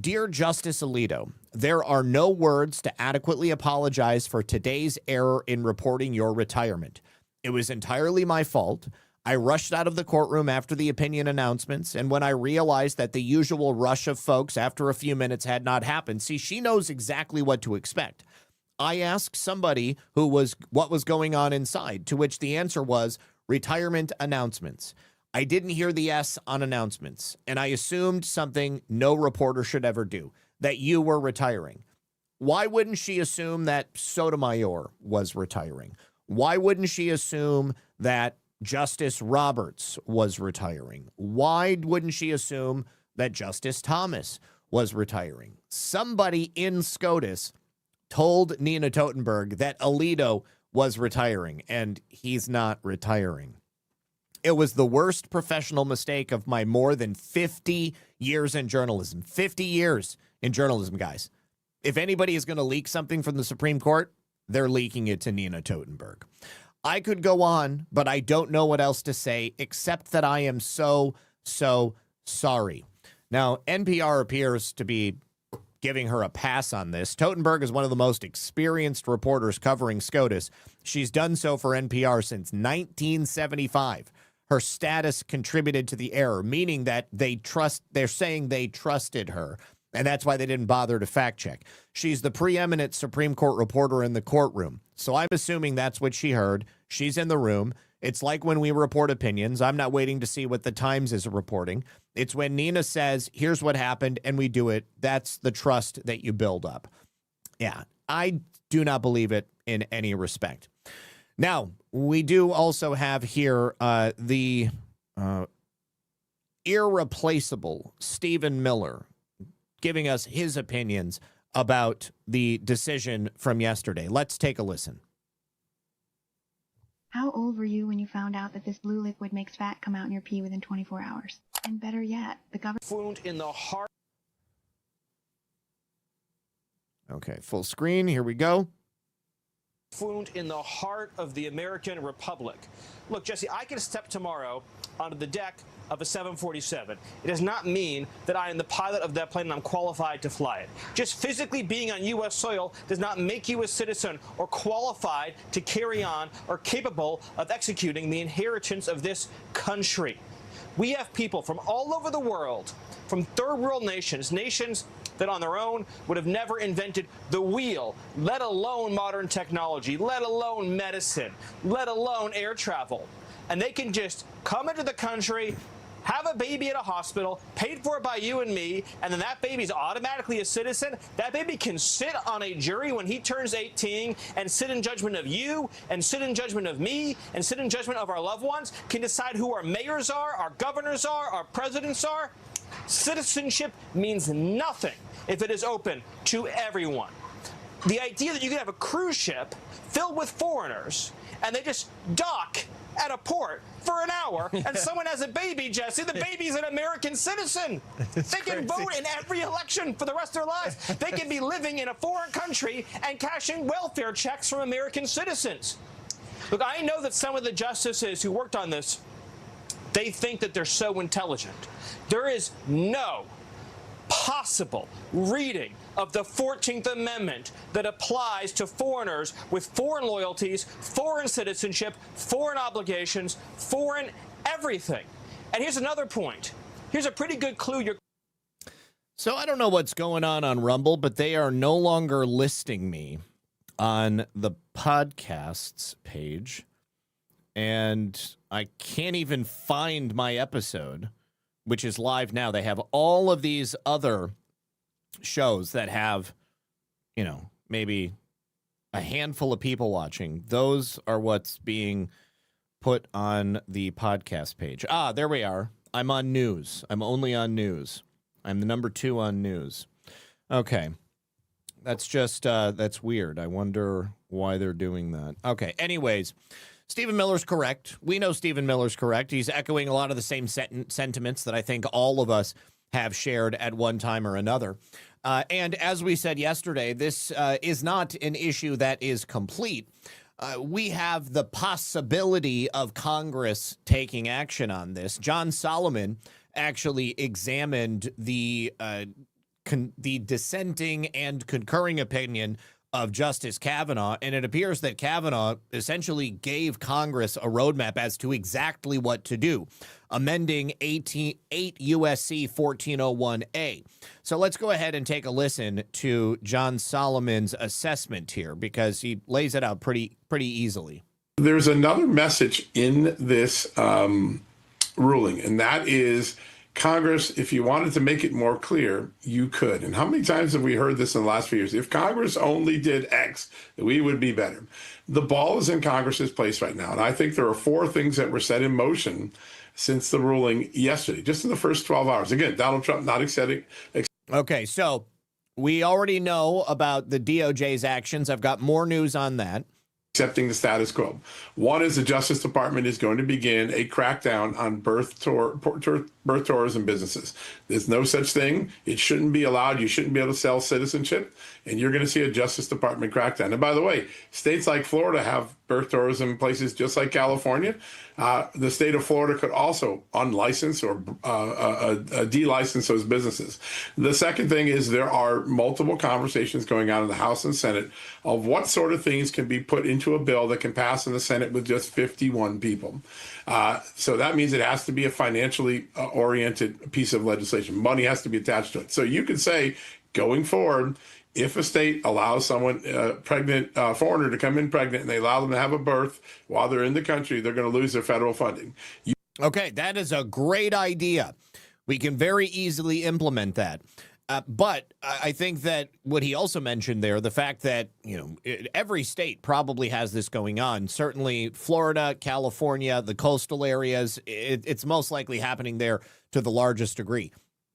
Dear Justice Alito, there are no words to adequately apologize for today's error in reporting your retirement. It was entirely my fault. I rushed out of the courtroom after the opinion announcements, and when I realized that the usual rush of folks after a few minutes had not happened, see, she knows exactly what to expect. I asked somebody what was going on inside, to which the answer was retirement announcements. I didn't hear the S on announcements, and I assumed something no reporter should ever do, that you were retiring. Why wouldn't she assume that Sotomayor was retiring? Why wouldn't she assume that Justice Roberts was retiring? Why wouldn't she assume that Justice Thomas was retiring? Somebody in SCOTUS told Nina Totenberg that Alito was retiring, and he's not retiring. It was the worst professional mistake of my more than 50 years in journalism. 50 years in journalism, guys. If anybody is going to leak something from the Supreme Court, they're leaking it to Nina Totenberg. I could go on, but I don't know what else to say except that I am so sorry. Now, NPR appears to be giving her a pass on this. Totenberg is one of the most experienced reporters covering SCOTUS. She's done so for NPR since 1975. Her status contributed to the error, meaning that they're saying they trusted her, and that's why they didn't bother to fact check. She's the preeminent Supreme Court reporter in the courtroom, so I'm assuming that's what she heard. She's in the room. It's like when we report opinions. I'm not waiting to see what the Times is reporting. It's when Nina says, here's what happened, and we do it. That's the trust that you build up. Yeah, I do not believe it in any respect. Now, we do also have here the irreplaceable Stephen Miller giving us his opinions about the decision from yesterday. Let's take a listen. How old were you when you found out that this blue liquid makes fat come out in your pee within 24 hours? And better yet, the government... Wound in the heart. Okay, full screen. Here we go. Wound in the heart of the American Republic. Look, Jesse, I can step tomorrow onto the deck of a 747. It does not mean that I am the pilot of that plane and I'm qualified to fly it. Just physically being on U.S. soil does not make you a citizen or qualified to carry on or capable of executing the inheritance of this country. We have people from all over the world, from third world nations that on their own would have never invented the wheel, let alone modern technology, let alone medicine, let alone air travel. And they can just come into the country, have a baby at a hospital, paid for by you and me, and then that baby's automatically a citizen. That baby can sit on a jury when he turns 18 and sit in judgment of you, and sit in judgment of me, and sit in judgment of our loved ones, can decide who our mayors are, our governors are, our presidents are. Citizenship means nothing if it is open to everyone. The idea that you can have a cruise ship filled with foreigners and they just dock at a port for an hour and someone has a baby, Jesse, the baby's an American citizen. They can vote in every election for the rest of their lives. They can be living in a foreign country and cashing welfare checks from American citizens. Look, I know that some of the justices who worked on this, they think that they're so intelligent. There is no possible reading of the 14th Amendment that applies to foreigners with foreign loyalties, foreign citizenship, foreign obligations, foreign everything. And here's another point. Here's a pretty good clue. So I don't know what's going on Rumble, but they are no longer listing me on the podcasts page. And I can't even find my episode, which is live now. They have all of these other shows that have, you know, maybe a handful of people watching. Those are what's being put on the podcast page. Ah, there we are. I'm on news. I'm only on news. I'm the number 2 on news. Okay. That's just, that's weird. I wonder why they're doing that. Okay. Anyways, Stephen Miller's correct. We know Stephen Miller's correct. He's echoing a lot of the same sentiments that I think all of us have shared at one time or another. And as we said yesterday, this is not an issue that is complete. We have the possibility of Congress taking action on this. John Solomon actually examined the dissenting and concurring opinion of Justice Kavanaugh, and it appears that Kavanaugh essentially gave Congress a roadmap as to exactly what to do, amending 8 USC 1401A. So let's go ahead and take a listen to John Solomon's assessment here, because he lays it out pretty easily. There's another message in this ruling, and that is Congress, if you wanted to make it more clear, you could. And how many times have we heard this in the last few years? If Congress only did X, we would be better. The ball is in Congress's place right now. And I think there are 4 things that were set in motion since the ruling yesterday, just in the first 12 hours. Again, Donald Trump not accepting. Okay, so we already know about the DOJ's actions. I've got more news on that. Accepting the status quo. One is the Justice Department is going to begin a crackdown on birth tourism businesses. There's no such thing. It shouldn't be allowed. You shouldn't be able to sell citizenship. And you're going to see a Justice Department crackdown. And by the way, states like Florida have birth tourism places just like California. The state of Florida could also unlicense or de-license those businesses. The second thing is there are multiple conversations going on in the House and Senate of what sort of things can be put into a bill that can pass in the Senate with just 51 people. So that means it has to be a financially oriented piece of legislation. Money has to be attached to it. So you could say, going forward, if a state allows someone, pregnant foreigner, to come in pregnant and they allow them to have a birth while they're in the country, they're going to lose their federal funding. Okay, that is a great idea. We can very easily implement that. But I think that what he also mentioned there, the fact that, you know, every state probably has this going on. Certainly Florida, California, the coastal areas, it's most likely happening there to the largest degree.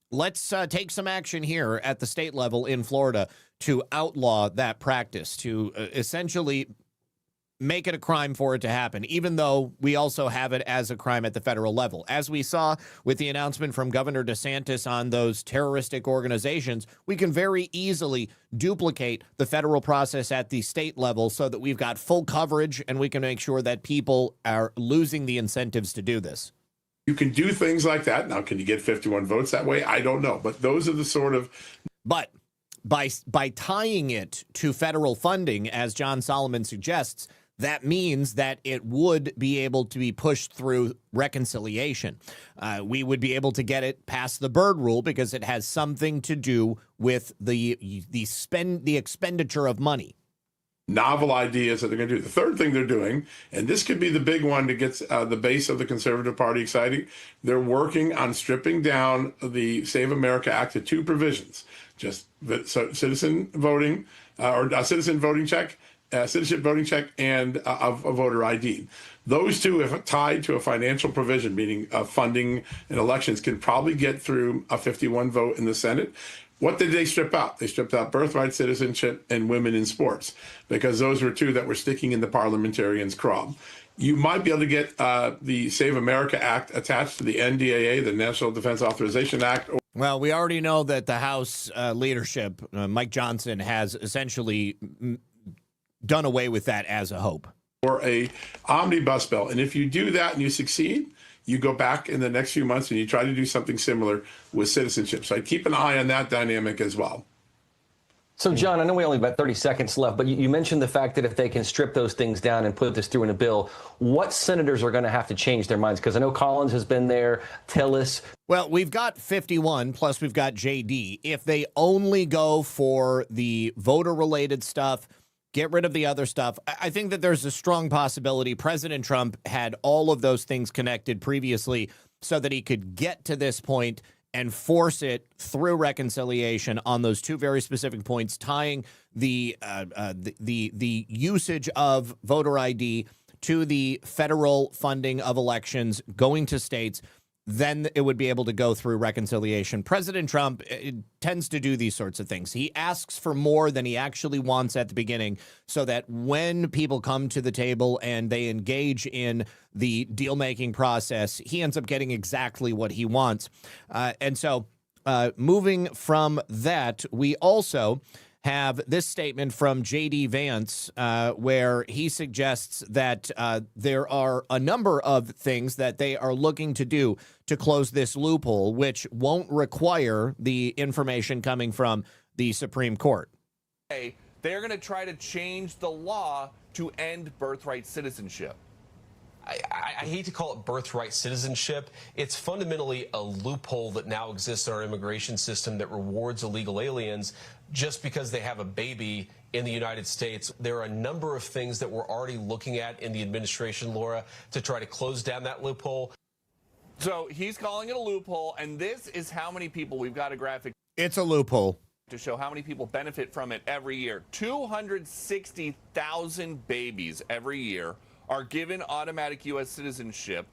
Let's take some action here at the state level in Florida to outlaw that practice, to essentially make it a crime for it to happen, even though we also have it as a crime at the federal level. As we saw with the announcement from Governor DeSantis on those terroristic organizations, we can very easily duplicate the federal process at the state level so that we've got full coverage and we can make sure that people are losing the incentives to do this. You can do things like that. Now, can you get 51 votes that way? I don't know. But those are the sort of... But by tying it to federal funding, as John Solomon suggests, that means that it would be able to be pushed through reconciliation. We would be able to get it past the Byrd rule because it has something to do with the expenditure of money. novel ideas that they're going to do. The third thing they're doing, and this could be the big one to get the base of the Conservative Party exciting, they're working on stripping down the Save America Act to 2 provisions, just citizen voting or a citizen voting check, citizenship voting check, and a voter ID. Those two, if tied to a financial provision, meaning funding in elections, can probably get through a 51 vote in the Senate. What did they strip out? They stripped out birthright citizenship and women in sports, because those were 2 that were sticking in the parliamentarians' craw. You might be able to get the Save America Act attached to the NDAA, the National Defense Authorization Act. Well, we already know that the House leadership, Mike Johnson, has essentially done away with that as a hope. Or a omnibus bill. And if you do that and you succeed, you go back in the next few months and you try to do something similar with citizenship. So I keep an eye on that dynamic as well. So, John, I know we only have about 30 seconds left, but you mentioned the fact that if they can strip those things down and put this through in a bill, what senators are going to have to change their minds? Because I know Collins has been there, Tillis. Well, we've got 51, plus we've got JD. If they only go for the voter-related stuff, get rid of the other stuff, I think that there's a strong possibility President Trump had all of those things connected previously so that he could get to this point and force it through reconciliation on those 2 very specific points, tying the usage of voter ID to the federal funding of elections going to states. Then it would be able to go through reconciliation. President Trump tends to do these sorts of things. He asks for more than he actually wants at the beginning, so that when people come to the table and they engage in the deal-making process, he ends up getting exactly what he wants. And so moving from that, we also have this statement from J.D. Vance, where he suggests that there are a number of things that they are looking to do to close this loophole, which won't require the information coming from the Supreme Court. They're going to try to change the law to end birthright citizenship. I hate to call it birthright citizenship. It's fundamentally a loophole that now exists in our immigration system that rewards illegal aliens just because they have a baby in the United States. There are a number of things that we're already looking at in the administration, Laura, to try to close down that loophole. So he's calling it a loophole, and this is how many people, we've got a graphic. It's a loophole to show how many people benefit from it every year. 260,000 babies every year are given automatic U.S. citizenship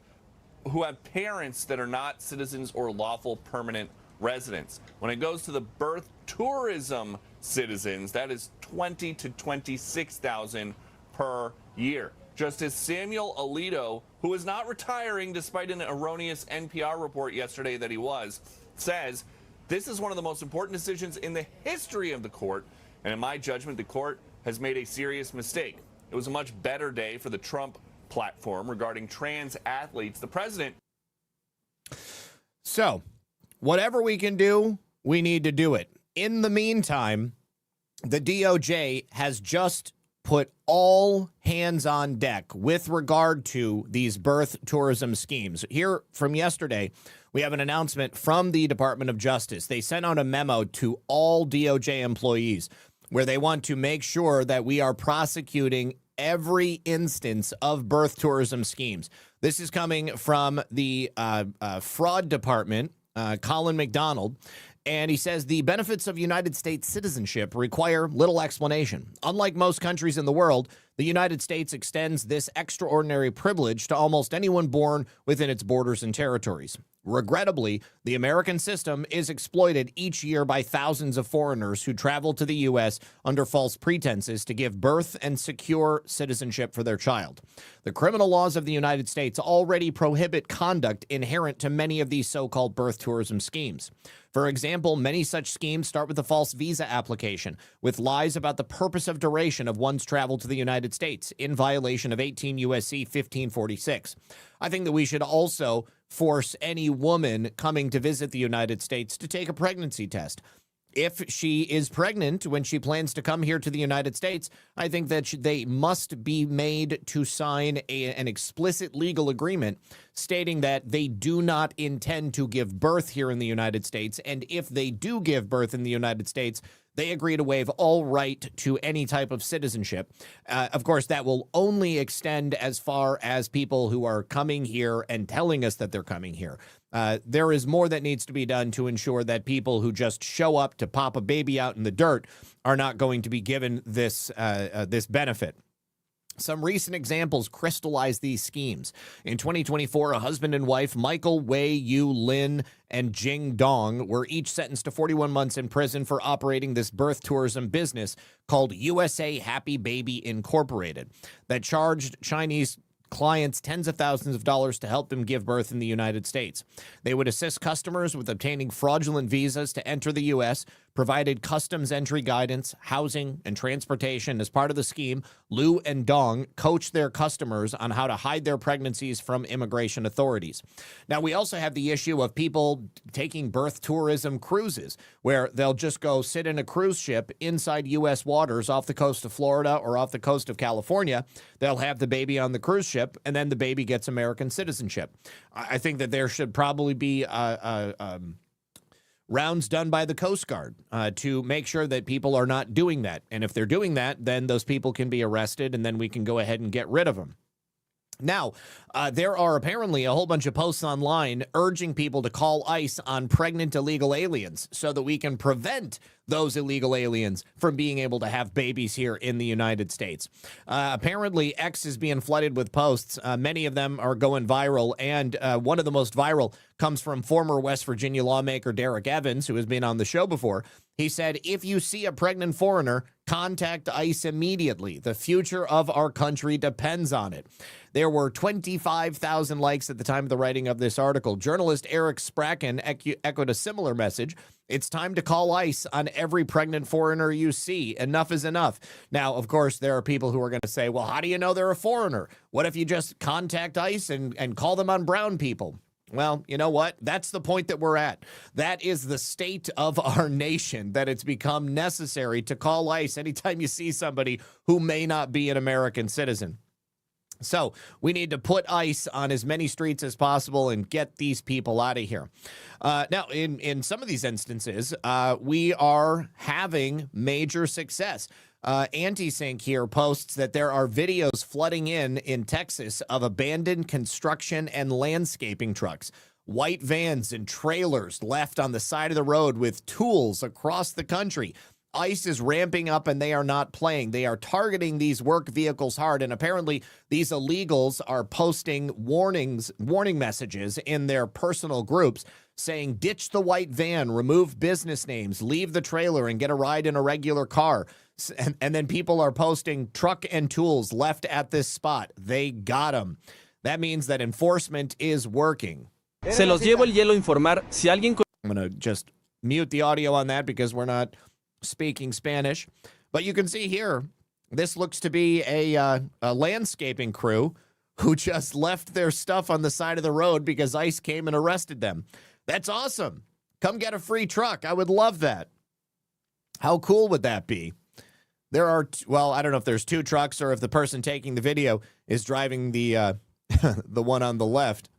who have parents that are not citizens or lawful permanent residents. When it goes to the birth tourism citizens, that is 20 to 26,000 per year. Justice Samuel Alito, who is not retiring despite an erroneous NPR report yesterday that he was, says this is one of the most important decisions in the history of the court, and in my judgment, the court has made a serious mistake. It was a much better day for the Trump platform regarding trans athletes. The president. So, whatever we can do, we need to do it. In the meantime, the DOJ has just put all hands on deck with regard to these birth tourism schemes. Here from yesterday, we have an announcement from the Department of Justice. They sent out a memo to all DOJ employees where they want to make sure that we are prosecuting every instance of birth tourism schemes. This is coming from the fraud department, Colin McDonald, and he says the benefits of United States citizenship require little explanation. Unlike most countries in the world, the United States extends this extraordinary privilege to almost anyone born within its borders and territories. Regrettably, the American system is exploited each year by thousands of foreigners who travel to the U.S. under false pretenses to give birth and secure citizenship for their child. The criminal laws of the United States already prohibit conduct inherent to many of these so-called birth tourism schemes. For example, many such schemes start with a false visa application, with lies about the purpose of duration of one's travel to the United States, in violation of 18 U.S.C. 1546. I think that we should also force any woman coming to visit the United States to take a pregnancy test. If she is pregnant when she plans to come here to the United States, I think that they must be made to sign an explicit legal agreement stating that they do not intend to give birth here in the United States. And if they do give birth in the United States, they agree to waive all right to any type of citizenship. Of course, that will only extend as far as people who are coming here and telling us that they're coming here. There is more that needs to be done to ensure that people who just show up to pop a baby out in the dirt are not going to be given this benefit. Some recent examples crystallize these schemes. In 2024, a husband and wife, Michael Wei Yu Lin and Jing Dong, were each sentenced to 41 months in prison for operating this birth tourism business called USA Happy Baby Incorporated that charged Chinese clients tens of thousands of dollars to help them give birth in the United States. They would assist customers with obtaining fraudulent visas to enter the U.S., provided customs entry guidance, housing, and transportation. As part of the scheme, Liu and Dong coached their customers on how to hide their pregnancies from immigration authorities. Now, we also have the issue of people taking birth tourism cruises, where they'll just go sit in a cruise ship inside U.S. waters off the coast of Florida or off the coast of California. They'll have the baby on the cruise ship, and then the baby gets American citizenship. I think that there should probably be rounds done by the Coast Guard to make sure that people are not doing that. And if they're doing that, then those people can be arrested, and then we can go ahead and get rid of them. Now, there are apparently a whole bunch of posts online urging people to call ICE on pregnant illegal aliens so that we can prevent those illegal aliens from being able to have babies here in the United States. Apparently, X is being flooded with posts. Many of them are going viral, and one of the most viral comes from former West Virginia lawmaker Derek Evans, who has been on the show before. He said, if you see a pregnant foreigner, contact ICE immediately. The future of our country depends on it. There were 25,000 likes at the time of the writing of this article. Journalist Eric Spracken echoed a similar message. It's time to call ICE on every pregnant foreigner you see. Enough is enough. Now, of course, there are people who are going to say, well, how do you know they're a foreigner? What if you just contact ICE and call them on brown people? Well, you know what? That's the point that we're at. That is the state of our nation, that it's become necessary to call ICE anytime you see somebody who may not be an American citizen. So we need to put ICE on as many streets as possible and get these people out of here. Now, in some of these instances, we are having major success. Anti-Sync here posts that there are videos flooding in Texas of abandoned construction and landscaping trucks, white vans and trailers left on the side of the road with tools across the country. ICE is ramping up, and they are not playing. They are targeting these work vehicles hard, and apparently these illegals are posting warning messages in their personal groups saying, ditch the white van, remove business names, leave the trailer, and get a ride in a regular car. And then people are posting truck and tools left at this spot. They got them. That means that enforcement is working. Se los llevo el hielo informar si alguien... I'm going to just mute the audio on that because we're not speaking Spanish. But you can see here, this looks to be a landscaping crew who just left their stuff on the side of the road because ICE came and arrested them. That's awesome. Come get a free truck. I would love that. How cool would that be? There are, well, I don't know if there's two trucks or if the person taking the video is driving the the one on the left.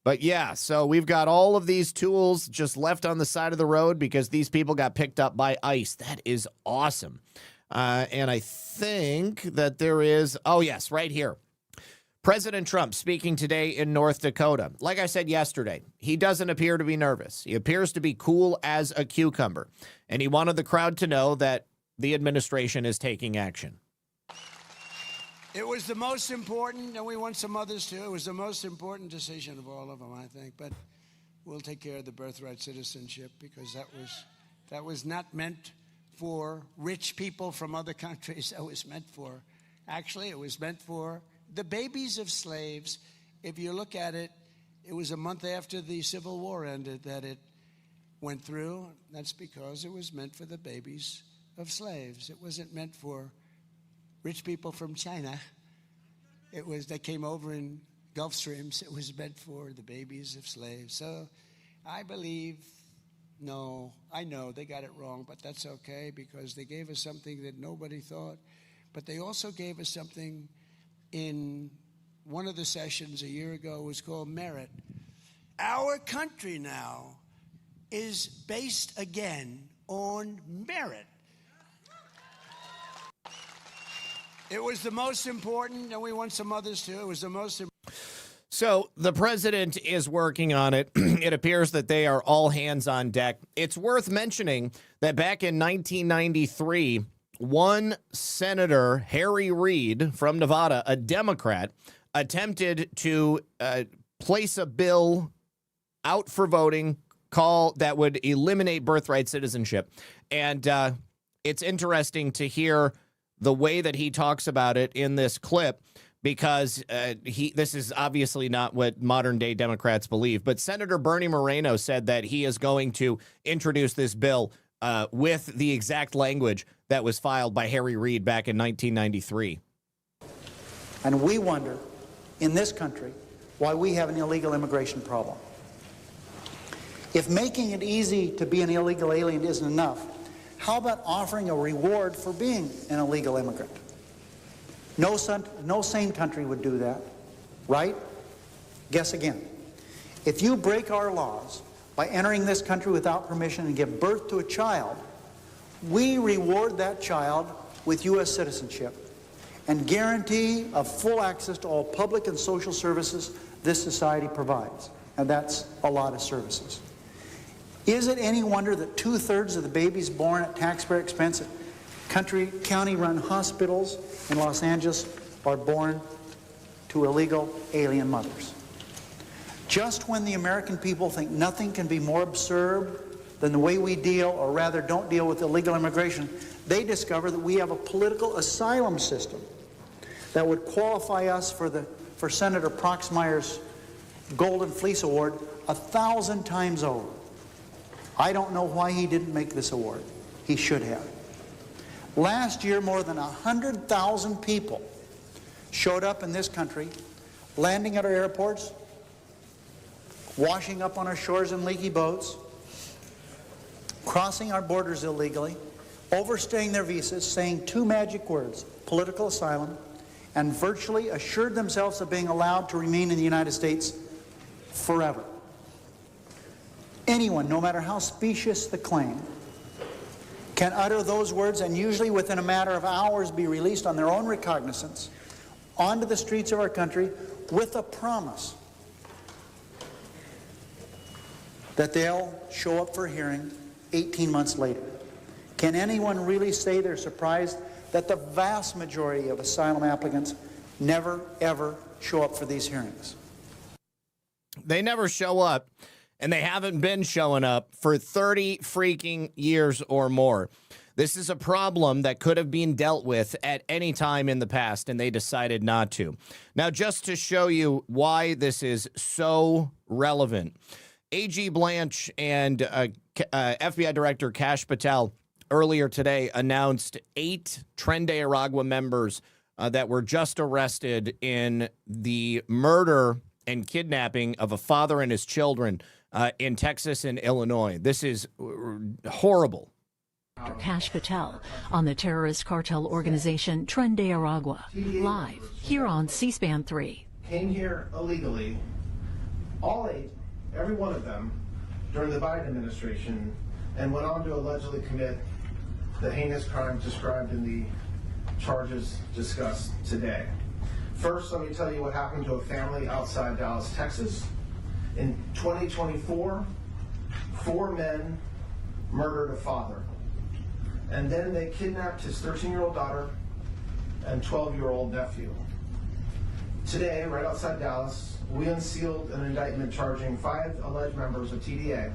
But yeah, so we've got all of these tools just left on the side of the road because these people got picked up by ICE. That is awesome. And I think that there is, oh yes, right here. President Trump speaking today in North Dakota. Like I said yesterday, he doesn't appear to be nervous. He appears to be cool as a cucumber. And he wanted the crowd to know that the administration is taking action. It was the most important, and we want some others too. It was the most important decision of all of them, I think. But we'll take care of the birthright citizenship because that was not meant for rich people from other countries. That was meant for, actually, it was meant for the babies of slaves. If you look at it, it was a month after the Civil War ended that it went through. That's because it was meant for the babies of slaves. It wasn't meant for rich people from China. They came over in Gulf Streams. It was meant for the babies of slaves. So I believe, no, I know they got it wrong, but that's okay because they gave us something that nobody thought. But they also gave us something in one of the sessions a year ago was called merit. Our country now is based again own merit. It was the most important, and we want some others too. It was the most important. So the president is working on it. It appears that they are all hands on deck. It's worth mentioning that back in 1993, one Senator, Harry Reid from Nevada, a Democrat, attempted to place a bill out for voting that would eliminate birthright citizenship. And it's interesting to hear the way that he talks about it in this clip, because this is obviously not what modern day Democrats believe. But Senator Bernie Moreno said that he is going to introduce this bill with the exact language that was filed by Harry Reid back in 1993. And we wonder, in this country, why we have an illegal immigration problem. If making it easy to be an illegal alien isn't enough, how about offering a reward for being an illegal immigrant? No sane country would do that, right? Guess again. If you break our laws by entering this country without permission and give birth to a child, we reward that child with U.S. citizenship and guarantee of full access to all public and social services this society provides. And that's a lot of services. Is it any wonder that 2/3 of the babies born at taxpayer expense at county-run hospitals in Los Angeles are born to illegal alien mothers? Just when the American people think nothing can be more absurd than the way we deal, or rather don't deal, with illegal immigration, they discover that we have a political asylum system that would qualify us for Senator Proxmire's Golden Fleece Award 1,000 times over. I don't know why he didn't make this award. He should have. Last year, more than 100,000 people showed up in this country, landing at our airports, washing up on our shores in leaky boats, crossing our borders illegally, overstaying their visas, saying two magic words, political asylum, and virtually assured themselves of being allowed to remain in the United States forever. Anyone, no matter how specious the claim, can utter those words and usually within a matter of hours be released on their own recognizance onto the streets of our country with a promise that they'll show up for a hearing 18 months later. Can anyone really say they're surprised that the vast majority of asylum applicants never, ever show up for these hearings? They never show up. And they haven't been showing up for 30 freaking years or more. This is a problem that could have been dealt with at any time in the past, and they decided not to. Now, just to show you why this is so relevant, AG Blanche and FBI Director Kash Patel earlier today announced 8 Tren de Aragua members that were just arrested in the murder and kidnapping of a father and his children in Texas and Illinois. This is horrible. Kash Patel on the terrorist cartel organization Tren de Aragua, live here on C-SPAN 3. Came here illegally, all 8, every one of them, during the Biden administration, and went on to allegedly commit the heinous crimes described in the charges discussed today. First, let me tell you what happened to a family outside Dallas, Texas. In 2024, 4 men murdered a father. And then they kidnapped his 13-year-old daughter and 12-year-old nephew. Today, right outside Dallas, we unsealed an indictment charging 5 alleged members of TDA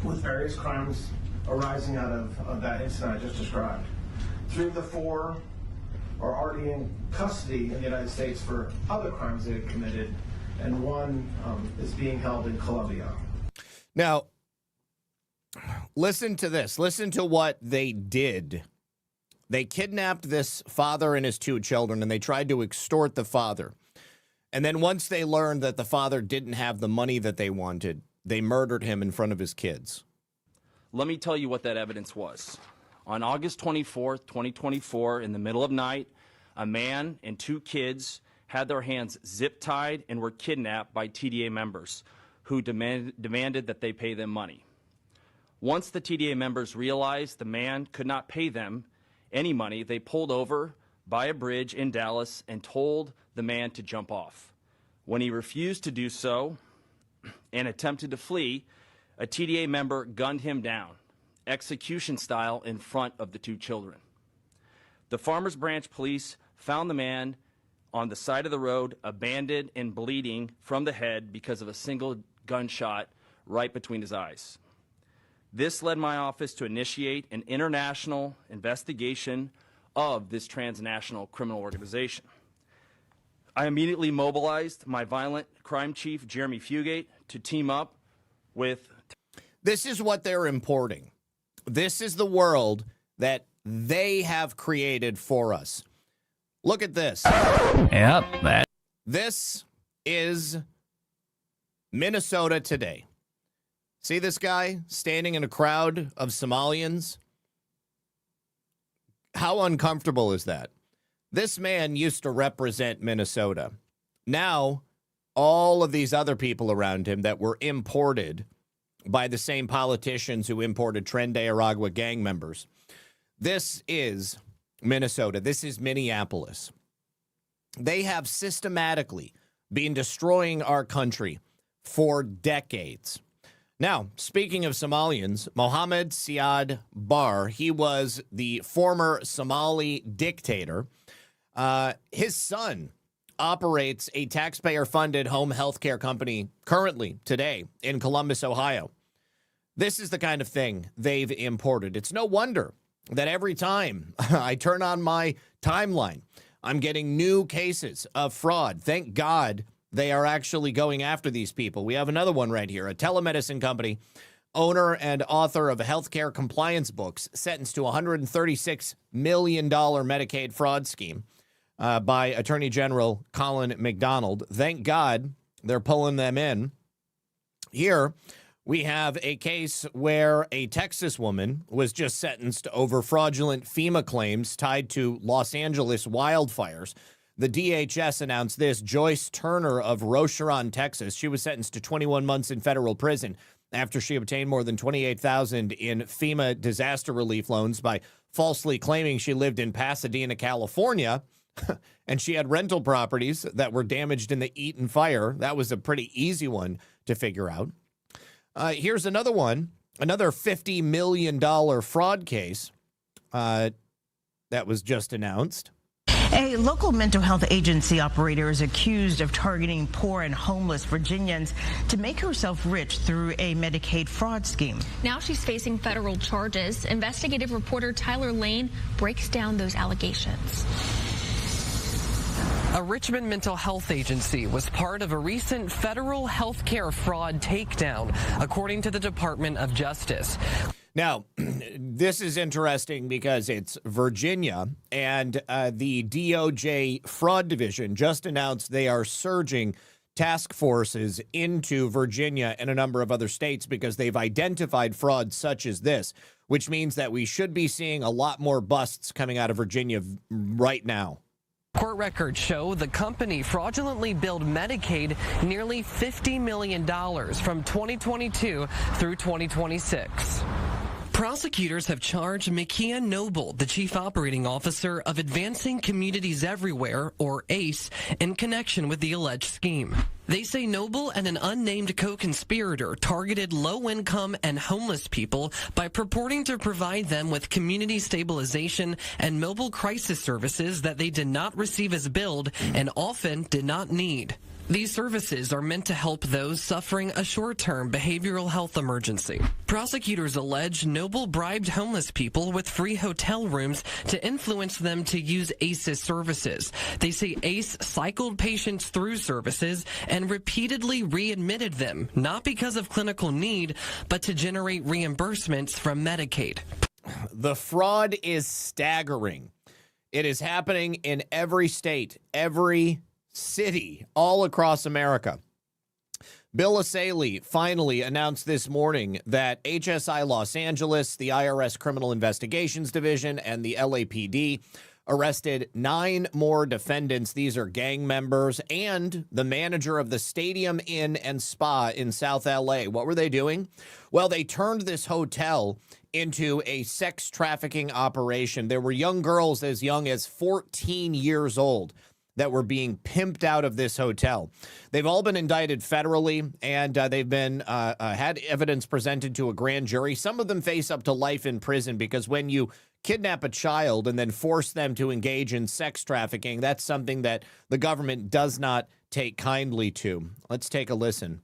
with various crimes arising out of that incident I just described. 3 of the 4 are already in custody in the United States for other crimes they had committed, and 1 is being held in Colombia. Now, listen to this. Listen to what they did. They kidnapped this father and his 2 children, and they tried to extort the father. And then once they learned that the father didn't have the money that they wanted, they murdered him in front of his kids. Let me tell you what that evidence was. On August 24th, 2024, in the middle of night, a man and 2 kids had their hands zip-tied and were kidnapped by TDA members who demanded that they pay them money. Once the TDA members realized the man could not pay them any money, they pulled over by a bridge in Dallas and told the man to jump off. When he refused to do so and attempted to flee, a TDA member gunned him down, execution style, in front of the 2 children. The Farmers Branch police found the man on the side of the road, abandoned and bleeding from the head because of a single gunshot right between his eyes. This led my office to initiate an international investigation of this transnational criminal organization. I immediately mobilized my violent crime chief, Jeremy Fugate, to team up with... This is what they're importing. This is the world that they have created for us. Look at this. Yep. This is Minnesota today. See this guy standing in a crowd of Somalians? How uncomfortable is that? This man used to represent Minnesota. Now, all of these other people around him that were imported by the same politicians who imported Tren de Aragua gang members. This is Minnesota. This is Minneapolis. They have systematically been destroying our country for decades. Now, speaking of Somalians, Mohammed Siad Barre, he was the former Somali dictator. His son operates a taxpayer-funded home health care company currently today in Columbus, Ohio. This is the kind of thing they've imported. It's no wonder that every time I turn on my timeline, I'm getting new cases of fraud. Thank God they are actually going after these people. We have another one right here. A telemedicine company, owner and author of healthcare compliance books, sentenced to $136 million Medicaid fraud scheme by Attorney General Colin McDonald. Thank God they're pulling them in. Here, we have a case where a Texas woman was just sentenced over fraudulent FEMA claims tied to Los Angeles wildfires. The DHS announced this. Joyce Turner of Rocheron, Texas, she was sentenced to 21 months in federal prison after she obtained more than $28,000 in FEMA disaster relief loans by falsely claiming she lived in Pasadena, California, and she had rental properties that were damaged in the Eaton fire. That was a pretty easy one to figure out. Here's another one, another $50 million fraud case that was just announced. A local mental health agency operator is accused of targeting poor and homeless Virginians to make herself rich through a Medicaid fraud scheme. Now she's facing federal charges. Investigative reporter Tyler Lane breaks down those allegations. A Richmond mental health agency was part of a recent federal health care fraud takedown, according to the Department of Justice. Now, this is interesting because it's Virginia, and the DOJ Fraud Division just announced they are surging task forces into Virginia and a number of other states because they've identified fraud such as this, which means that we should be seeing a lot more busts coming out of Virginia right now. Court records show the company fraudulently billed Medicaid nearly $50 million from 2022 through 2026. Prosecutors have charged Makia Noble, the chief operating officer of Advancing Communities Everywhere, or ACE, in connection with the alleged scheme. They say Noble and an unnamed co-conspirator targeted low-income and homeless people by purporting to provide them with community stabilization and mobile crisis services that they did not receive as billed and often did not need. These services are meant to help those suffering a short-term behavioral health emergency. Prosecutors allege Noble bribed homeless people with free hotel rooms to influence them to use ACE's services. They say ACE cycled patients through services and repeatedly readmitted them, not because of clinical need, but to generate reimbursements from Medicaid. The fraud is staggering. It is happening in every state, every city, all across America. Bill Asaley finally announced this morning that HSI Los Angeles, the IRS Criminal Investigations Division, and the LAPD arrested 9 more defendants. These are gang members and the manager of the Stadium Inn and Spa in South LA. What were they doing? Well, they turned this hotel into a sex trafficking operation. There were young girls as young as 14 years old that were being pimped out of this hotel. They've all been indicted federally, and they've been had evidence presented to a grand jury. Some of them face up to life in prison because when you kidnap a child and then force them to engage in sex trafficking, that's something that the government does not take kindly to. Let's take a listen.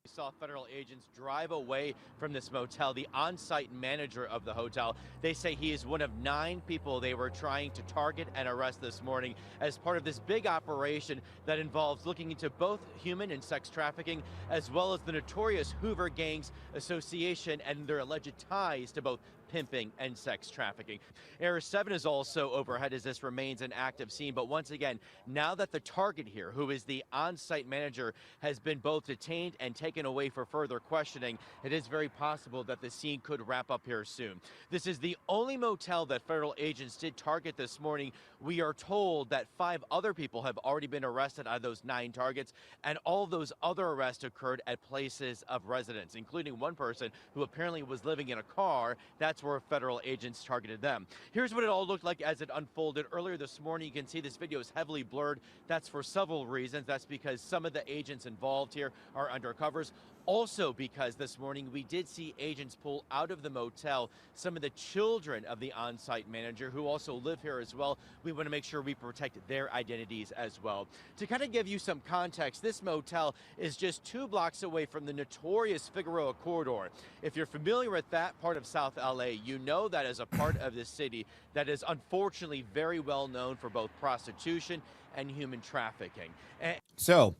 We saw federal agents drive away from this motel. The on-site manager of the hotel, they say he is one of 9 people they were trying to target and arrest this morning as part of this big operation that involves looking into both human and sex trafficking, as well as the notorious Hoover Gangs Association and their alleged ties to both pimping and sex trafficking. Area 7 is also overhead as this remains an active scene. But once again, now that the target here, who is the on-site manager, has been both detained and taken away for further questioning, it is very possible that the scene could wrap up here soon. This is the only motel that federal agents did target this morning. We are told that 5 other people have already been arrested out of those 9 targets, and all of those other arrests occurred at places of residence, including one person who apparently was living in a car. That's where federal agents targeted them. Here's what it all looked like as it unfolded. Earlier this morning, you can see this video is heavily blurred. That's for several reasons. That's because some of the agents involved here are undercovers. Also because this morning we did see agents pull out of the motel some of the children of the on-site manager who also live here as well. We want to make sure we protect their identities as well. To kind of give you some context, this motel is just 2 blocks away from the notorious Figueroa corridor. If you're familiar with that part of South LA, you know that is a part of the city that is unfortunately very well known for both prostitution and human trafficking. So,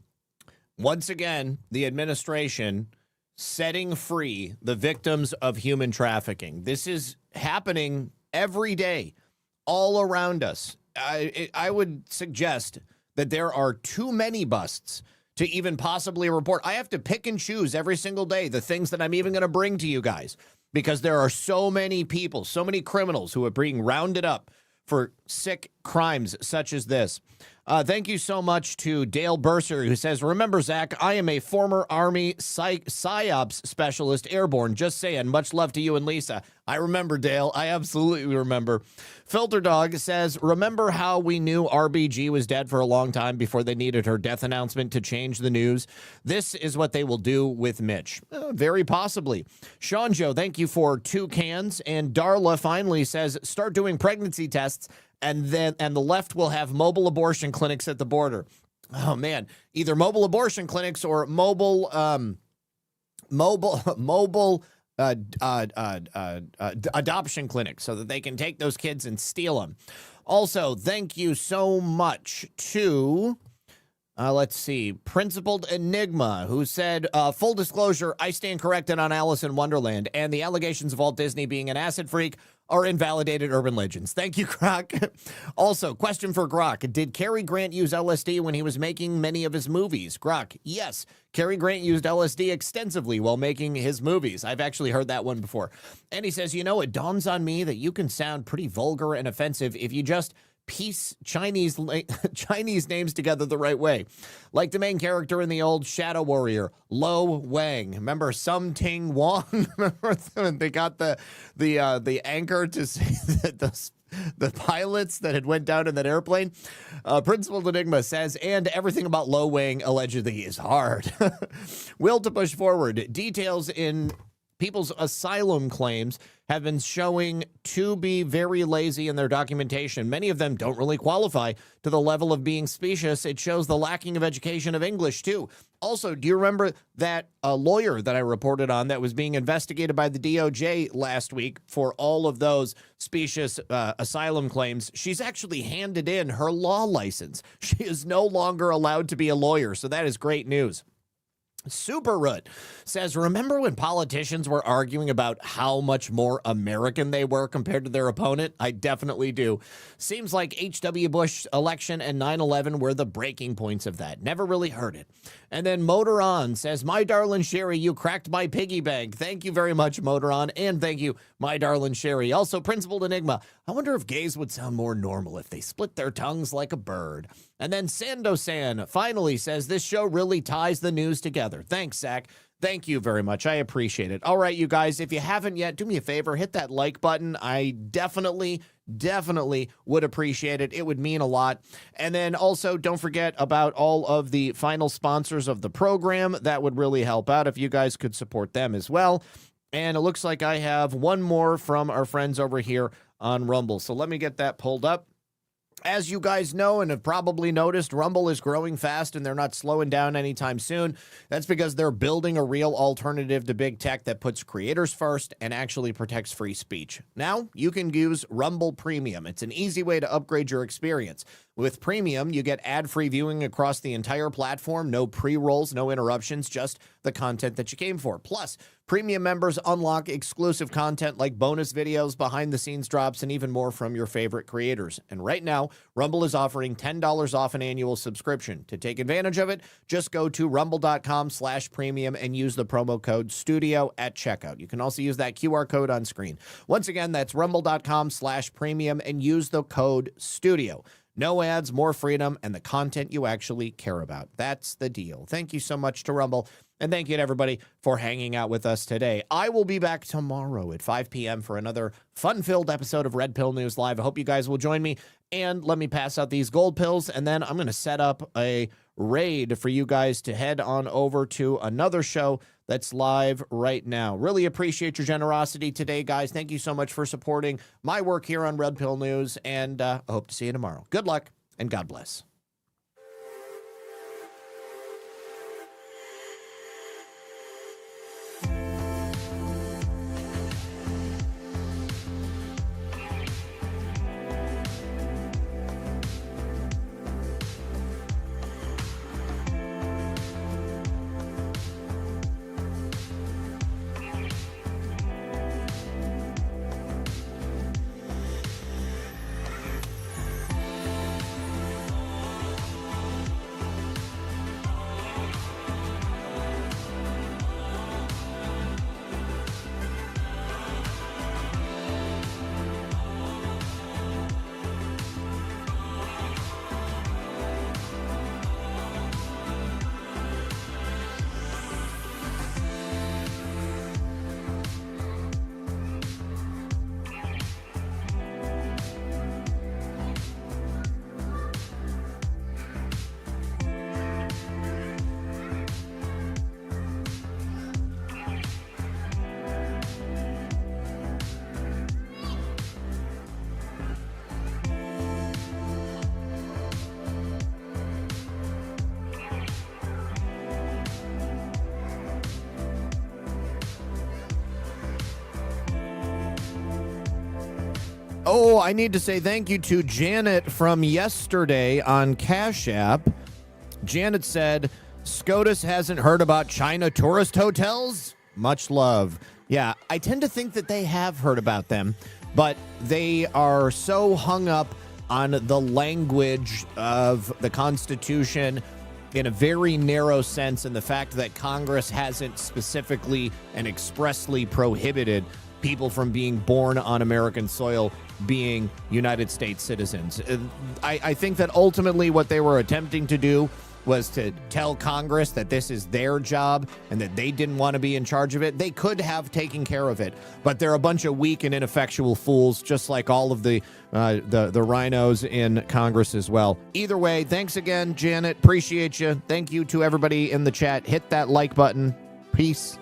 once again, the administration setting free the victims of human trafficking. This is happening every day, all around us. I would suggest that there are too many busts to even possibly report. I have to pick and choose every single day the things that I'm even going to bring to you guys, because there are so many people, so many criminals who are being rounded up for sick crimes such as this. Thank you so much to Dale Burser, who says, remember, Zach, I am a former Army psyops specialist airborne. Just saying, much love to you and Lisa. I remember, Dale. I absolutely remember. Filter Dog says, remember how we knew RBG was dead for a long time before they needed her death announcement to change the news? This is what they will do with Mitch. Very possibly. Sean Joe, thank you for 2 cans. And Darla finally says, start doing pregnancy tests, and the left will have mobile abortion clinics at the border. Oh man, either mobile abortion clinics or mobile adoption clinics so that they can take those kids and steal them. Also, thank you so much to let's see, Principled Enigma, who said, full disclosure, I stand corrected on Alice in Wonderland, and the allegations of Walt Disney being an acid freak are invalidated urban legends. Thank you, Grok. Also, question for Grok. Did Cary Grant use LSD when he was making many of his movies? Grok, yes. Cary Grant used LSD extensively while making his movies. I've actually heard that one before. And he says, you know, it dawns on me that you can sound pretty vulgar and offensive if you just piece Chinese names together the right way. Like the main character in the old Shadow Warrior, Lo Wang. Remember Sum Ting Wong? Remember they got the anchor to say that the pilots that had went down in that airplane? Principled Enigma says, and everything about Lo Wang allegedly is hard. Will to push forward. Details in people's asylum claims have been showing to be very lazy in their documentation. Many of them don't really qualify to the level of being specious. It shows the lacking of education of English, too. Also, do you remember that lawyer that I reported on that was being investigated by the DOJ last week for all of those specious asylum claims? She's actually handed in her law license. She is no longer allowed to be a lawyer, so that is great news. Superroot says, remember when politicians were arguing about how much more American they were compared to their opponent? I definitely do. Seems like H.W. Bush election and 9/11 were the breaking points of that. Never really heard it. And then Motor On says, my darling Sherry, you cracked my piggy bank. Thank you very much, Motor On. And thank you, my darling Sherry. Also, Principled Enigma. I wonder if gays would sound more normal if they split their tongues like a bird. And then Sandosan finally says, this show really ties the news together. Thanks, Zach. Thank you very much. I appreciate it. All right, you guys, if you haven't yet, do me a favor, hit that like button. I definitely would appreciate it. It would mean a lot. And then also don't forget about all of the final sponsors of the program. That would really help out if you guys could support them as well. And it looks like I have one more from our friends over here on Rumble. So let me get that pulled up. As you guys know and have probably noticed, Rumble is growing fast and they're not slowing down anytime soon. That's because they're building a real alternative to big tech that puts creators first and actually protects free speech. Now, you can use Rumble Premium. It's an easy way to upgrade your experience. With Premium, you get ad-free viewing across the entire platform, no pre-rolls, no interruptions, just the content that you came for. Plus, Premium members unlock exclusive content like bonus videos, behind-the-scenes drops, and even more from your favorite creators. And right now, Rumble is offering $10 off an annual subscription. To take advantage of it, just go to rumble.com/premium and use the promo code STUDIO at checkout. You can also use that QR code on screen. Once again, that's rumble.com/premium and use the code STUDIO. No ads, more freedom, and the content you actually care about. That's the deal. Thank you so much to Rumble, and thank you to everybody for hanging out with us today. I will be back tomorrow at 5 p.m. for another fun-filled episode of Red Pill News Live. I hope you guys will join me, and let me pass out these gold pills, and then I'm going to set up a raid for you guys to head on over to another show that's live right now. Really appreciate your generosity today, guys. Thank you so much for supporting my work here on Red Pill News, and I hope to see you tomorrow. Good luck, and God bless. Oh, I need to say thank you to Janet from yesterday on Cash App. Janet said, SCOTUS hasn't heard about China tourist hotels? Much love. Yeah, I tend to think that they have heard about them, but they are so hung up on the language of the Constitution in a very narrow sense, and the fact that Congress hasn't specifically and expressly prohibited people from being born on American soil being United States citizens. I think that ultimately what they were attempting to do was to tell Congress that this is their job and that they didn't want to be in charge of it. They could have taken care of it, but they're a bunch of weak and ineffectual fools, just like all of the rhinos in Congress as well. Either way, thanks again, Janet. Appreciate you. Thank you to everybody in the chat. Hit that like button. Peace.